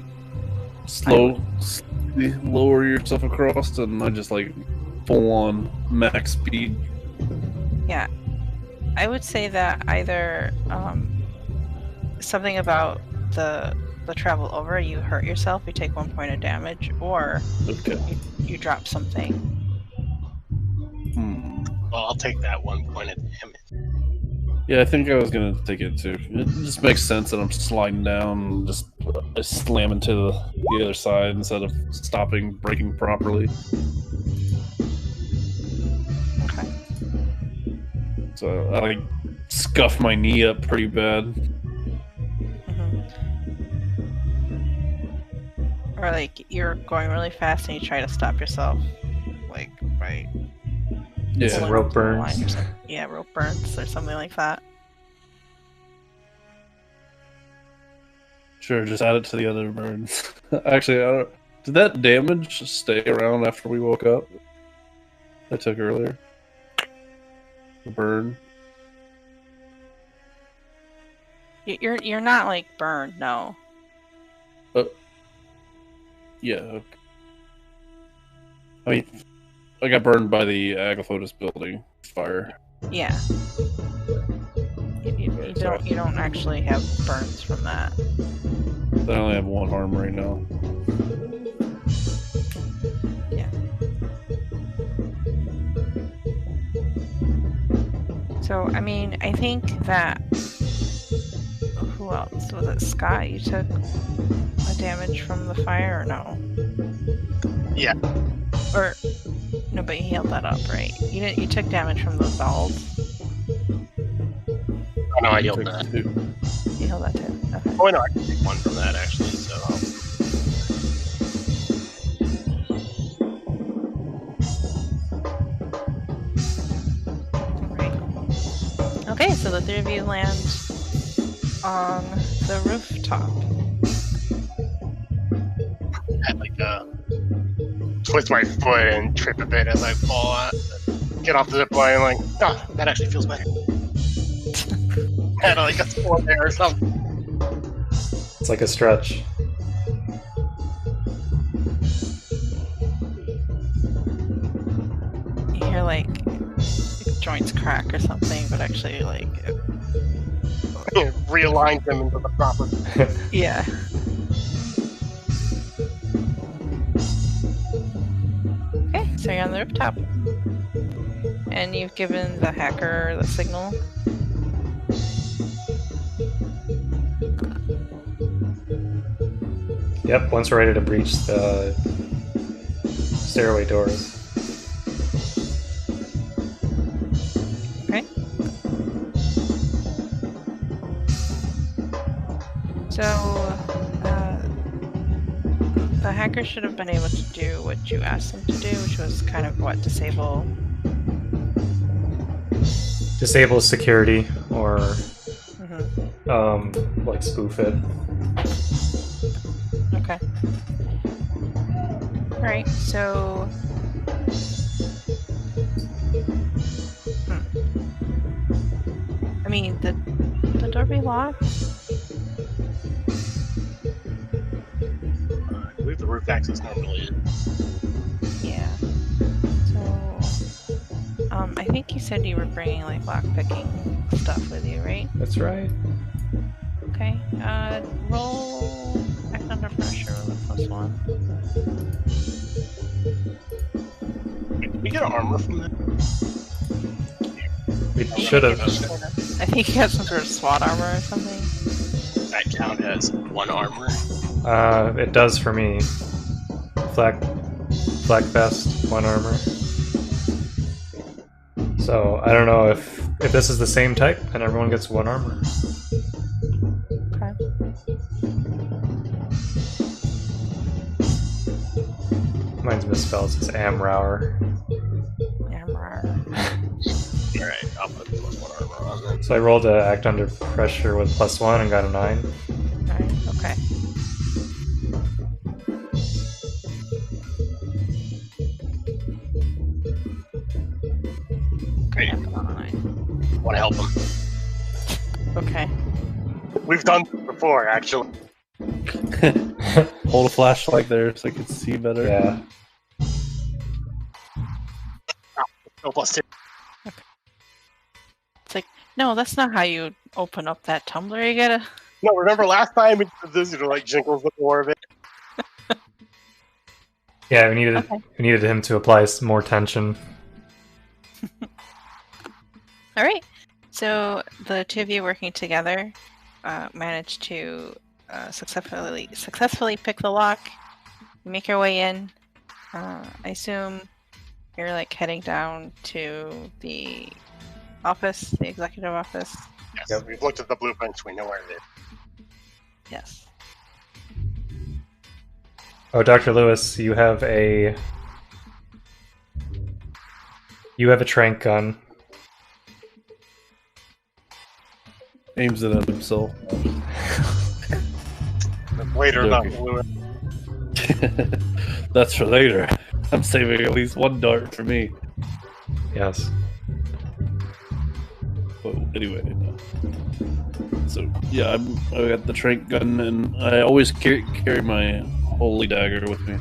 slowly lower yourself across, and not just like full on max speed. Yeah, I would say that either something about the travel over, you hurt yourself, you take 1 point of damage, or Okay. you drop something. Well, I'll take that 1 point of damage. Yeah, I think I was gonna take it too. It just makes sense that I'm sliding down and just slam into the other side instead of stopping, braking properly. Okay. So I like scuffed my knee up pretty bad. hmm Or like you're going really fast and you try to stop yourself, like by Yeah, Some pulling rope onto the line burns. or something. Yeah, rope burns or something like that. sure. Just add it to the other burns. Actually, I don't, did that damage stay around after we woke up? I took earlier. The burn. You're not like burned, no. Yeah. Okay. I mean, I got burned by the Agaphotis building fire. Yeah. You don't actually have burns from that. I only have one arm right now. Yeah. So I mean, I think that who else was it? Scott, you took a damage from the fire or no? Yeah. Or no, but you healed that up, right? You didn't. You took damage from those balls. Oh, no, I You healed took that. 2. You healed that too. Okay. Oh, no, I can take one from that, actually, so... Alright. Okay, so the three of you land on the rooftop. I like twist my foot and trip a bit as I fall out. Get off the zip line and like, oh, that actually feels better. Had like a sport there or something. It's like a stretch. You hear like joints crack or something, but actually like Realigned them into the proper. yeah. Okay, so you're on the rooftop. And you've given the hacker the signal. Yep, once we're ready to breach the stairway doors. Okay. So, the hacker should have been able to do what you asked him to do, which was kind of what, disable. Disable security or Mhm. like spoof it. Okay. Alright, so. I mean, the door be locked? I believe the roof access normally is. Yeah. So. I think you said you were bringing like lockpicking stuff with you, right? That's right. Okay. Roll act under pressure with a +1. Did we get armor from that? We should have. I think you have some sort of SWAT armor or something. That count as one armor. It does for me. Flak vest, 1 armor. So I don't know if this is the same type, then everyone gets 1 armor. Okay. Mine's misspelled. It's Amrauer. Armor. Alright, I'll put +1 armor on then. So I rolled to act under pressure with +1 and got a 9. Alright, okay. Great. Fine. Want to help him. Okay. We've done this before, actually. Hold a flashlight there so I can see better. Yeah. No +2. No, that's not how you open up that tumbler. You gotta. No, remember last time we did this, you know, like Jinkles with more of it. Yeah, we Okay. needed him to apply some more tension. Alright. So the two of you working together managed to successfully pick the lock. You make your way in. I assume you're like heading down to the office, the executive office. Yes, Yep. we've looked at the blueprints. We know where it is. Yes. Oh, Dr. Lewis, you have a trank gun. Aims it at himself. Later, not Okay. blue. That's for later. I'm saving at least one dart for me. Yes. But anyway, so yeah, I got the trank gun, and I always carry my holy dagger with me.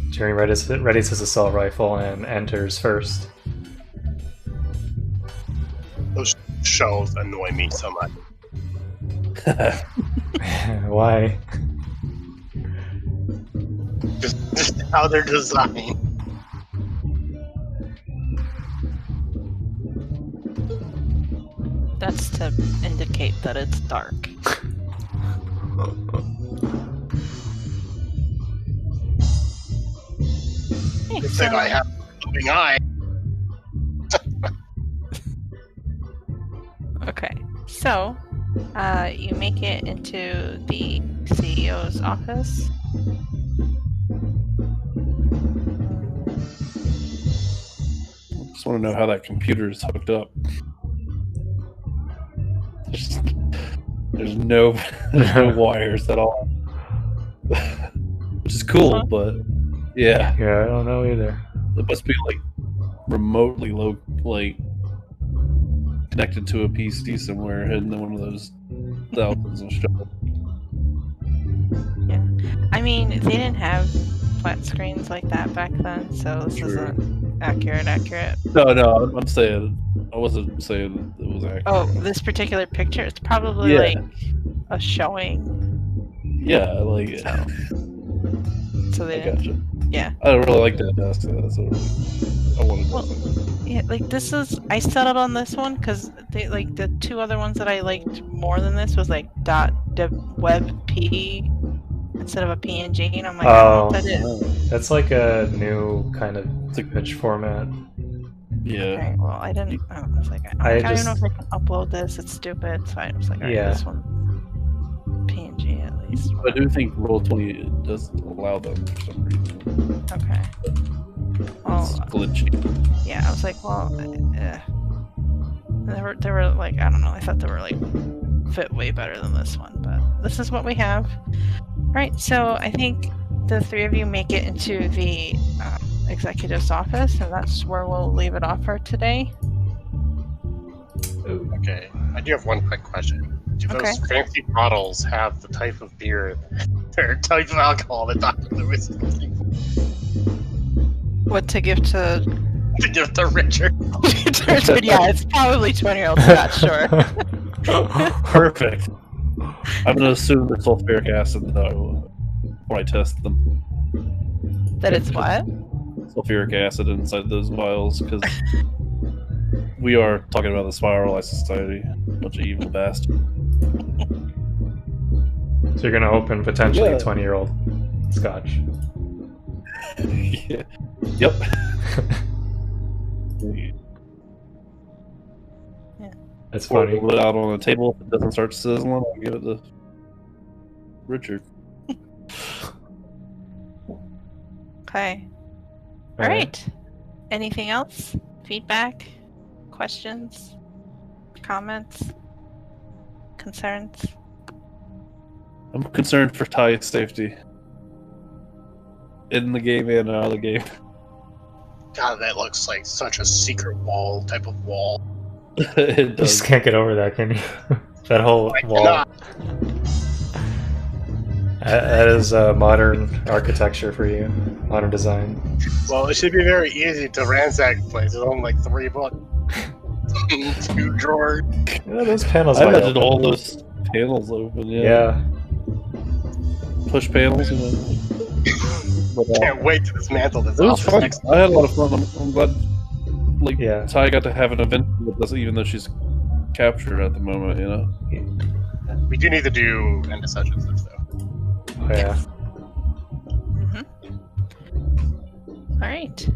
Jeremy readies his assault rifle and enters first. Those shells annoy me so much. Why? Just how they're designed. That's to indicate that it's dark. Hey, It's like I have a looking eye. Okay, so you make it into the CEO's office. Just want to know how that computer is hooked up. There's no wires at all, which is cool, but yeah, Yeah, I don't know either. it must be like remotely connected to a PC somewhere, hidden in one of those thousands of shells. I mean, they didn't have flat screens like that back then, so this True. isn't accurate. No, I'm saying I wasn't saying it was accurate. Oh, this particular picture, it's probably Yeah. like a showing. Yeah, I like it. So they I didn't. gotcha. Yeah. I don't really like that desk. That's what I wanted Well, to Yeah, like this is. I settled on this one because they like the two other ones that I liked more than this was like .webp instead of a PNG, and I'm like, I don't know what that is. That's like a new kind of It's a- image format. Yeah. Okay, well, I didn't. I was like, I don't even know if I can upload this. It's stupid. So I was like, alright, Yeah. this one PNG at least. I do think Roll20 does allow them for some reason. Okay. Well, It's glitchy. yeah, I was like, well, they were like, I don't know. I thought they were like fit way better than this one, but this is what we have. Right. So I think the three of you make it into the executive's office, and that's where we'll leave it off for today. Okay, I do have one quick question. Do those Okay. fancy bottles have the type of beer or type of alcohol that Dr. Lewis is looking for What to give to to give to Richard? Richard? Yeah, it's probably 20-year-old Scotch, sure. Perfect. I'm going to assume the sulfuric acid though when I test them. That it's what? Sulfuric acid inside those vials because we are talking about the Spiralized Society. Bunch of evil bastards. So you're gonna open potentially Yeah. 20-year-old Scotch. Yeah. Yep. That's Pour funny. it out on the table. If it doesn't start sizzling, I'll give it to Richard. Okay. All right. Anything else? Feedback? Questions? Comments? Concerns? I'm concerned for Ty's safety. In the game and out of the game. God, that looks like such a secret wall type of wall. It You just does. can't get over that, can you? That whole I wall. cannot. That is modern architecture for you. Modern design. Well, it should be very easy to ransack the place. There's only like 3 books. Two drawers. Yeah, those panels I might imagine open. all those panels open. Yeah. Yeah. Push panels. But, Can't wait to dismantle this it was office fun. next. I had a lot of fun. I'm glad. Like Yeah. Ty got to have an event with us, even though she's captured at the moment. You know. We do need to do end of session stuff though. Oh, yeah. All right.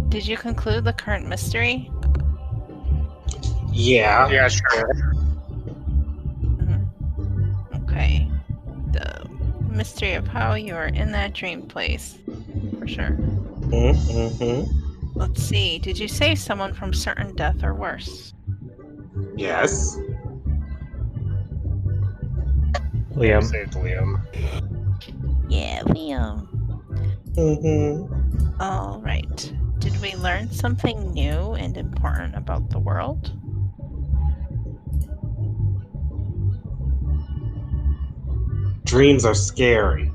Did you conclude the current mystery? Yeah. Yeah, sure. Okay. The mystery of how you are in that dream place. For sure. Mm-hmm. Let's see. Did you save someone from certain death or worse? Yes. Liam. Saved Liam. Yeah, Liam. Mm-hmm. All right. Did we learn something new and important about the world? Dreams are scary.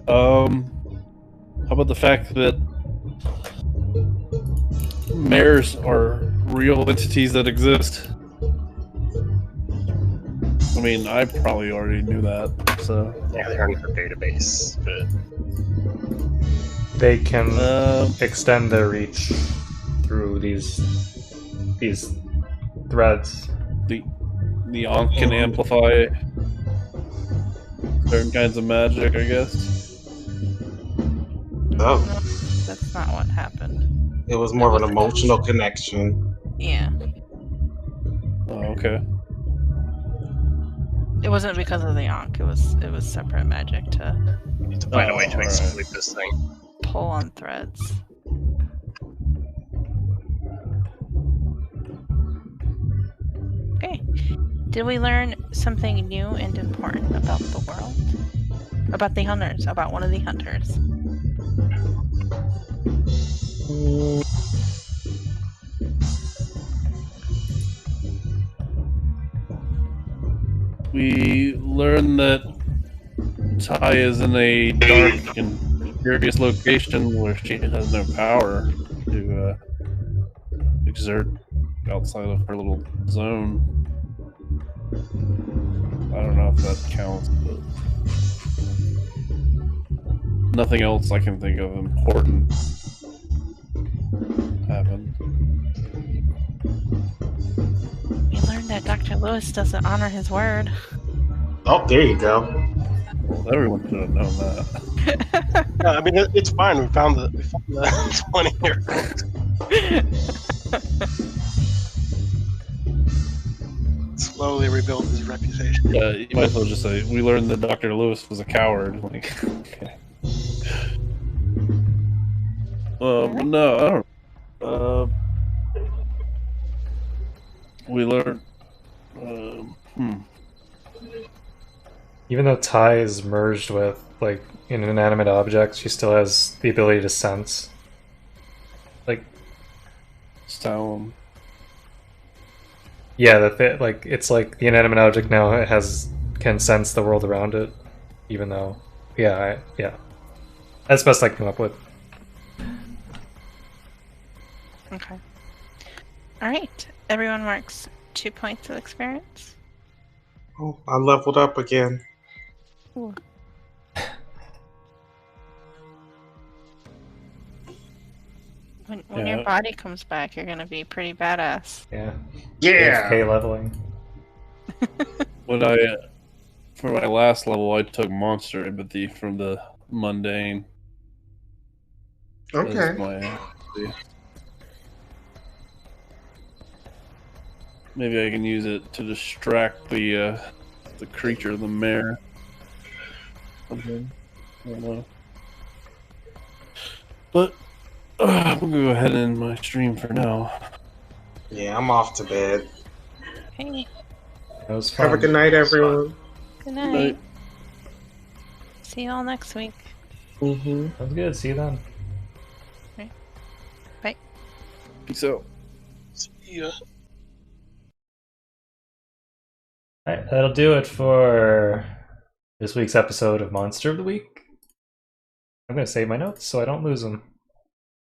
How about the fact that mares are real entities that exist? I mean, I probably already knew that. So Yeah, they're in her database, but They can Um, extend their reach through these threads. the Ankh can amplify certain kinds of magic, I guess. Oh. No, that's not what happened. It was more of an emotional connection. Yeah. Oh, okay. It wasn't because of the Ankh. It was separate magic to we need to find a way to alright. exploit this thing. pull on threads. Okay. Did we learn something new and important about the world? About the hunters, about one of the hunters. We learn that Ty is in a dark and mysterious location where she has no power to exert outside of her little zone. I don't know if that counts, but nothing else I can think of important happened. We learned that Dr. Lewis doesn't honor his word. Oh, there you go. Well, everyone should have known that. No, I mean it's fine. We found the 20 here. Slowly rebuild his reputation. Yeah, you might as well just say we learned that Dr. Lewis was a coward. Like, okay. No, I don't. We learned. Even though Ty is merged with like an inanimate object, she still has the ability to sense. Like, Sound. yeah, like it's like the inanimate object now can sense the world around it, even though, yeah, that's the best I can come up with. Okay. Alright. Everyone marks 2 points of experience. Oh, I leveled up again. Ooh. When Yeah. your body comes back, you're gonna be pretty badass. Yeah, Yeah. AFK leveling. When for my last level, I took monster empathy from the mundane. Okay. As my empathy. Maybe I can use it to distract the creature, the mare. Okay. I don't know. But I'm gonna go ahead and end my stream for now. Yeah, I'm off to bed. Okay. That was fun. Have a good night, everyone. Good night. Night. See you all next week. Mm-hmm. That was good. See you then. Peace out. Yeah. Alright, that'll do it for this week's episode of Monster of the Week. I'm gonna save my notes so I don't lose them.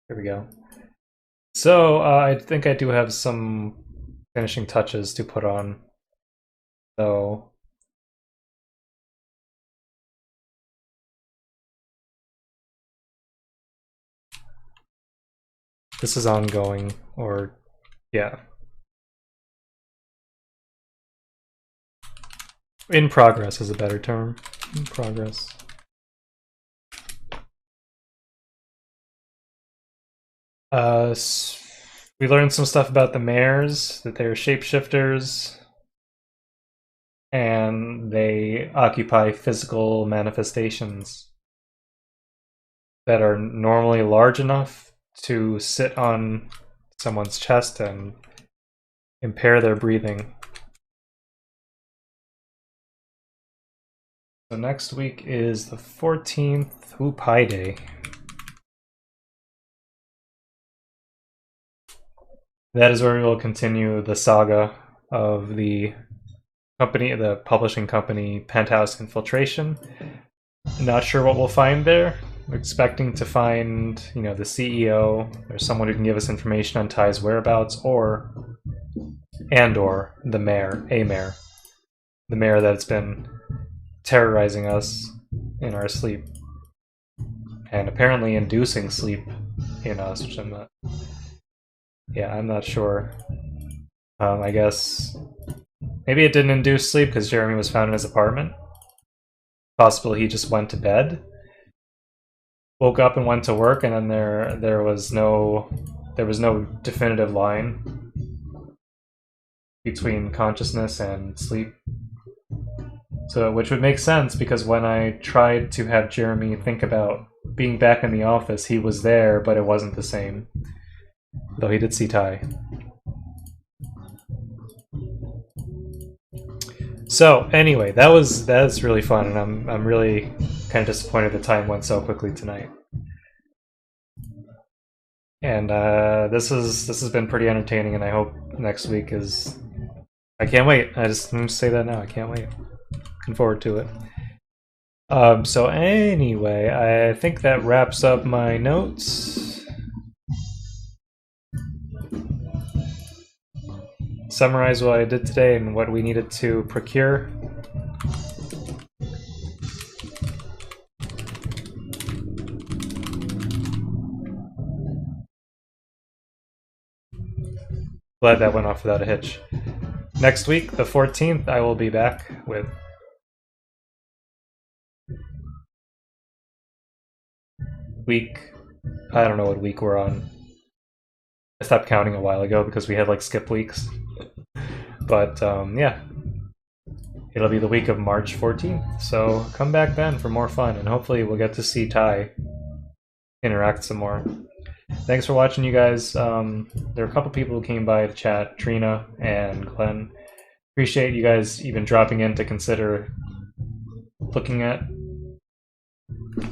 Here we go. So I think I do have some finishing touches to put on. So this is ongoing, or yeah. In progress is a better term. In progress. We learned some stuff about the mares, that they're shapeshifters, and they occupy physical manifestations that are normally large enough to sit on someone's chest and impair their breathing. So next week is the 14th. Ooh, Pi Day. That is where we will continue the saga of the company, the publishing company, Penthouse Infiltration. Not sure what we'll find there. We're expecting to find, the CEO or someone who can give us information on Ty's whereabouts, or the mayor, the mayor that's been terrorizing us in our sleep and apparently inducing sleep in us, which I'm not sure. I guess maybe it didn't induce sleep because Jeremy was found in his apartment. Possible he just went to bed, woke up and went to work, and then there was no definitive line between consciousness and sleep. So, which would make sense, because when I tried to have Jeremy think about being back in the office, he was there, but it wasn't the same. Though he did see Ty. So anyway, that's really fun, and I'm really kind of disappointed the time went so quickly tonight. And this has been pretty entertaining, and I hope next week is. I can't wait. I'm just say that now. I can't wait. Looking forward to it. So anyway, I think that wraps up my notes. Summarize what I did today and what we needed to procure. Glad that went off without a hitch. Next week, the 14th, I will be back with I don't know what week we're on. I stopped counting a while ago because we had like skip weeks. But yeah, it'll be the week of March 14th. So come back then for more fun, and hopefully we'll get to see Ty interact some more. Thanks for watching, you guys. There are a couple people who came by to chat, Trina and Glenn. Appreciate you guys even dropping in to consider looking at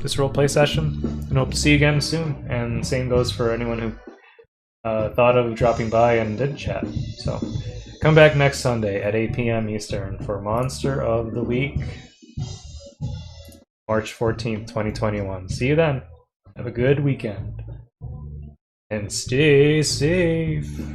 this roleplay session, and hope to see you again soon. And same goes for anyone who thought of dropping by and did chat. So come back next Sunday at 8 p.m. Eastern for Monster of the Week, March 14th, 2021. See you then. Have a good weekend. And stay safe.